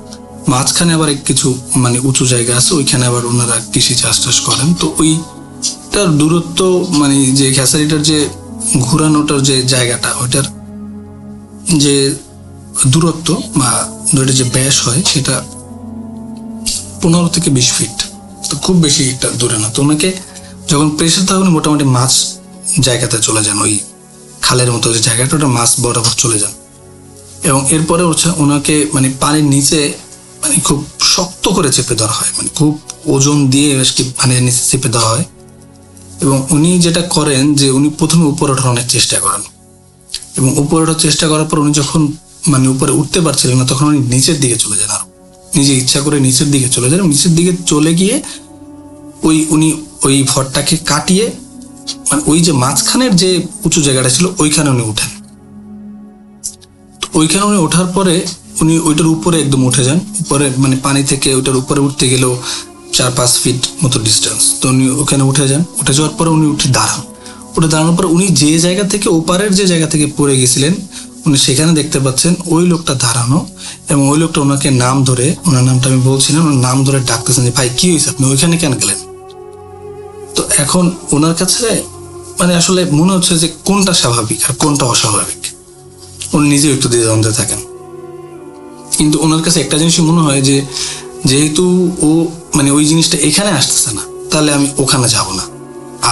মাঝখানে আবার কিছু মানে উঁচু জায়গা আছে, ওইখানে আবার ওনারা কৃষি চাষ করেন। তো ওইটার দূরত্ব মানে যে হ্যাসারিটার যে ঘুরানোটার যে জায়গাটা ওইটার যে দূরত্ব বা ওইটা যে ব্যাস হয় সেটা 15 থেকে 20 ফিট, তো খুব বেশি একটা দূরে না। তো ওনাকে যখন প্রেশার থাকে উনি মোটামুটি মাছ জায়গাতে চলে যান, ওই খালের মতো যে জায়গাটা ওটা মাছ বরাবর চলে যান। এবং এরপরে হচ্ছে ওনাকে মানে পানির নিচে মানে খুব শক্ত করে চেপে ধরা হয়, মানে খুব ওজন দিয়ে পানির নিচে চেপে দেওয়া হয়। এবং উনি যেটা করেন যে উনি প্রথমে উপরে ওঠার অনেক চেষ্টা করেন এবং উপরে ওঠার চেষ্টা করার পর উনি যখন মানে উপরে উঠতে পারছিলেন না তখন উনি নিচের দিকে চলে যান, আর নিজে ইচ্ছা করে নিচের দিকে চলে যান। নিচের দিকে চলে গিয়ে উনি ওই ভরটাকে কাটিয়ে মানে ওই যে মাঝখানের যে উঁচু জায়গাটা ছিল ওইখানে উনি উঠেন। তো ওইখানে উনি ওঠার পরে উনি ওইটার উপরে একদম উঠে যান, উপরে মানে পানি থেকে ওইটার উপরে উঠতে গেলেও 4-5 ফিট মতো ডিস্টেন্স। তো উনি ওখানে উঠে যান, উঠে যাওয়ার পরে উনি উঠে দাঁড়ানোর পরে উনি যে জায়গা থেকে ওপারের যে জায়গা থেকে পড়ে গেছিলেন উনি সেখানে দেখতে পাচ্ছেন ওই লোকটা দাঁড়ানো, এবং ওই লোকটা ওনাকে নাম ধরে, ওনার নামটা আমি বলছি না, ওনার নাম ধরে ডাকতেছেন যে ভাই কি হয়েছে, আপনি ওইখানে কেন গেলেন? তো এখন ওনার কাছে মানে আসলে মনে হচ্ছে যে কোনটা স্বাভাবিক আর কোনটা অস্বাভাবিক, উনি নিজেও একটু দ্বিধাদ্বন্দ্বে থাকেন। কিন্তু ওনার কাছে একটা জিনিসই মনে হয় যে যেহেতু ও মানে ওই জিনিসটা এখানে আসতেছে না, তাহলে আমি ওখানে যাব না।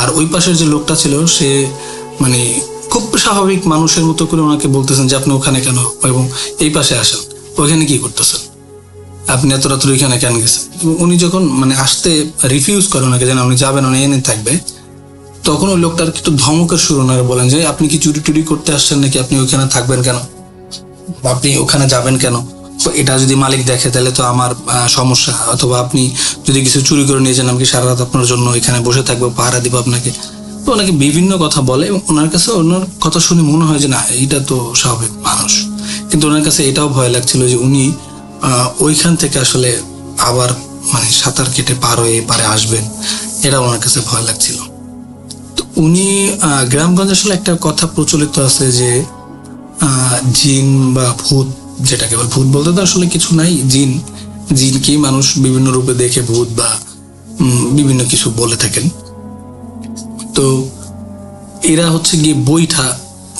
আর ওই পাশের যে লোকটা ছিল সে মানে খুব স্বাভাবিক মানুষের মতো করে ওনাকে বলতেছেন যে আপনি ওখানে কেন, এবং এই পাশে আসেন, ওইখানে কি করতেছেন, আপনি এত রাত্রে ওইখানে কেন গেছেন? উনি যখন মানে আসতে রিফিউজ করে ওনাকে, যেন উনি যাবেন, উনি এনে থাকবে, তখন ওই লোকটার একটু ধমকের সুর ওনারা বলেন যে আপনি কি চুরি টুরি করতে আসছেন নাকি, আপনি ওইখানে থাকবেন কেন, আপনি ওখানে যাবেন কেন? এটা যদি মালিক দেখে তাহলে তো আমার সমস্যা, অথবা আপনি যদি কিছু চুরি করে নিয়ে যান, আমি কি সারা রাত আপনার জন্য এখানে বসে থাকবো, পাহারা দিব আপনাকে? তো ওনাকে বিভিন্ন কথা বলে, এবং ওনার কাছে ওনার কথা শুনে মনে হয় যে না, এইটা তো স্বাভাবিক মানুষ। কিন্তু ওনার কাছে এটাও ভয় লাগছিল যে উনি ওইখান থেকে আসলে আবার মানে সাঁতার কেটে পার হয়ে পারে আসবেন, এটা ওনার কাছে ভয় লাগছিল। তো উনি গ্রামগঞ্জে আসলে একটা কথা প্রচলিত আছে যে জিন বা ভূত, যেটা কেবল ভূত বলতে তো আসলে কিছু নাই, জিনকেই মানুষ বিভিন্ন রূপে দেখে ভূত বা বিভিন্ন কিছু বলে থাকেন। তো এরা হচ্ছে গিয়ে বইটা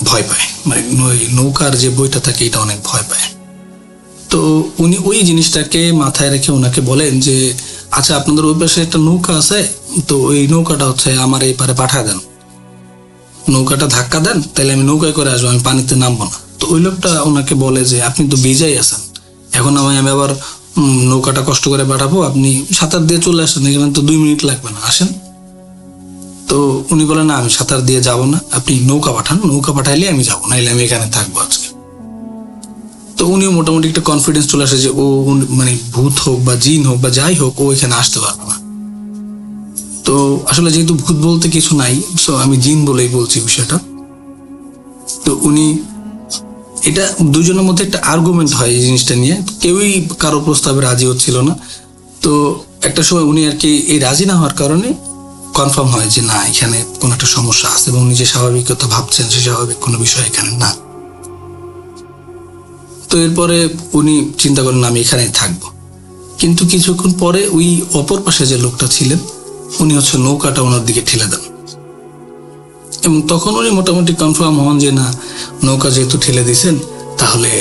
ভয় পায়, মানে নৌকার যে বইটা থাকে এটা অনেক ভয় পায়। তো উনি ওই জিনিসটাকে মাথায় রেখে ওনাকে বলেন যে আচ্ছা, আপনাদের ওই পাশে একটা নৌকা আছে, তো ওই নৌকাটা হচ্ছে আমার এই পারে পাঠায় দেন, নৌকাটা ধাক্কা দেন, তাহলে আমি নৌকায় করে আসবো, আমি পানিতে নামবো না। তো ওই লোকটা ওনাকে বলে যে আপনি তো ভিজাই আছেন, এখন আমি আবার নৌকাটা কষ্ট করে পাঠাবো, আপনি সাঁতার দিয়ে চলে আসেন, এখানে তো 2 মিনিট লাগবে না, আসেন। তো উনি বলেন না, আমি সাঁতার দিয়ে যাব না, আপনি নৌকা পাঠান, নৌকা পাঠাইলে আমি যাবো, নাইলে আমি এখানে থাকবো আজকে। তো উনিও মোটামুটি একটা কনফিডেন্স চলে আসে যে ও মানে ভূত হোক বা জিন হোক বা যাই হোক, ও এখানে আসতে পারবে না। তো আসলে যেহেতু ভূত বলতে কিছু নাই, সো আমি জিন বলেই বলছি বিষয়টা। তো উনি এটা দুজনের মধ্যে একটা আর্গুমেন্ট হয় এই জিনিসটা নিয়ে, কেউই কারো প্রস্তাবে রাজি হচ্ছিল না। তো একটা সময় উনি আর কি এই রাজি না হওয়ার কারণে কনফার্ম হয় যে না, এখানে কোনো একটা সমস্যা আছে, এবং উনি যে স্বাভাবিকতা ভাবছেন সে স্বাভাবিক কোনো বিষয় এখানে না। তো এরপরে উনি চিন্তা করেন আমি এখানেই থাকবো। কিন্তু কিছুক্ষণ পরে ওই অপর পাশে যে লোকটা ছিলেন উনি হচ্ছে নৌকাটা ওনার দিকে ঠেলে দেন, এবং তখন উনি মোটামুটি কনফার্ম হন যে না, নৌকা যেহেতু ঠেলে দিয়েছেন তাহলে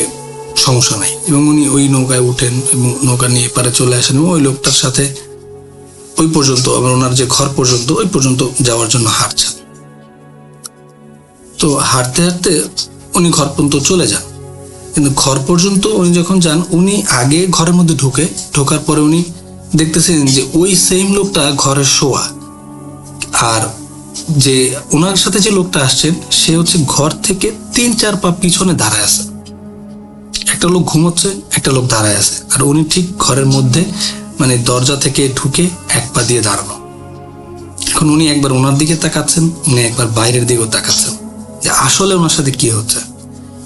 সমস্যা নাই, এবং উনি ওই নৌকায় উঠেন এবং নৌকা নিয়ে পারে চলে আসেন, এবং ওই লোকটার সাথে ওই পর্যন্ত, আবার ওনার যে ঘর পর্যন্ত, ওই পর্যন্ত যাওয়ার জন্য হাঁটছেন। তো হাঁটতে হাঁটতে উনি ঘর পর্যন্ত চলে যান, কিন্তু ঘর পর্যন্ত উনি যখন যান, উনি আগে ঘরের মধ্যে ঢোকার পরে উনি দেখতেছেন যে ওই সেম লোকটা ঘরে শোয়া, আর যে ওনার সাথে যে লোকটা আসছেন সে হচ্ছে ঘর থেকে 3-4 পা পিছনে দাঁড়ায় আছে। একটা লোক ঘুমোচ্ছে, একটা লোক দাঁড়ায় আছে, আর উনি ঠিক ঘরের মধ্যে মানে দরজা থেকে ঢুকে 1 পা দিয়ে দাঁড়ানো। এখন উনি একবার ওনার দিকে তাকাচ্ছেন, উনি একবার বাইরের দিকেও তাকাচ্ছেন যে আসলে ওনার সাথে কি হচ্ছে।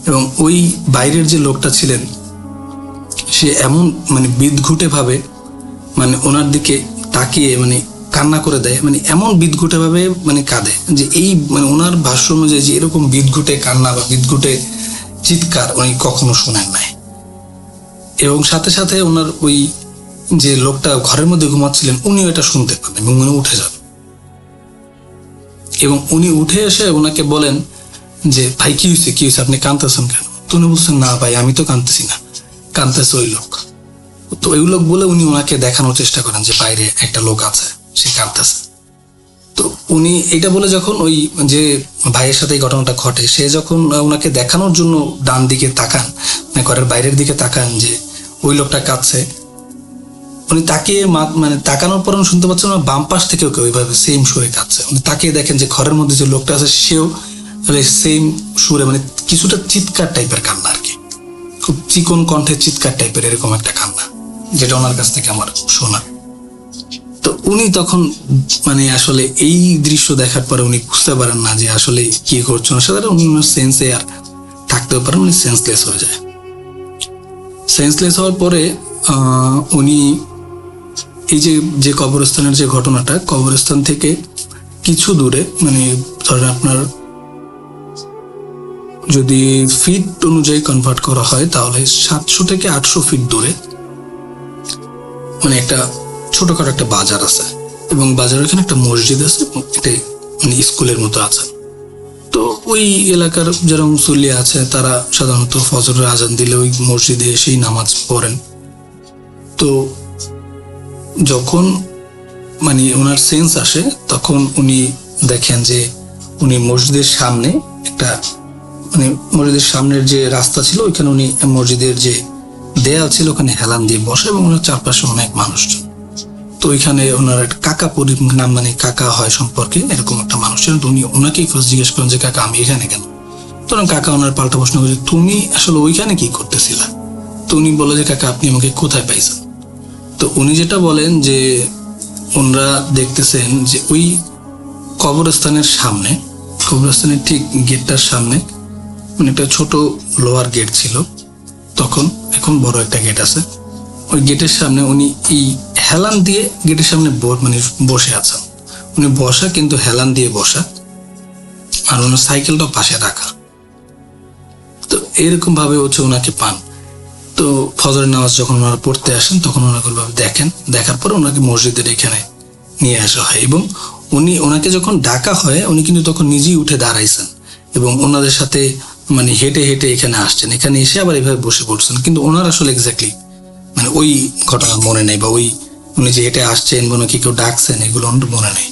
এবং ওই বাইরের যে লোকটা ছিলেন সে এমন মানে বিদঘুটে ভাবে মানে ওনার দিকে তাকিয়ে মানে কান্না করে দেয়, মানে এমন বিদঘুটে ভাবে মানে কাঁদে যে এই মানে ওনার ভাষ্য অনুযায়ী যে এরকম বিদঘুটে কান্না বা বিদঘুটে চিৎকার উনি কখনো শোনেন নাই। এবং সাথে সাথে ওনার ওই যে লোকটা ঘরের মধ্যে ঘুমাচ্ছিলেন উনিও এটা শুনতে পান, এবং উনি উঠে যান, এবং উনি উঠে এসে ওনাকে বলেন যে ভাই কি হয়েছে, আপনি কাঁদতেছেন কেন? তো উনি বলছেন না ভাই, আমি তো কাঁদতেছি না, কাঁদতেছে ওই লোক। তো ওই লোক বলে উনি ওনাকে দেখানোর চেষ্টা করেন যে বাইরে একটা লোক আছে, সে কাঁদতেছে। তো উনি এটা বলে যখন ওই যে ভাইয়ের সাথে এই ঘটনাটা ঘটে, সে যখন ওনাকে দেখানোর জন্য ডান দিকে তাকান, মানে ঘরের বাইরের দিকে তাকান যে ওই লোকটা কাঁদছে, উনি তাকিয়ে মানে তাকানোর পর শুনতে পাচ্ছেন বাম পাশ থেকেও কেউ ওইভাবে সেম সুরে কাঁদছে। উনি তাকিয়ে দেখেন যে ঘরের মধ্যে যে লোকটা আছে সেও সেম সুরে মানে কিছুটা চিৎকার টাইপের কান্না আর কি, খুব চিকন কণ্ঠের চিৎকার টাইপের এরকম একটা কান্না, যেটা ওনার কাছ থেকে আমার শোনা। তো উনি তখন মানে আসলে এই দৃশ্য দেখার পরে উনি বুঝতে পারেন না যে আসলে কি করছেন, আসলে উনি সেন্সে আর থাকতেও পারেন, উনি সেন্সলেস হয়ে যায়। সেন্সলেস হওয়ার পরে উনি এই যে কবরস্থানের যে ঘটনাটা, কবরস্থান থেকে কিছু দূরে মানে ধরেন আপনার যদি ফিট অনুযায়ী কনভার্ট করা হয় তাহলে 700 থেকে 800 ফিট দূরে মানে একটা ছোটখাটো একটা বাজার আছে, এবং বাজারের এখানে একটা মসজিদ আছে, এটা মানে স্কুলের মতো আছে। তো ওই এলাকার যারা মুসল্লি আছে তারা সাধারণত ফজরের আজান দিলে ওই মসজিদে এসেই নামাজ পড়েন। তো যখন মানে ওনার সেন্স আসে তখন উনি দেখেন যে উনি মসজিদের সামনে একটা মানে মসজিদের সামনের যে রাস্তা ছিল ওইখানে উনি মসজিদের যে দেয়াল ছিল ওখানে হেলান দিয়ে বসে, এবং ওনার চারপাশে অনেক মানুষজন। তো ওইখানে ওনার একটা কাকা নাম মানে কাকা হয় সম্পর্কে এরকম একটা মানুষ ছিলেন। তো উনি ওনাকেই ফার্স্ট জিজ্ঞেস করেন যে কাকা আমি এখানে কেন? তখন কাকা ওনার পাল্টা প্রশ্ন করে তুমি আসলে ওইখানে কি করতেছিলা? তো উনি বলে যে কাকা আপনি আমাকে কোথায় পাইছেন? তো উনি যেটা বলেন যে ওনারা দেখতেছেন যে ওই কবরস্থানের সামনে, কবরস্থানের ঠিক গেটটার সামনে মানে একটা ছোট লোহার গেট ছিল তখন, এখন বড় একটা গেট আছে। ওই গেটের সামনে উনি এই হেলান দিয়ে গেটের সামনে মানে বসে আছেন। উনি বসা কিন্তু হেলান দিয়ে বসা, আর ওনার সাইকেলটা পাশে রাখা। তো এরকম ভাবে হচ্ছে ওনাকে পান। তো ফজরের নামাজ যখন ওনারা পড়তে আসেন তখন ওনাকে দেখেন, দেখার পরে ওনাকে মসজিদের এখানে নিয়ে আসা হয়, এবং ওনাকে যখন ডাকা হয় উনি কিন্তু তখন নিজেই উঠে দাঁড়াইছেন এবং ওনাদের সাথে মানে হেঁটে হেঁটে এখানে আসছেন, এখানে এসে আবার এইভাবে বসে পড়ছেন। কিন্তু ওনার আসলে এক্স্যাক্টলি মানে ওই ঘটনা মনে নেই, বা ওই উনি যে হেঁটে আসছেন বা ওনাকে কেউ ডাকছেন এগুলো ওনার মনে নেই।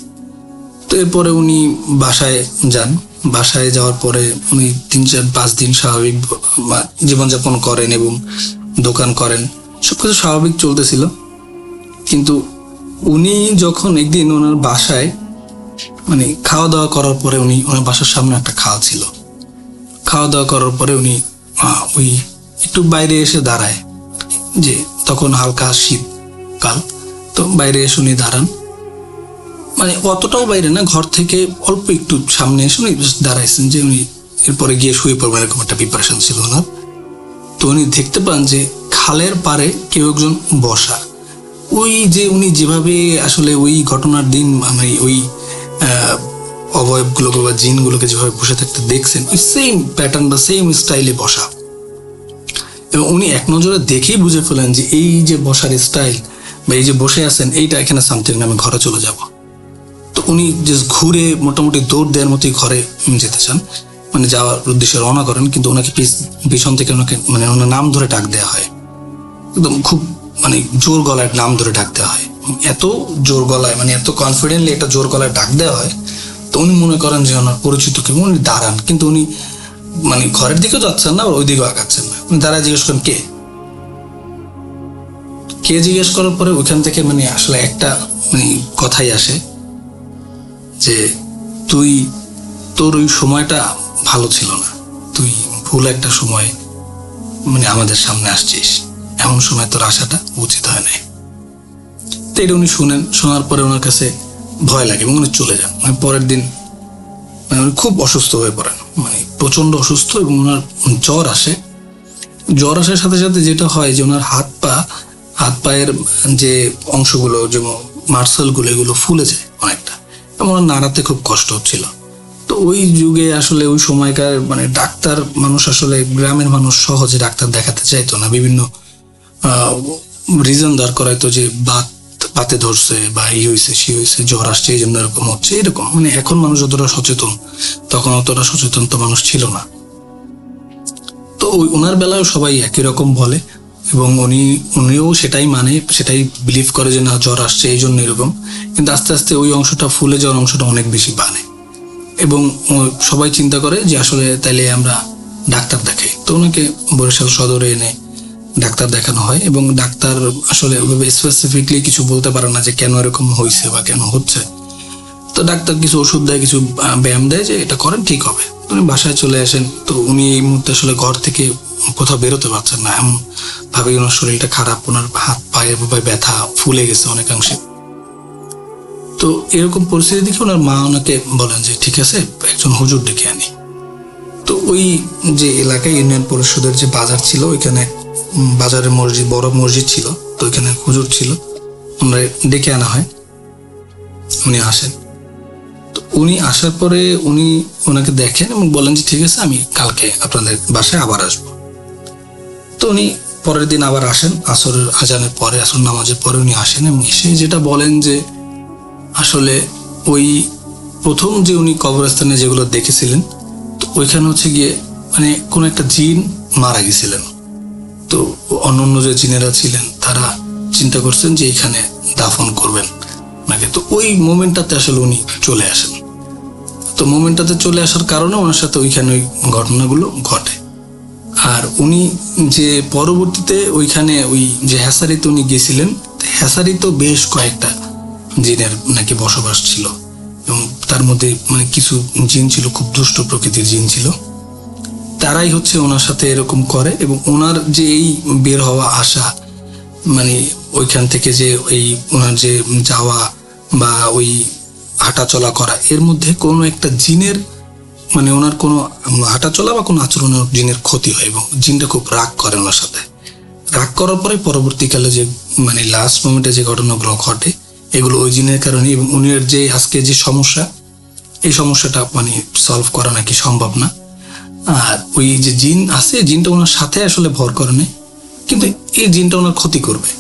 তো এরপরে উনি বাসায় যান। বাসায় যাওয়ার পরে উনি 3-4-5 দিন স্বাভাবিক জীবনযাপন করেন এবং দোকান করেন, সবকিছু স্বাভাবিক চলতেছিল। কিন্তু উনি যখন একদিন ওনার বাসায় মানে খাওয়া দাওয়া করার পরে ওনার বাসার সামনে একটা খাল ছিল, খাওয়া দাওয়া করার পরে উনি ওই একটু বাইরে এসে দাঁড়ায়, যে তখন হালকা শীতকাল, তো বাইরে এসে উনি দাঁড়ান, মানে অতটাও বাইরে না, ঘর থেকে অল্প একটু সামনে এসে উনি দাঁড়াইছেন যে উনি এরপরে গিয়ে শুয়ে পড়বেন এরকম একটা প্রিপারেশন ছিল ওনার। তো উনি দেখতে পান যে খালের পারে কেউ একজন বসা, ওই যে উনি যেভাবে আসলে ওই ঘটনার দিন মানে ওই অবয়বগুলোকে বা জিনগুলোকে যেভাবে বসে থাকতে দেখছেন ওই সেম প্যাটার্ন বা সেম স্টাইলে বসা, এবং উনি এক নজরে দেখেই বুঝে ফেলেন যে এই যে বসার স্টাইল বা এই যে বসে আছেন এইটা এখানে সামথিং, আমি ঘরে চলে যাব। তো উনি জাস্ট ঘুরে মোটামুটি দৌড় দেওয়ার মতোই ঘরে যেতে চান, মানে যাওয়ার উদ্দেশ্যে রওনা করেন। কিন্তু ওনাকে পিছন থেকে ওনাকে মানে ওনার নাম ধরে ডাক দেওয়া হয়, একদম খুব মানে জোর গলায় নাম ধরে ডাক দেওয়া হয়, এত জোর গলায় মানে এত কনফিডেন্টলি এটা জোর গলায় ডাক দেওয়া হয়। তো উনি মনে করেন যে ওনার পরিচিত কেউ, উনি দাঁড়ান, কিন্তু উনি মানে ঘরের দিকেও যাচ্ছেন না ওই দিকেও আগাচ্ছেন না, উনি দাঁড়ায় জিজ্ঞেস করেন কে জিজ্ঞেস করার পরে ওইখান থেকে মানে আসলে একটা মানে কথাই আসে যে তোর ওই সময়টা ভালো ছিল না, তুই ভুল একটা সময় মানে আমাদের সামনে আসছিস, এমন সময় তোর আসাটা উচিত হয় নাই। তো এটা উনি শোনার পরে ওনার কাছে ভয় লাগে এবং উনি চলে যান। মানে পরের দিন মানে উনি খুব অসুস্থ হয়ে পড়েন, মানে প্রচন্ড অসুস্থ, এবং ওনার জ্বর আসার সাথে সাথে যেটা হয় যে ওনার হাত পায়ের যে অংশগুলো যেমন মার্সেলগুলো এগুলো ফুলে যায় অনেকটা, এবং ওনার নাড়াতে খুব কষ্ট হচ্ছিল। তো ওই যুগে আসলে ওই সময়কার মানে ডাক্তার মানুষ আসলে গ্রামের মানুষ সহজে ডাক্তার দেখাতে চাইতো না, বিভিন্ন রিজন দাঁড় করাইতো যে বাতে ধরছে বা এই হয়েছে সে হয়েছে, জ্বর আসছে এই জন্য এরকম হচ্ছে, এরকম মানে এখন মানুষ যতটা সচেতন তখন অতটা সচেতন তো মানুষ ছিল না। তো ওনার বেলায় সবাই একই রকম বলে, এবং উনিও সেটাই মানে সেটাই বিলিভ করে যে না জ্বর আসছে এই জন্য এরকম। কিন্তু আস্তে আস্তে ওই অংশটা ফুলে যাওয়ার অংশটা অনেক বেশি বাড়ে, এবং সবাই চিন্তা করে যে আসলে তাইলে আমরা ডাক্তার দেখাই। তো ওনাকে বরিশাল সদরে এনে ডাক্তার দেখানো হয়, এবং ডাক্তার আসলে ওইভাবে স্পেসিফিকলি কিছু বলতে পারে না যে কেন এরকম হয়েছে বা কেন হচ্ছে। তো ডাক্তার কিছু ওষুধ দেয়, কিছু ব্যায়াম দেয় যে এটা করেন ঠিক হবে। উনি বাসায় চলে আসেন। তো উনি এই মুহূর্তে আসলে ঘর থেকে কোথাও বেরোতে পারছেন না, এমন ভাবে ওনার শরীরটা খারাপ, ওনার হাত পায়ের ব্যথা ফুলে গেছে অনেকাংশে। তো এরকম পরিস্থিতি দেখে ওনার মা ওনাকে বলেন যে ঠিক আছে একজন হুজুর ডেকে আনি। তো ওই যে এলাকায় ইউনিয়ন পরিষদের যে বাজার ছিল ওইখানে বাজারের মসজিদ, বড় মসজিদ ছিল, তো ওইখানে হুজুর ছিল, ওনারা ডেকে আনা হয়, উনি আসেন। তো উনি আসার পরে উনি ওনাকে দেখেন এবং বলেন যে ঠিক আছে, আমি কালকে আপনাদের বাসায় আবার আসবো। তো উনি পরের দিন আবার আসেন, আসরের আজানের পরে, আসর নামাজের পরে উনি আসেন এবং এসে যেটা বলেন যে আসলে ওই প্রথম যে উনি কবরস্থানে যেগুলো দেখেছিলেন, তো ওইখানে হচ্ছে গিয়ে মানে কোনো একটা জিন মারা গেছিলেন। তো অন্য যে জিনেরা ছিলেন তারা চিন্তা করছেন যে এখানে দাফন করবেন নাকি। তো ওই মোমেন্টটাতে আসলে উনি চলে আসেন। তো মোমেন্টটাতে চলে আসার কারণে ওনার সাথে ওইখানে ওই ঘটনাগুলো ঘটে। আর উনি যে পরবর্তীতে ওইখানে ওই যে হ্যাসারিতে উনি গেছিলেন, হ্যাসারিতেও বেশ কয়েকটা জিনের নাকি বসবাস ছিল এবং তার মধ্যে মানে কিছু জিন ছিল, খুব দুষ্ট প্রকৃতির জিন ছিল। তারাই হচ্ছে ওনার সাথে এরকম করে এবং ওনার যে এই বের হওয়া আসা, মানে ওইখান থেকে যে এই ওনার যে যাওয়া বা ওই হাঁটা চলা করা, এর মধ্যে কোনো একটা জিনের মানে ওনার কোনো হাঁটা চলা বা কোনো আচরণের জিনের ক্ষতি হয় এবং জিনটা খুব রাগ করে ওনার সাথে। রাগ করার পরে পরবর্তীকালে যে মানে লাস্ট মোমেন্টে যে ঘটনাগুলো ঘটে, এগুলো ওই জিনের কারণে। এবং উনির যে আজকে যে সমস্যা, এই সমস্যাটা মানে সলভ করা নাকি সম্ভব না। আর ওই যে জিন আছে, জিনটা ওনার সাথে আসলে ভর করে নেই, কিন্তু এই জিনটা ওনার ক্ষতি করবে,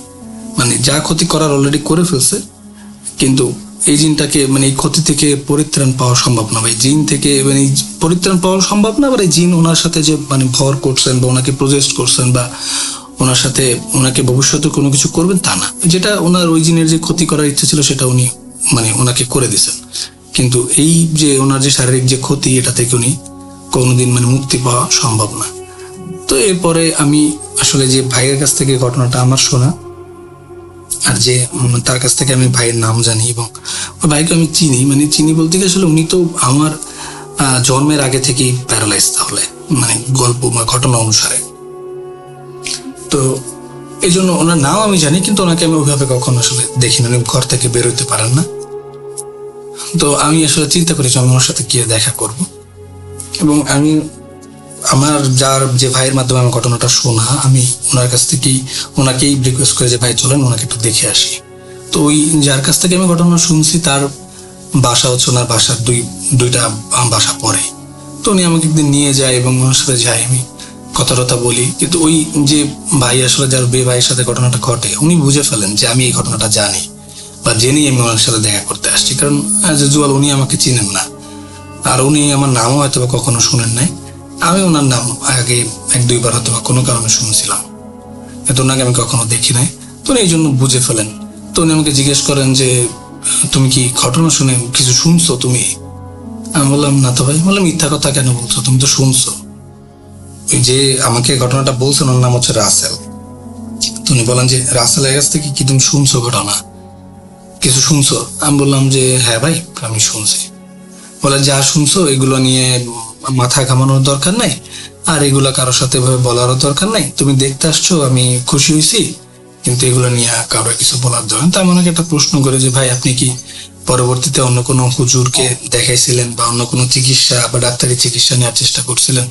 মানে যা ক্ষতি করার অলরেডি করে ফেলছে। কিন্তু এই জিনটাকে মানে এই ক্ষতি থেকে পরিত্রাণ পাওয়া সম্ভব না, বা এই জিন থেকে মানে পরিত্রাণ পাওয়া সম্ভব না। আবার এই জিন ওনার সাথে যে মানে ভর করছেন বা ওনাকে প্রজেস্ট করছেন বা ওনার সাথে ওনাকে ভবিষ্যতে কোনো কিছু করবেন তা না, যেটা ওনার ওই জিনের যে ক্ষতি করার ইচ্ছা ছিল সেটা উনি মানে ওনাকে করে দিয়েছেন। কিন্তু এই যে ওনার যে শারীরিক যে ক্ষতি, এটা থেকে উনি কোনোদিন মানে মুক্তি পাওয়া সম্ভব না। তো এরপরে আমি আসলে যে ভাইয়ের কাছ থেকে ঘটনাটা আমার শোনা, আর যে তার কাছ থেকে আমি ভাইয়ের নাম জানি এবং ওই ভাইকে আমি চিনি, মানে চিনি বলতে গিয়ে আসলে উনি তো আমার জন্মের আগে থেকেই প্যারালাইজ, তাহলে মানে গল্প বা ঘটনা অনুসারে। তো এই জন্য ওনার নাম আমি জানি, কিন্তু ওনাকে আমি ওইভাবে কখনো আসলে দেখি না, উনি ঘর থেকে বেরোতে পারেন না। তো আমি আসলে চিন্তা করেছি আমি ওনার সাথে গিয়ে দেখা করব। এবং আমি আমার যার যে ভাইয়ের মাধ্যমে আমার ঘটনাটা শোনা, আমি ওনার কাছ থেকেই ওনাকেই রিকোয়েস্ট করে যে ভাই চলেন ওনাকে একটু দেখে আসি। তো ওই যার কাছ থেকে আমি ঘটনা শুনছি তার বাসা হচ্ছে ওনার বাসার দুইটা বাসা পরে। তো উনি আমাকে একদিন নিয়ে যায় এবং ওনার সাথে যাই, আমি কথা বলি। কিন্তু ওই যে ভাই আসলে যার বে ভাইয়ের সাথে ঘটনাটা ঘটে, উনি বুঝে ফেলেন যে আমি এই ঘটনাটা জানি বা জেনেই আমি ওনার সাথে দেখা করতে আসছি। কারণ অ্যাজ ইউজুয়াল উনি আমাকে চিনেন না, আর উনি আমার নামও হয়তো বা কখনো শুনেন নাই। আমি ওনার নাম আগে 1-2 বার হয়তো বা কোনো কারণে শুনেছিলাম, কিন্তু ওনাকে আমি কখনো দেখি নাই। তো এই জন্য বুঝে ফেলেন। তো উনি আমাকে জিজ্ঞেস করেন যে তুমি কি ঘটনা শুনে কিছু শুনছো তুমি? আমি বললাম না তো ভাই। বললাম মিথ্যা কথা কেন বলছো, তুমি তো শুনছো। ওই যে আমাকে ঘটনাটা বলছেন ওর নাম হচ্ছে রাসেল। তো উনি বলেন যে রাসেলের কাছ থেকে কি তুমি শুনছো ঘটনা, কিছু শুনছো? আমি বললাম যে হ্যাঁ ভাই আমি শুনছি। বলে যা শুনছো এগুলো নিয়ে মাথা ঘামানোর দরকার নাই, আর এগুলা কারোর সাথে ভাবে বলারও দরকার নাই। তুমি দেখতে আসছো, আমি খুশি হয়েছি, কিন্তু এগুলো নিয়ে কারো কিছু বলার দরকার। তো আমি ওনাকে একটা প্রশ্ন করে যে ভাই আপনি কি পরবর্তীতে অন্য কোনো হুজুরকে দেখাইছিলেন বা অন্য কোনো চিকিৎসা বা ডাক্তারি চিকিৎসা নেওয়ার চেষ্টা করছিলেন?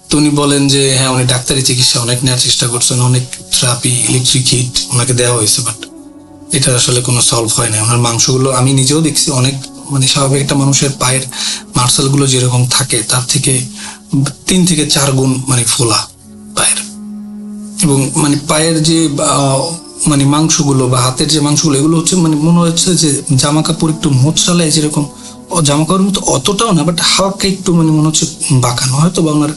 তো উনি বলেন যে হ্যাঁ উনি ডাক্তারি চিকিৎসা অনেক নেওয়ার চেষ্টা করছেন, অনেক থেরাপি, ইলেকট্রিক হিট ওনাকে দেওয়া হয়েছে, বাট এটা আসলে কোনো সলভ হয় না। ওনার মাংসগুলো আমি নিজেও দেখছি অনেক মানে স্বাভাবিক একটা মানুষের পায়ের মার্সেল গুলো যেরকম থাকে তার থেকে 3 থেকে 4 গুণ মানে ফোলা পায়ের। এবং মানে পায়ের যে মানে মাংসগুলো বা হাতের যে মাংসগুলো, এগুলো হচ্ছে মানে মনে হচ্ছে যে জামা কাপড় একটু মোচড়ালে যেরকম জামা কাপড়ের মতো অতটাও না, বাট হালকা একটু মানে মনে হচ্ছে বাঁকানো, হয়তো বা ওনার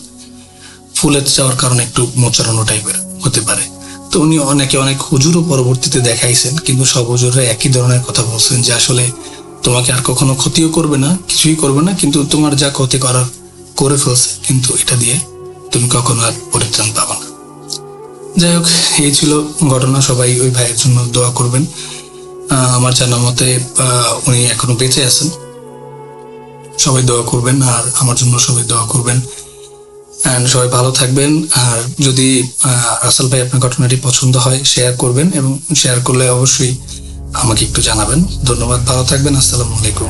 ফুলে যাওয়ার কারণে একটু মোচড়ানো টাইপের হতে পারে। তো উনি অনেক হুজুরও পরবর্তীতে দেখাইছেন, কিন্তু সব হুজুররা একই ধরনের কথা বলছেন যে আসলে তোমাকে আর কখনো ক্ষতিও করবে না, কিছুই করবে না, কিন্তু তোমার যা ক্ষতি করার করে ফেলছে, কিন্তু এটা দিয়ে তুমি কখনো আর পরিত্রাণ পাবে না। যাই হোক, এই ছিল ঘটনা। সবাই ওই ভাইয়ের জন্য দোয়া করবেন। আমার জানা মতে উনি এখনো বেঁচে আছেন, সবাই দোয়া করবেন, আর আমার জন্য সবাই দোয়া করবেন। এন্ড সবাই ভালো থাকবেন। আর যদি রাসেল ভাই আপনার ঘটনাটি পছন্দ হয় শেয়ার করবেন, এবং শেয়ার করলে অবশ্যই আমাকে একটু জানাবেন। ধন্যবাদ, ভালো থাকবেন। আসসালামু আলাইকুম।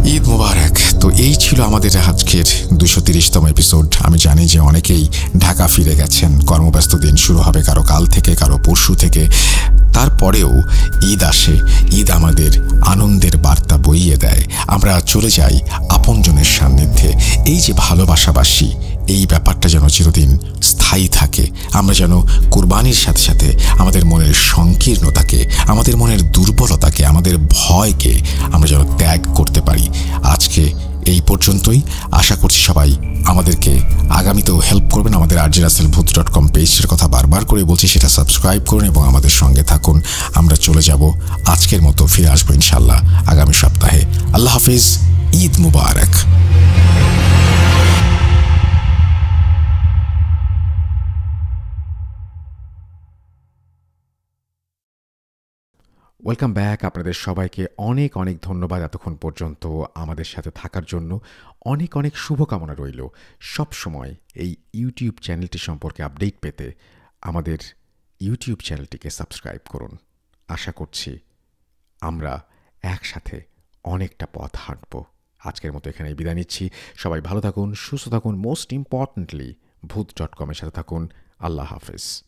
ঈদ মুবারক। তো এই ছিল আমাদের আজকের 230তম এপিসোড। আমি জানি যে অনেকেই ঢাকা ফিরে গেছেন, কর্মব্যস্ত দিন শুরু হবে কারো কাল থেকে, কারো পরশু থেকে। তারপরেও ঈদ আসে, ঈদ আমাদের আনন্দের বার্তা বইয়ে দেয়। আমরা চলে যাই আপনজনের সান্নিধ্যে। এই যে ভালোবাসাবাসী, এই ব্যাপারটা যেন চিরদিন স্থায়ী থাকে। আমরা যেন কুরবানির সাথে সাথে আমাদের মনের সংকীর্ণতাকে, আমাদের মনের দুর্বলতাকে, আমাদের ভয়কে আমরা যেন ত্যাগ করতে পারি। আজকে এই পর্যন্তই। আশা করছি সবাই আমাদেরকে আগামীতেও হেল্প করবেন। আমাদের rjrussellbooth.com পেজের কথা বারবার করে বলছি, সেটা সাবস্ক্রাইব করুন এবং আমাদের সঙ্গে থাকুন। আমরা চলে যাব, আজকের মতো ফিরে আসবো ইনশাল্লাহ আগামী সপ্তাহে। আল্লাহ হাফিজ, ঈদ মুবারক। Welcome back. আপনাদের সবাইকে অনেক অনেক ধন্যবাদ এতক্ষণ পর্যন্ত আমাদের সাথে থাকার জন্য। অনেক অনেক শুভকামনা রইল। সব সময় এই ইউটিউব চ্যানেলটি সম্পর্কে আপডেট পেতে আমাদের ইউটিউব চ্যানেলটিকে সাবস্ক্রাইব করুন। আশা করছি আমরা একসাথে অনেকটা পথ হাঁটব। আজকের মতো এখানেই বিদায় নিচ্ছি। সবাই ভালো থাকুন, সুস্থ থাকুন, মোস্ট ইম্পর্টেন্টলি ভূত.com এর সাথে থাকুন। আল্লাহ হাফেজ।